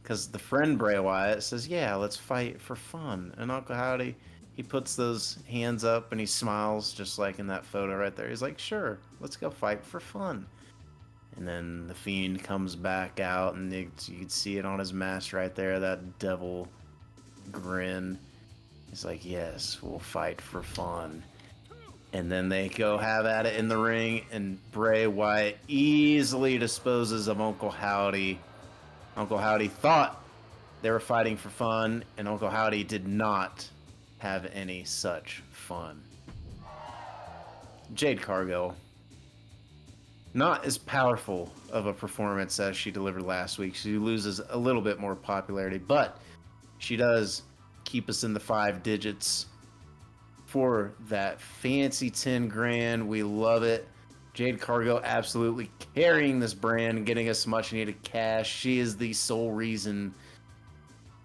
S2: Because the friend Bray Wyatt says, yeah, let's fight for fun. And Uncle Howdy, he puts those hands up and he smiles just like in that photo right there. He's like, sure, let's go fight for fun. And then the Fiend comes back out and you can see it on his mask right there, that devil grin. He's like, yes, we'll fight for fun. And then they go have at it in the ring, and Bray Wyatt easily disposes of Uncle Howdy. Uncle Howdy thought they were fighting for fun, and Uncle Howdy did not have any such fun. Jade Cargill, not as powerful of a performance as she delivered last week. She loses a little bit more popularity, but she does keep us in the 5 digits for that fancy 10 grand. We love it. Jade Cargill absolutely carrying this brand, getting us much needed cash. She is the sole reason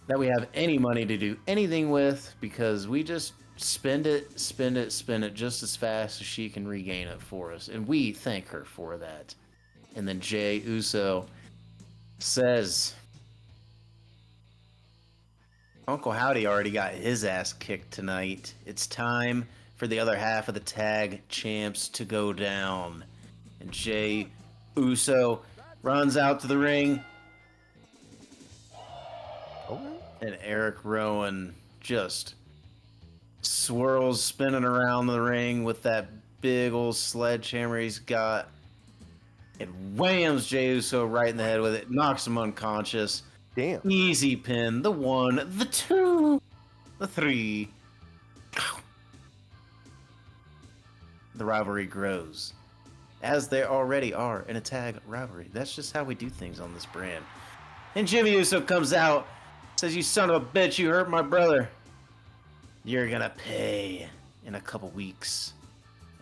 S2: that we have any money to do anything with, because we just spend it just as fast as she can regain it for us. And we thank her for that. And then Jey Uso says, Uncle Howdy already got his ass kicked tonight. It's time for the other half of the tag champs to go down. And Jey Uso runs out to the ring. And Eric Rowan just swirls spinning around the ring with that big old sledgehammer he's got. It whams Jey Uso right in the head with it, knocks him unconscious.
S3: Damn.
S2: Easy pin, the 1, the 2, the 3. The rivalry grows, as they already are in a tag rivalry. That's just how we do things on this brand. And Jimmy Uso comes out, says, you son of a bitch, you hurt my brother. You're gonna pay in a couple weeks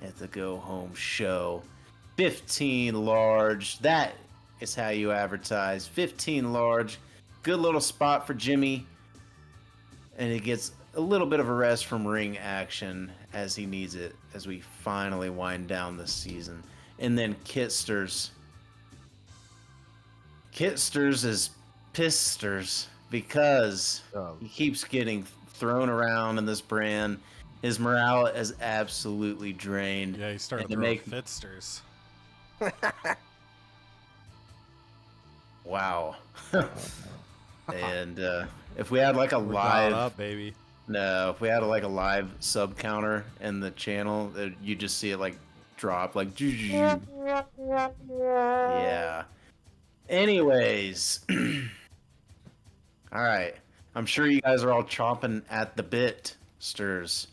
S2: at the Go Home show. 15 large. That is how you advertise. 15 large. Good little spot for Jimmy. And he gets a little bit of a rest from ring action as he needs it, as we finally wind down this season. And then Kitsters. Kitsters is Pisters because he keeps getting thrown around in this brand. His morale is absolutely drained.
S1: Yeah, he's starting to
S2: make
S1: fitsters.
S2: Wow. And if we had like a
S1: We're
S2: live
S1: dialed up, baby.
S2: No, if we had like a live sub counter in the channel, you just see it like drop, like yeah. Anyways, all right. I'm sure you guys are all chomping at the bit, Stirs,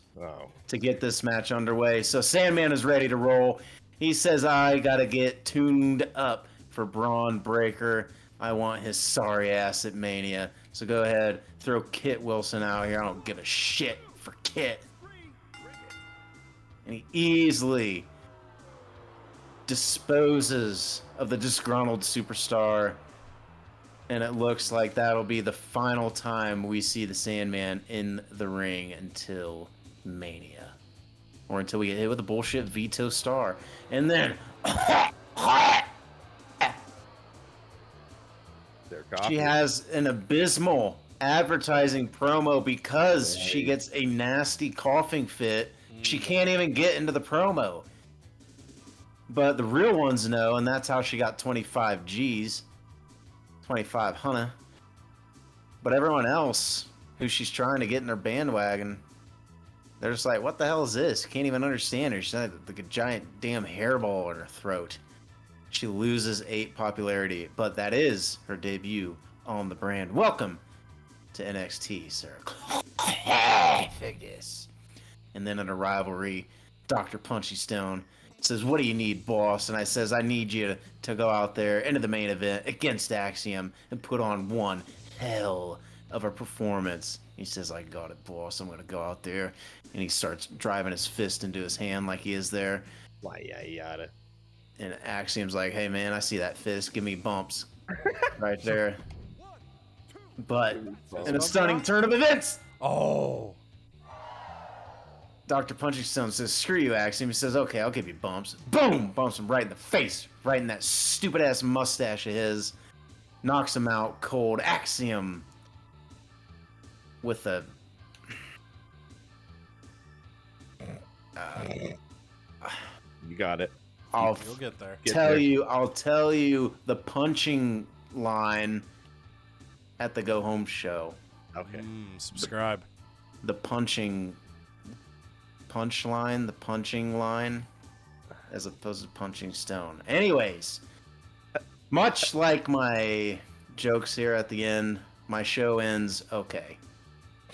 S2: to get this match underway. So Sandman is ready to roll. He says, I gotta get tuned up for Braun Breaker. I want his sorry ass at Mania. So go ahead, throw Kit Wilson out here. I don't give a shit for Kit. And he easily disposes of the disgruntled superstar. And it looks like that'll be the final time we see the Sandman in the ring until Mania. Or until we get hit with a bullshit veto star. And then she has an abysmal advertising promo because she gets a nasty coughing fit. She can't even get into the promo. But the real ones know, and that's how she got 25 G's. 2,500. But everyone else who she's trying to get in her bandwagon, they're just like, what the hell is this? Can't even understand her. She's like a giant damn hairball in her throat. She loses 8 popularity, but that is her debut on the brand. Welcome to NXT, sir. Figus. And then in a rivalry, Dr. Punchy Stone says, what do you need, boss? And I says, I need you to go out there into the main event against Axiom and put on one hell of a performance. He says, I got it, boss. I'm going to go out there. And he starts driving his fist into his hand like he is there.
S3: Yada.
S2: And Axiom's like, hey, man, I see that fist. Give me bumps. Right there. But in a stunning turn of events.
S1: Oh.
S2: Dr. Punching Stone says, screw you, Axiom. He says, okay, I'll give you bumps. Boom! Bumps him right in the face. right in that stupid ass mustache of his. Knocks him out cold. Axiom with a
S3: You got it.
S1: You'll get there.
S2: I'll tell you the punching line at the go home show.
S3: Okay.
S1: Subscribe.
S2: The punching line, as opposed to punching stone. Anyways, much like my jokes here at the end, my show ends okay.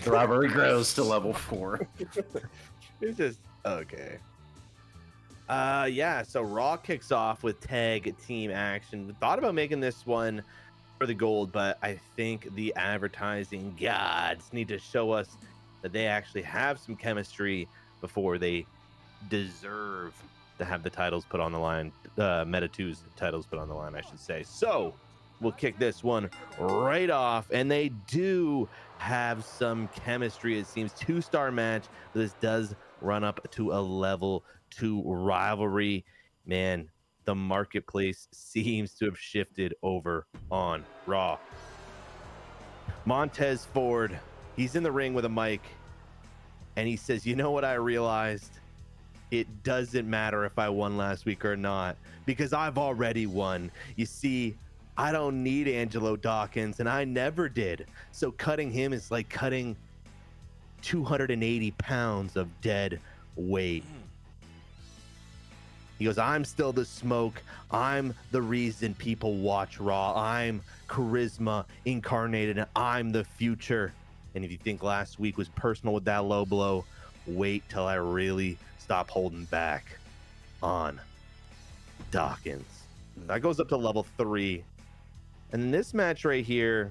S2: The rivalry grows to level 4.
S3: It's just okay. Yeah, so Raw kicks off with tag team action. We thought about making this one for the gold, but I think the advertising gods need to show us that they actually have some chemistry before they deserve to have the titles put on the line. Meta 2's titles put on the line, I should say. So we'll kick this one right off, and they do have some chemistry. It seems 2-star match. This does run up to a level 2 rivalry. Man, the marketplace seems to have shifted over on Raw. Montez Ford, he's in the ring with a mic, and he says, you know what I realized? It doesn't matter if I won last week or not, because I've already won. You see, I don't need Angelo Dawkins, and I never did. So cutting him is like cutting 280 pounds of dead weight. He goes, I'm still the smoke. I'm the reason people watch Raw. I'm charisma incarnated, and I'm the future. And if you think last week was personal with that low blow, wait till I really stop holding back on Dawkins. That goes up to level 3. And this match right here,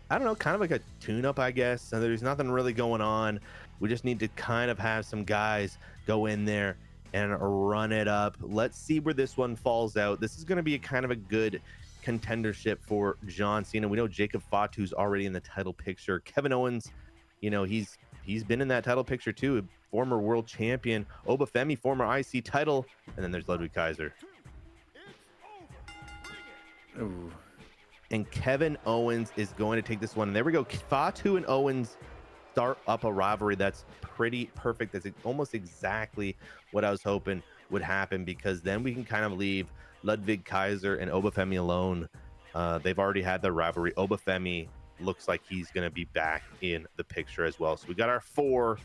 S3: I don't know, kind of like a tune-up, I guess. And there's nothing really going on. We just need to kind of have some guys go in there and run it up. Let's see where this one falls out. This is going to be a kind of a good contendership for John Cena. We know Jacob Fatu's already in the title picture. Kevin Owens, you know, he's been in that title picture too. Former world champion. Obafemi, former IC title. And then there's Ludwig Kaiser.
S2: Ooh.
S3: And Kevin Owens is going to take this one. And there we go. Fatu and Owens start up a rivalry that's pretty perfect. That's almost exactly what I was hoping would happen, because then we can kind of leave Ludwig Kaiser and Obafemi alone. They've already had their rivalry. Obafemi looks like he's going to be back in the picture as well. So we got our 4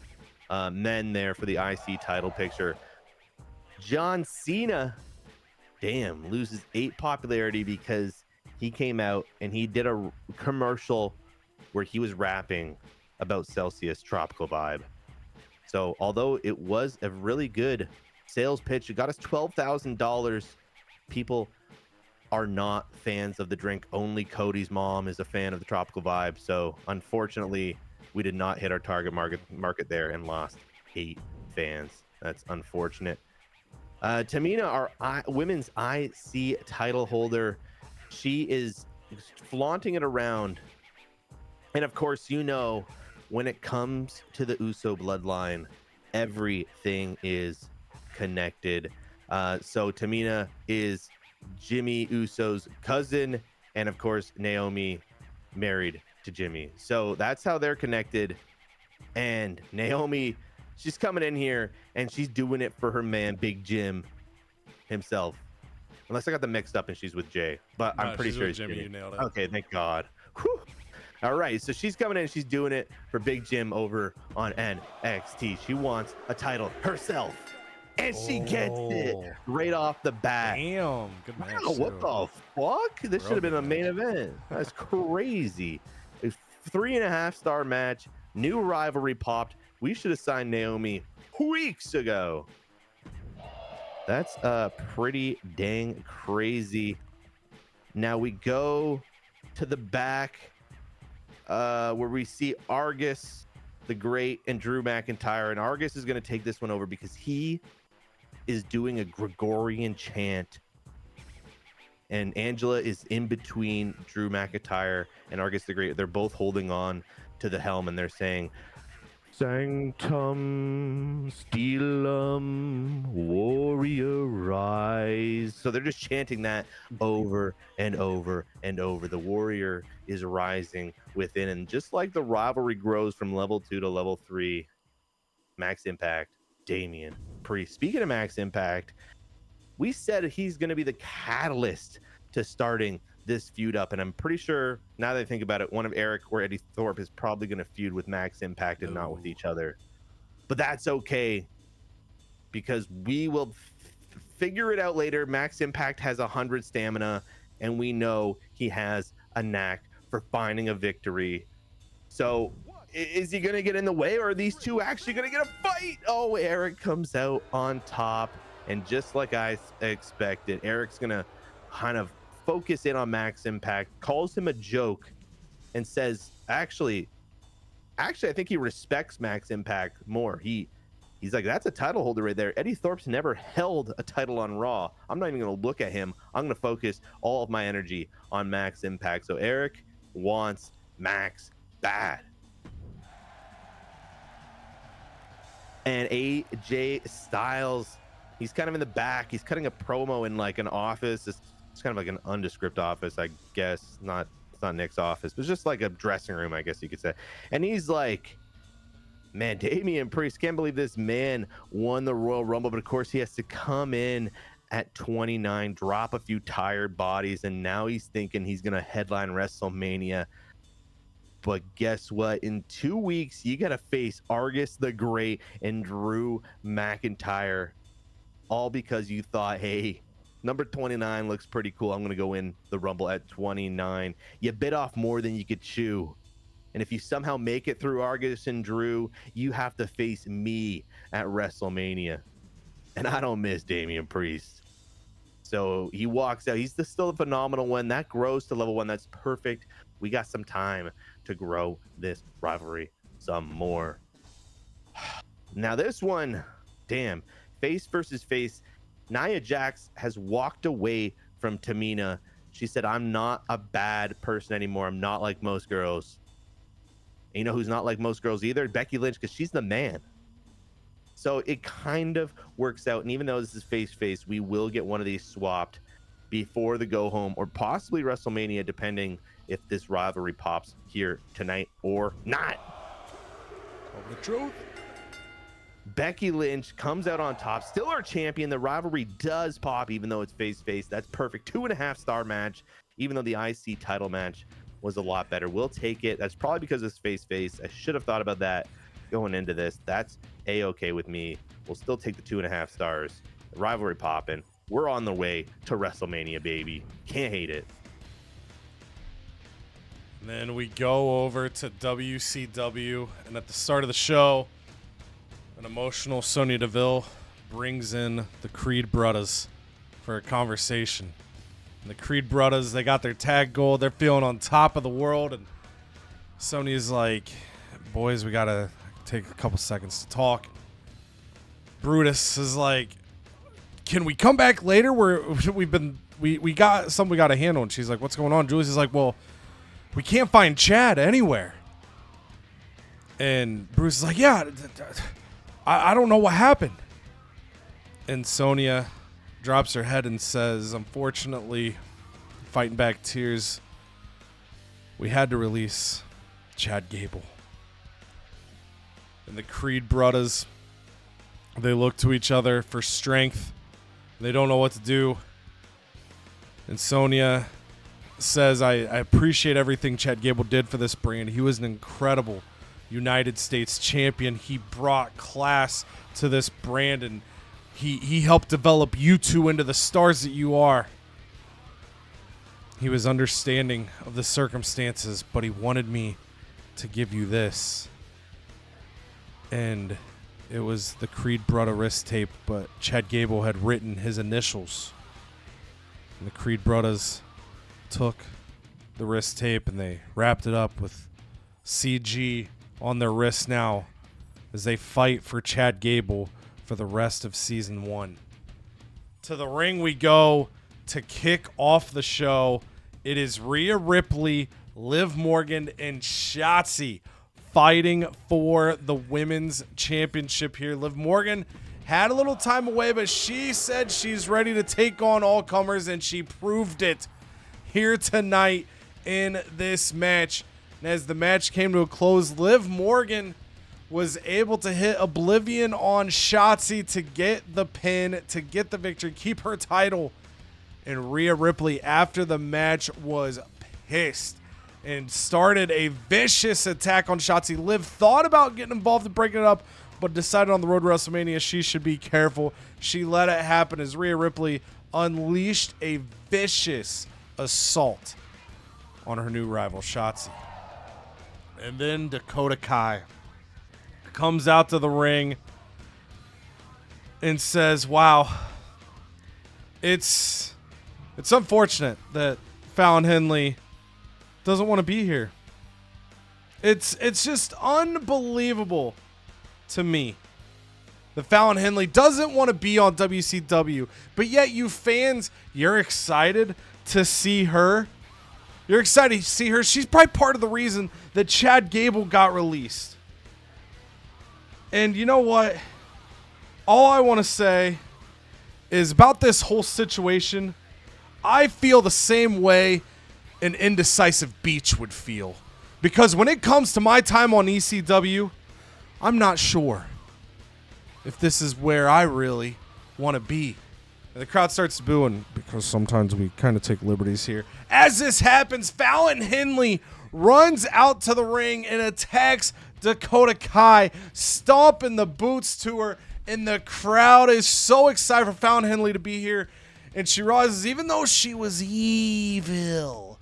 S3: men there for the IC title picture. John Cena, damn, loses 8 popularity because he came out and he did a commercial where he was rapping about Celsius Tropical Vibe. So although it was a really good sales pitch, it got us $12,000. People are not fans of the drink. Only Cody's mom is a fan of the Tropical Vibe. So unfortunately, we did not hit our target market there and lost 8 fans. That's unfortunate. Tamina, our women's IC title holder, she is flaunting it around. And of course, you know, when it comes to the Uso bloodline, everything is connected. So Tamina is Jimmy Uso's cousin, and of course Naomi married to Jimmy. So that's how they're connected. And Naomi, she's coming in here and she's doing it for her man Big Jim himself. Unless I got them mixed up and she's with Jay, but I'm pretty sure it's
S1: Jimmy. You nailed it.
S3: Okay, thank God. Whew. All right, so she's coming in, she's doing it for Big Jim over on NXT. She wants a title herself, and she gets it right off the bat.
S1: Damn, good match.
S3: Wow, what the fuck? This should have been a main event. That's crazy. A 3.5-star match, new rivalry popped. We should have signed Naomi weeks ago. That's pretty dang crazy. Now we go to the back, where we see Argus the Great and Drew McIntyre, and Argus is going to take this one over because he is doing a Gregorian chant, and Angela is in between Drew McIntyre and Argus the Great. They're both holding on to the helm, and they're saying, Sanctum Steelum Warrior Rise. So they're just chanting that over and over and over. The warrior is rising within. And just like the rivalry grows from level 2 to level 3, Max Impact, Damian Priest. Speaking of Max Impact, we said he's going to be the catalyst to starting this feud up, and I'm pretty sure now that I think about it, one of Eric or Eddie Thorpe is probably going to feud with Max Impact and not with each other. But that's okay, because we will figure it out later. Max Impact has 100 stamina, and we know he has a knack for finding a victory. So is he going to get in the way, or are these two actually going to get a fight? Oh, Eric comes out on top, and just like I expected, Eric's going to kind of focus in on Max Impact, calls him a joke, and says, actually, I think he respects Max Impact more. He's like, that's a title holder right there. Eddie Thorpe's never held a title on Raw. I'm not even going to look at him. I'm going to focus all of my energy on Max Impact. So Eric wants Max bad. And AJ Styles, he's kind of in the back. He's cutting a promo in like an office. It's kind of like an undescript office, I guess. It's not Nick's office, but it's just like a dressing room, I guess you could say. And he's like, man, Damian Priest, can't believe this man won the Royal Rumble, but of course he has to come in at 29, drop a few tired bodies, and now he's thinking he's gonna headline WrestleMania. But guess what? In 2 weeks, you gotta face Argus the Great and Drew McIntyre, all because you thought, hey, number 29 looks pretty cool. I'm going to go in the Rumble at 29. You bit off more than you could chew. And if you somehow make it through Argus and Drew, you have to face me at WrestleMania. And I don't miss Damian Priest. So he walks out. He's still a phenomenal one. That grows to level 1. That's perfect. We got some time to grow this rivalry some more. Now this one, damn, face versus face. Nia Jax has walked away from Tamina. She said, I'm not a bad person anymore. I'm not like most girls. And you know who's not like most girls either? Becky Lynch, because she's the man. So it kind of works out. And even though this is face-face, we will get one of these swapped before the go-home or possibly WrestleMania, depending if this rivalry pops here tonight or not.
S6: Tell the truth.
S3: Becky Lynch comes out on top, still our champion. The rivalry does pop, even though it's face-face. That's perfect. 2.5-star match, even though the IC title match was a lot better. We'll take it. That's probably because it's face-face. I should have thought about that going into this. That's A-okay with me. We'll still take the 2.5 stars. The rivalry popping. We're on the way to WrestleMania, baby. Can't hate it.
S1: And then we go over to WCW, and at the start of the show, an emotional Sonya Deville brings in the Creed Brothers for a conversation. And the Creed Brothers, they got their tag gold. They're feeling on top of the world. And Sonya's like, boys, we got to take a couple seconds to talk. Brutus is like, can we come back later? We got something we got to handle. And she's like, what's going on? Julius is like, well, we can't find Chad anywhere. And Bruce is like, yeah, I don't know what happened. And Sonya drops her head and says, unfortunately, fighting back tears, we had to release Chad Gable. And the Creed brothers, they look to each other for strength. They don't know what to do. And Sonya says, I appreciate everything Chad Gable did for this brand. He was an incredible United States champion. He brought class to this brand, and he helped develop you two into the stars that you are. He was understanding of the circumstances, but he wanted me to give you this. And it was the Creed brother wrist tape, but Chad Gable had written his initials. And the Creed brothers took the wrist tape and they wrapped it up with CG on their wrists now as they fight for Chad Gable for the rest of season 1. To the ring we go to kick off the show. It is Rhea Ripley, Liv Morgan, and Shotzi fighting for the women's championship here. Liv Morgan had a little time away, but she said she's ready to take on all comers, and she proved it here tonight in this match. And as the match came to a close, Liv Morgan was able to hit Oblivion on Shotzi to get the pin, to get the victory, keep her title. And Rhea Ripley, after the match, was pissed and started a vicious attack on Shotzi. Liv thought about getting involved and breaking it up, but decided on the road to WrestleMania she should be careful. She let it happen as Rhea Ripley unleashed a vicious assault on her new rival, Shotzi. And then Dakota Kai comes out to the ring and says, wow, it's unfortunate that Fallon Henley doesn't want to be here. It's just unbelievable to me that Fallon Henley doesn't want to be on WCW, but yet you fans, you're excited to see her. You're excited to see her. She's probably part of the reason that Chad Gable got released. And you know what? All I want to say is about this whole situation, I feel the same way an indecisive Beach would feel. Because when it comes to my time on ECW, I'm not sure if this is where I really want to be. And the crowd starts booing because sometimes we kind of take liberties here. As this happens, Fallon Henley runs out to the ring and attacks Dakota Kai, stomping the boots to her. And the crowd is so excited for Fallon Henley to be here. And she realizes even though she was evil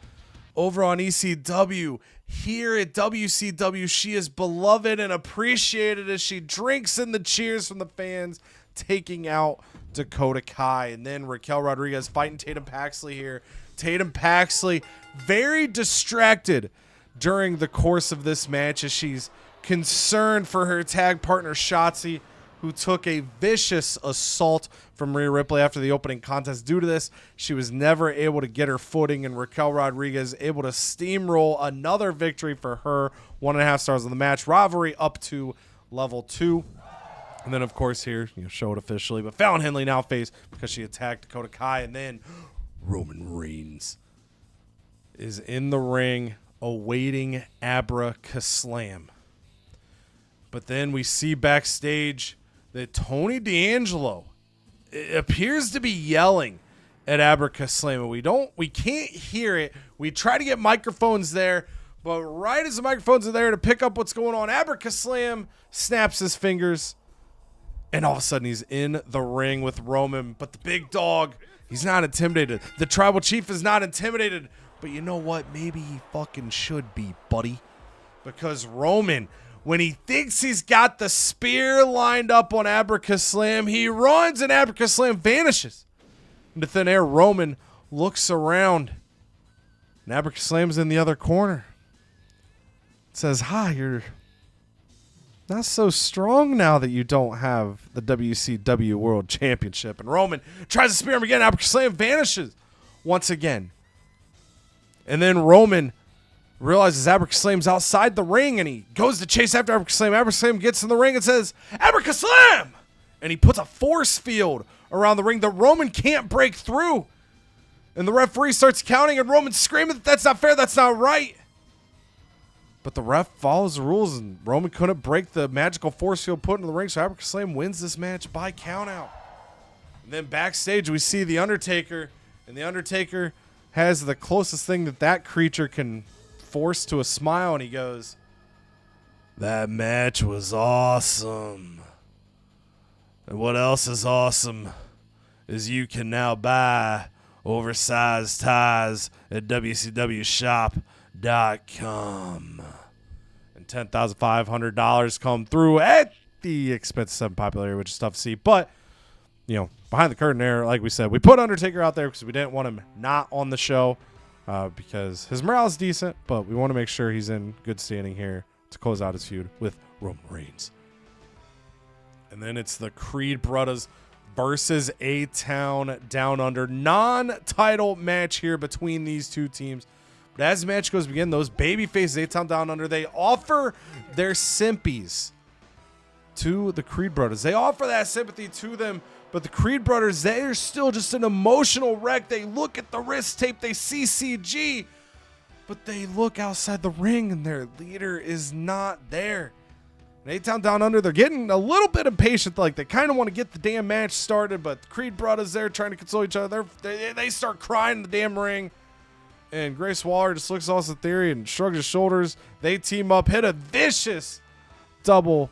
S1: over on ECW, here at WCW, she is beloved and appreciated as she drinks in the cheers from the fans, taking out Dakota Kai. And then Raquel Rodriguez fighting Tatum Paxley here. Tatum Paxley very distracted during the course of this match as she's concerned for her tag partner Shotzi, who took a vicious assault from Rhea Ripley after the opening contest. Due to this, she was never able to get her footing, and Raquel Rodriguez able to steamroll another victory for her. 1.5 stars on the match. Rivalry up to level 2. And then, of course, here, show it officially. But Fallon Henley now face because she attacked Dakota Kai. And then Roman Reigns is in the ring awaiting Abracaslam. But then we see backstage that Tony D'Angelo appears to be yelling at Abracaslam. We can't hear it. We try to get microphones there, but right as the microphones are there to pick up what's going on, Abracaslam snaps his fingers, and all of a sudden he's in the ring with Roman. But the big dog, he's not intimidated. The tribal chief is not intimidated. But you know what? Maybe he fucking should be, buddy. Because Roman, when he thinks he's got the spear lined up on Abracaslam, he runs and Abracaslam vanishes into thin air. Roman looks around and Abracaslam's in the other corner. Says, hi, you're not so strong now that you don't have the WCW World Championship. And Roman tries to spear him again. Abracaslam vanishes once again. And then Roman realizes Abracaslam's outside the ring, and he goes to chase after Abracaslam. Abracaslam gets in the ring and says, Abracaslam! And he puts a force field around the ring that Roman can't break through. And the referee starts counting, and Roman's screaming that that's not fair, that's not right. But the ref follows the rules, and Roman couldn't break the magical force field put into the ring, so Abracaslam wins this match by countout. And then backstage, we see The Undertaker, and The Undertaker has the closest thing that creature can force to a smile, and he goes, that match was awesome. And what else is awesome is you can now buy oversized ties at WCWshop.com. And $10,500 come through at the expense of 7 popularity, which is tough to see. But, behind the curtain there, like we said, we put Undertaker out there because we didn't want him not on the show because his morale is decent, but we want to make sure he's in good standing here to close out his feud with Roman Reigns. And then it's the Creed Brothers versus A-Town Down Under. Non-title match here between these two teams. But as the match goes to begin, those baby faces, A-Town Down Under, they offer their simpies to the Creed brothers. They offer that sympathy to them, but the Creed brothers, they're still just an emotional wreck. They look at the wrist tape, they see CG, but they look outside the ring and their leader is not there. And A-Town Down Under, they're getting a little bit impatient. Like, they kind of want to get the damn match started, but the Creed brothers there trying to console each other. They start crying in the damn ring. And Grace Waller just looks at Austin Theory and shrugs his shoulders. They team up, hit a vicious double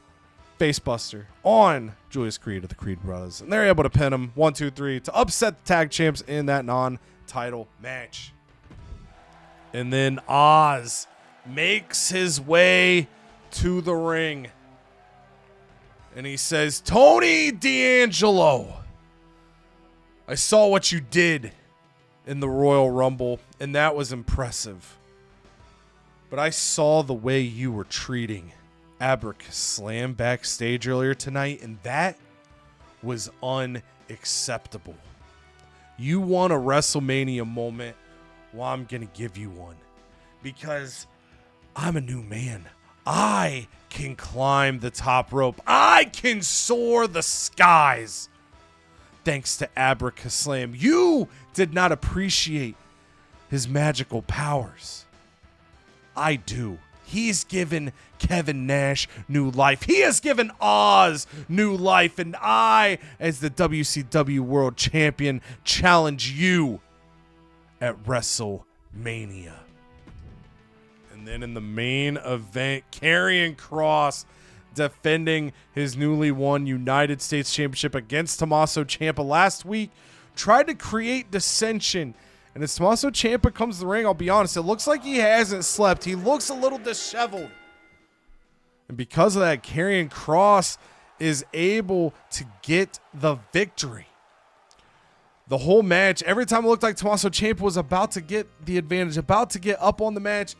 S1: facebuster on Julius Creed of the Creed brothers. And they're able to pin him 1, 2, 3 to upset the tag champs in that non-title match. And then Oz makes his way to the ring. And he says, Tony D'Angelo, I saw what you did in the Royal Rumble, and that was impressive. But I saw the way you were treating Abrick Slam backstage earlier tonight, and that was unacceptable. You want a WrestleMania moment? Well, I'm going to give you one. Because I'm a new man. I can climb the top rope. I can soar the skies. Thanks to Abrick Slam. You did not appreciate his magical powers. I do. He's given Kevin Nash new life. He has given Oz new life. And I, as the WCW World Champion, challenge you at WrestleMania. And then in the main event, Karrion Kross defending his newly won United States Championship against Tommaso Ciampa last week, tried to create dissension. And as Tommaso Ciampa comes to the ring, I'll be honest, it looks like he hasn't slept. He looks a little disheveled. And because of that, Karrion Kross is able to get the victory. The whole match, every time it looked like Tommaso Ciampa was about to get the advantage, about to get up on the match,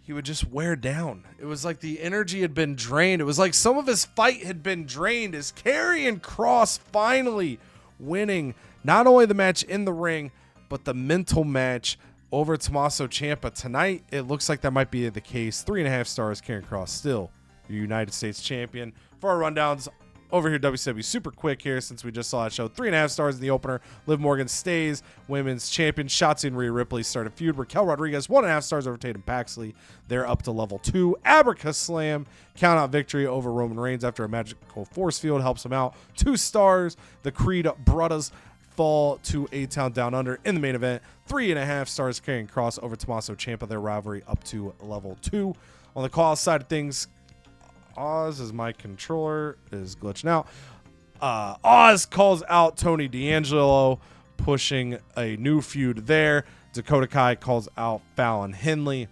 S1: he would just wear down. It was like the energy had been drained. It was like some of his fight had been drained as Karrion Kross finally winning not only the match in the ring, but the mental match over Tommaso Ciampa. Tonight, it looks like that might be the case. 3.5 stars, Karrion Kross still your United States Champion. For our rundowns, over here, WCW, super quick here since we just saw that show. 3.5 stars in the opener. Liv Morgan stays women's champion. Shotzi and Rhea Ripley start a feud. Raquel Rodriguez, 1.5 stars over Tatum Paxley. They're up to level 2. Abrick Slam, count out victory over Roman Reigns after a magical force field helps him out. 2 stars. The Creed brothers fall to A-Town Down Under in the main event. 3.5 stars, Karrion Kross over Tommaso Ciampa. Their rivalry up to level 2. On the call side of things, Oz, as my controller is glitching out. Oz calls out Tony D'Angelo, pushing a new feud there. Dakota Kai calls out Fallon Henley.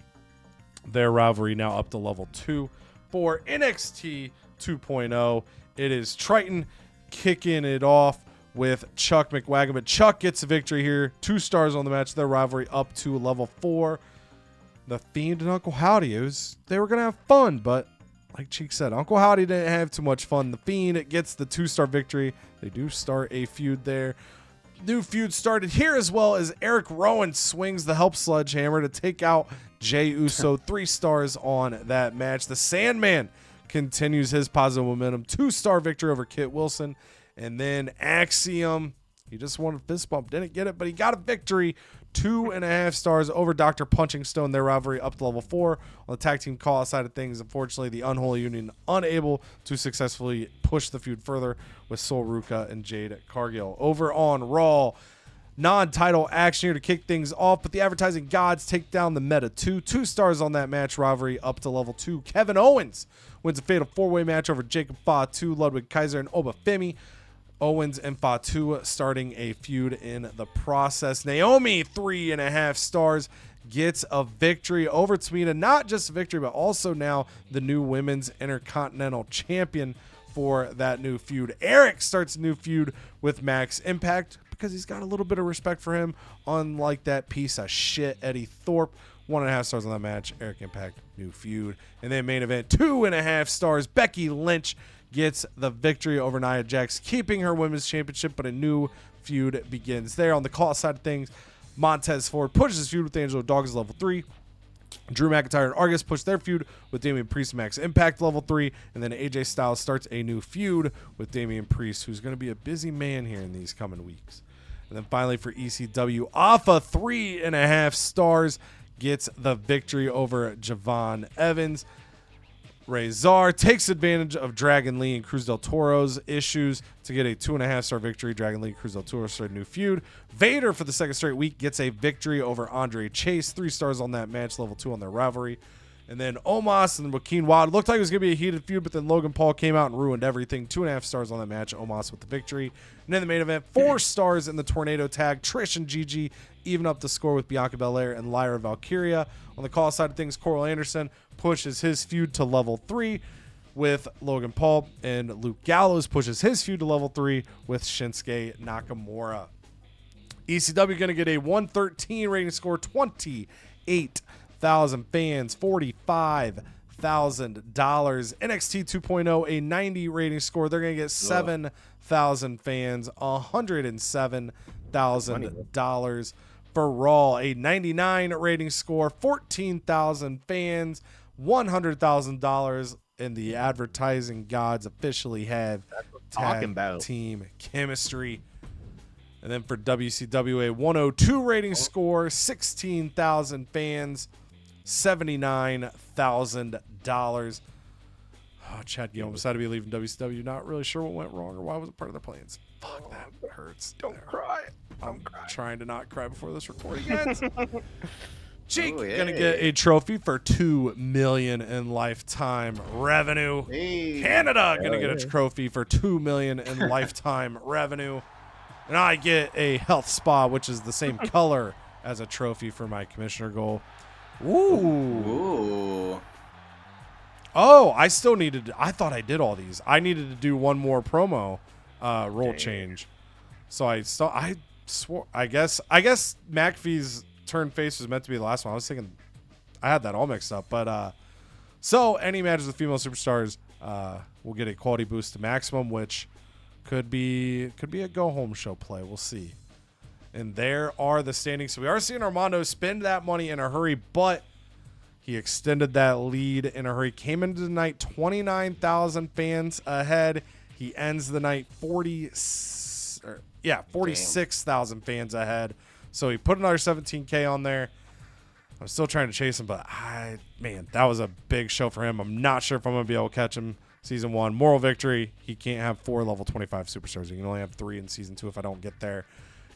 S1: Their rivalry now up to level 2. For NXT 2.0, it is Triton kicking it off with Chuck McWagon. But Chuck gets a victory here. 2 stars on the match. Their rivalry up to level 4. The Fiend and Uncle Howdy, they were going to have fun, but like Cheek said, Uncle Howdy didn't have too much fun. The Fiend gets the 2-star victory. They do start a feud there. New feud started here as well as Eric Rowan swings the help sledgehammer to take out Jey Uso. 3 stars on that match. The Sandman continues his positive momentum. 2-star victory over Kit Wilson. And then Axiom, he just wanted a fist bump. Didn't get it, but he got a victory. 2.5 stars over Dr. Punching Stone. Their rivalry up to level 4. On the tag team call side of things, unfortunately, the Unholy Union unable to successfully push the feud further with Sol Ruka and Jade Cargill. Over on Raw, non-title action here to kick things off, but the Advertising Gods take down the Meta 2. 2 stars on that match. Rivalry up to level 2. Kevin Owens wins a fatal 4-way match over Jacob Fatu, Ludwig Kaiser, and Obafemi. Owens and Fatu starting a feud in the process. Naomi, 3.5 stars, gets a victory over Tamina. Not just a victory, but also now the new Women's Intercontinental Champion for that new feud. Eric starts a new feud with Max Impact because he's got a little bit of respect for him, unlike that piece of shit Eddie Thorpe. 1.5 stars on that match. Eric Impact, new feud. And then main event, 2.5 stars. Becky Lynch gets the victory over Nia Jax, keeping her women's championship, but a new feud begins there. On the call side of things, Montez Ford pushes his feud with Angelo Dawkins level 3. Drew McIntyre and Argus push their feud with Damian Priest Max Impact level 3. And then AJ Styles starts a new feud with Damian Priest, who's going to be a busy man here in these coming weeks. And then finally for ECW, Alpha 3.5 stars gets the victory over Javon Evans. Razor takes advantage of Dragon Lee and Cruz del Toro's issues to get a 2.5-star victory. Dragon Lee and Cruz del Toro start a new feud. Vader, for the second straight week, gets a victory over Andre Chase. 3 stars on that match, level 2 on their rivalry. And then Omos and Joaquin Wilde looked like it was going to be a heated feud, but then Logan Paul came out and ruined everything. 2.5 stars on that match. Omos with the victory. And in the main event, 4 stars in the Tornado tag. Trish and Gigi even up the score with Bianca Belair and Lyra Valkyria. On the call side of things, Coral Anderson pushes his feud to level 3 with Logan Paul, and Luke Gallows pushes his feud to level 3 with Shinsuke Nakamura. ECW going to get a 113 rating score, 28,000 fans, $45,000. NXT 2.0, a 90 rating score. They're going to get 7,000 fans, $107,000. For Raw, a 99 rating score, 14,000 fans, $100,000. And the advertising gods officially have tag team chemistry. And then for WCW, a 102 rating score, 16,000 fans, $79,000. Oh, Chad Gillum decided to be leaving WCW. Not really sure what went wrong or why was it part of their plans. Fuck, that hurts.
S3: Don't cry.
S1: I'm trying to not cry before this recording ends. Cheek gonna get a trophy for $2 million in lifetime revenue.
S2: Hey.
S1: Canada gonna get a trophy for $2 million in lifetime revenue. And I get a health spa, which is the same color as a trophy for my commissioner goal. Ooh. Oh, I still needed. I thought I did all these. I needed to do one more promo role change. So I swore. I guess McAfee's turn face was meant to be the last one. I was thinking I had that all mixed up. But so any matches with female superstars will get a quality boost to maximum, which could be a go home show play. We'll see. And there are the standings. So we are seeing Armando spend that money in a hurry, but he extended that lead in a hurry. Came into the night 29,000 fans ahead. He ends the night 46,000 fans ahead. So he put another 17K on there. I'm still trying to chase him, but that was a big show for him. I'm not sure if I'm going to be able to catch him. Season 1, moral victory. He can't have 4 level 25 superstars. He can only have 3 in Season 2 if I don't get there.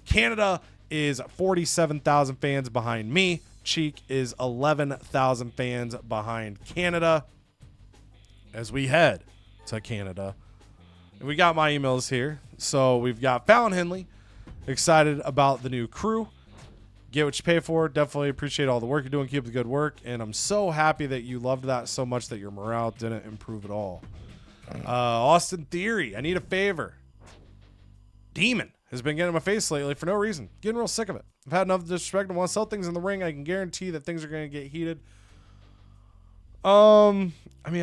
S1: Canada is 47,000 fans behind me. Cheek is 11,000 fans behind Canada as we head to Canada. And we got my emails here. So we've got Fallon Henley, excited about the new crew. Get what you pay for. Definitely appreciate all the work you're doing. Keep up the good work. And I'm so happy that you loved that so much that your morale didn't improve at all. Austin Theory, I need a favor. Demon has been getting in my face lately for no reason. Getting real sick of it. I've had enough disrespect and want to sell things in the ring. I can guarantee that things are going to get heated. I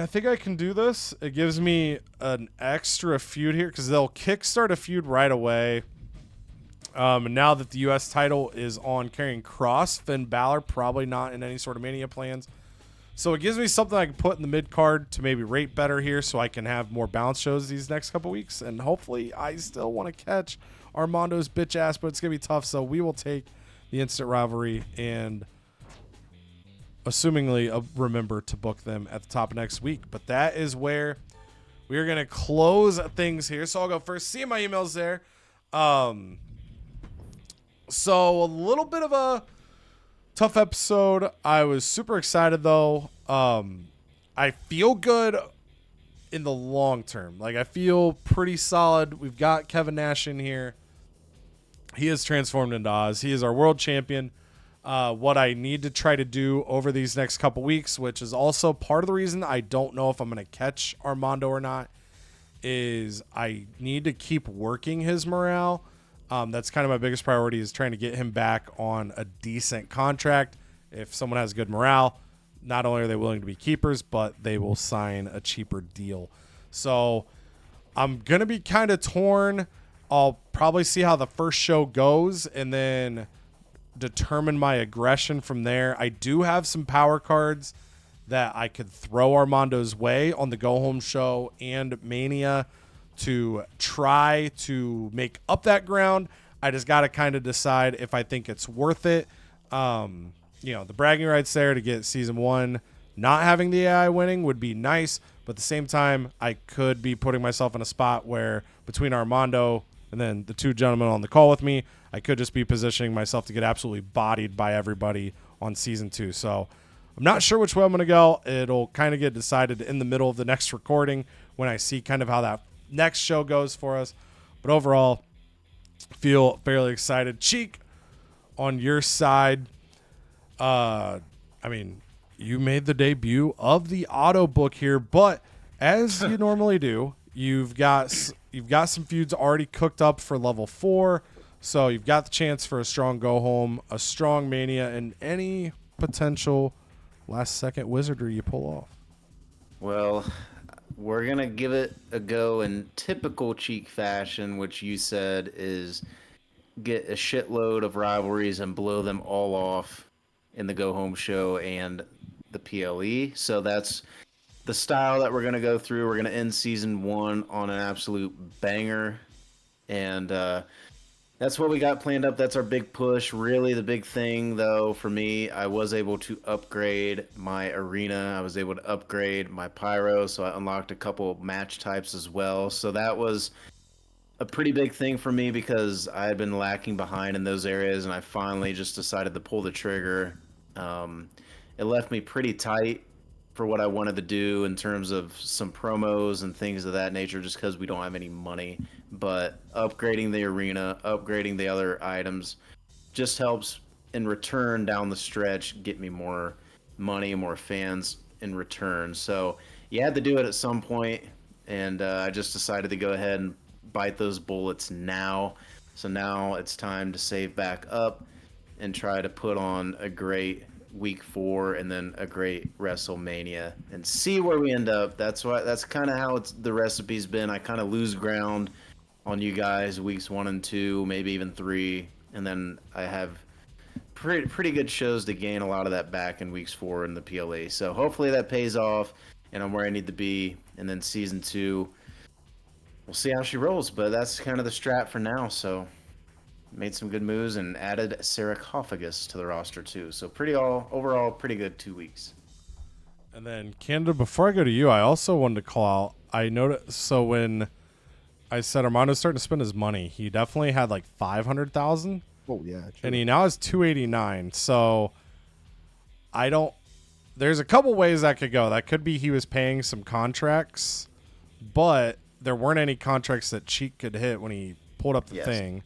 S1: think I can do this. It gives me an extra feud here because they'll kickstart a feud right away. And now that the U.S. title is on Karrion Kross, Finn Balor probably not in any sort of Mania plans. So it gives me something I can put in the mid card to maybe rate better here, so I can have more bounce shows these next couple weeks. And hopefully, I still want to catch Armando's bitch ass, but it's gonna be tough. So we will take the instant rivalry and, assumingly, remember to book them at the top of next week. But that is where we are gonna close things here. So I'll go first. See my emails there. So a little bit of a tough episode. I was super excited though. I feel good in the long term. Like I feel pretty solid. We've got Kevin Nash in here. He is transformed into Oz. He is our world champion. What I need to try to do over these next couple weeks, which is also part of the reason I don't know if I'm going to catch Armando or not, is I need to keep working his morale. That's kind of my biggest priority, is trying to get him back on a decent contract. If someone has good morale, not only are they willing to be keepers, but they will sign a cheaper deal. So I'm going to be kind of torn. I'll probably see how the first show goes, and then determine my aggression from there. I do have some power cards that I could throw Armando's way on the Go Home show and Mania to try to make up that ground. I just got to kind of decide if I think it's worth it. The bragging rights there to get season 1 not having the AI winning would be nice, but at the same time, I could be putting myself in a spot where between Armando and then the 2 gentlemen on the call with me, I could just be positioning myself to get absolutely bodied by everybody on season 2. So I'm not sure which way I'm going to go. It'll kind of get decided in the middle of the next recording when I see kind of how that next show goes for us. But overall, feel fairly excited. Cheek, on your side, you made the debut of the auto book here, but as you normally do, you've got some feuds already cooked up for level 4, so you've got the chance for a strong go home, a strong Mania, and any potential last second wizardry you pull off.
S2: Well, we're gonna give it a go in typical Cheek fashion, which you said is get a shitload of rivalries and blow them all off in the go home show and the PLE. So that's the style that we're going to go through. We're going to end season 1 on an absolute banger. And that's what we got planned up. That's our big push. Really the big thing, though, for me, I was able to upgrade my arena. I was able to upgrade my pyro. So I unlocked a couple match types as well. So that was a pretty big thing for me because I had been lacking behind in those areas. And I finally just decided to pull the trigger. It left me pretty tight for what I wanted to do in terms of some promos and things of that nature, just because we don't have any money. But upgrading the arena, upgrading the other items, just helps in return down the stretch get me more money and more fans in return. So you had to do it at some point, and I just decided to go ahead and bite those bullets now. So now it's time to save back up and try to put on a great week 4 and then a great WrestleMania and see where we end up. That's kind of how the recipe's been. I kind of lose ground on you guys weeks 1 and 2, maybe even 3, and then I have pretty good shows to gain a lot of that back in weeks 4 in the PLA. So hopefully that pays off and I'm where I need to be. And then season 2, we'll see how she rolls, but that's kind of the strat for now. So made some good moves and added Sarcophagus to the roster too. So overall pretty good 2 weeks.
S1: And then Canada, before I go to you, I also wanted to call out. I noticed, so when I said Armando's starting to spend his money, he definitely had like 500,000.
S7: Oh yeah, true.
S1: And he now has 289. So there's a couple ways that could go. That could be he was paying some contracts, but there weren't any contracts that Cheek could hit when he pulled up the thing.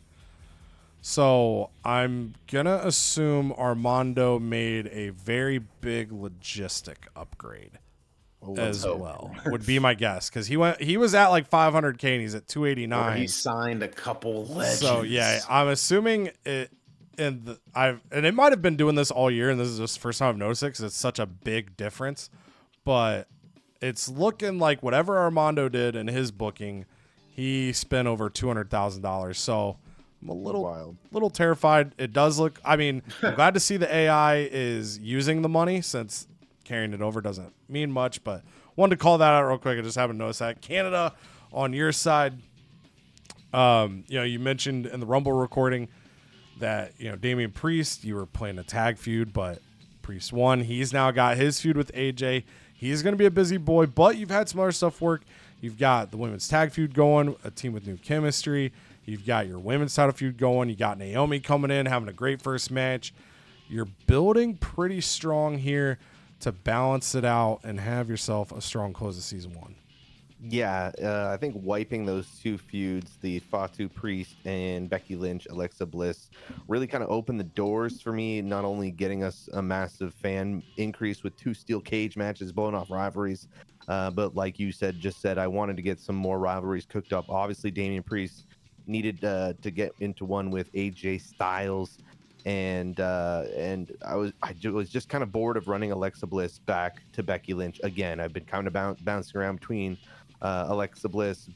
S1: So I'm going to assume Armando made a very big logistic upgrade as well, would be my guess. Because he was at like 500K and he's at 289.
S2: Or he signed a couple legends.
S1: So yeah, I'm assuming it. And it might have been doing this all year, and this is just the first time I've noticed it because it's such a big difference. But it's looking like whatever Armando did in his booking, he spent over $200,000. So I'm a little terrified. It does look. I mean, I'm glad to see the AI is using the money since carrying it over doesn't mean much. But wanted to call that out real quick. I just haven't noticed that. Canada, on your side, you mentioned in the Rumble recording that Damian Priest, you were playing a tag feud, but Priest won. He's now got his feud with AJ. He's going to be a busy boy, but you've had some other stuff work. You've got the women's tag feud going, a team with new chemistry. You've got your women's title feud going. You got Naomi coming in, having a great first match. You're building pretty strong here to balance it out and have yourself a strong close of season 1.
S3: Yeah, I think wiping those 2 feuds, the Fatu Priest and Becky Lynch, Alexa Bliss, really kind of opened the doors for me, not only getting us a massive fan increase with 2 steel cage matches, blowing off rivalries, but like you said, I wanted to get some more rivalries cooked up. Obviously, Damian Priest needed to get into one with AJ Styles, and I was just kind of bored of running Alexa Bliss back to Becky Lynch again. I've been kind of bouncing around between Alexa Bliss,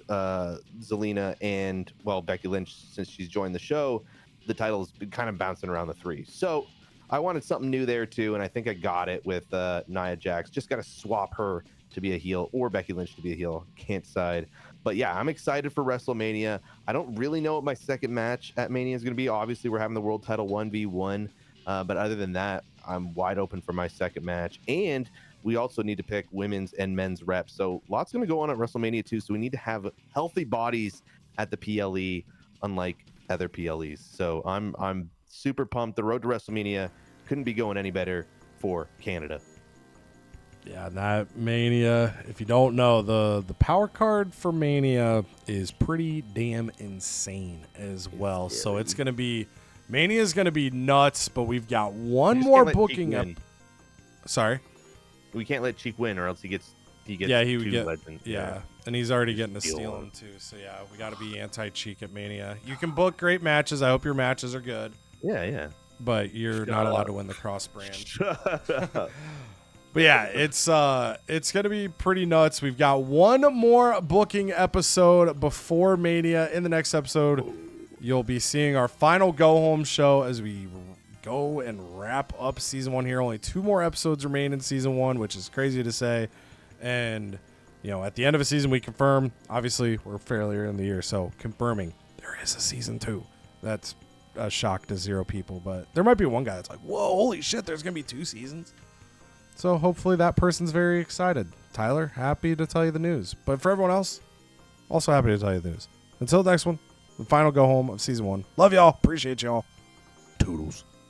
S3: Zelina, and Becky Lynch since she's joined the show. the title's been kind of bouncing around the 3. So I wanted something new there too, and I think I got it with Nia Jax. Just got to swap her to be a heel or Becky Lynch to be a heel. Can't decide. But yeah, I'm excited for WrestleMania. I don't really know what my second match at Mania is going to be. Obviously, we're having the world title 1v1. But other than that, I'm wide open for my second match. And we also need to pick women's and men's reps. So lots going to go on at WrestleMania too. So we need to have healthy bodies at the PLE, unlike other PLEs. So I'm super pumped. The road to WrestleMania couldn't be going any better for Canada.
S1: Yeah, that Mania, if you don't know, the power card for Mania is pretty damn insane as well. So it's going to be, Mania is going to be nuts, but we've got one more booking up. Sorry?
S3: We can't let Cheek win or else he gets
S1: yeah, he would get
S3: legend.
S1: Yeah, and he's already getting a steal him too. So yeah, we got to be anti-Cheek at Mania. You can book great matches. I hope your matches are good.
S3: Yeah.
S1: But you're not allowed to win the cross brand.
S3: Shut up.
S1: But yeah, it's gonna be pretty nuts. We've got one more booking episode before Mania. In the next episode, you'll be seeing our final go home show as we go and wrap up season 1 here. Only 2 more episodes remain in season 1, which is crazy to say. And at the end of a season, we confirm. Obviously, we're fairly early in the year, so confirming there is a season 2. That's a shock to 0 people, but there might be one guy that's like, "Whoa, holy shit! There's gonna be 2 seasons." So hopefully that person's very excited. Tyler, happy to tell you the news. But for everyone else, also happy to tell you the news. Until the next one, the final go home of season 1. Love y'all. Appreciate y'all. Toodles.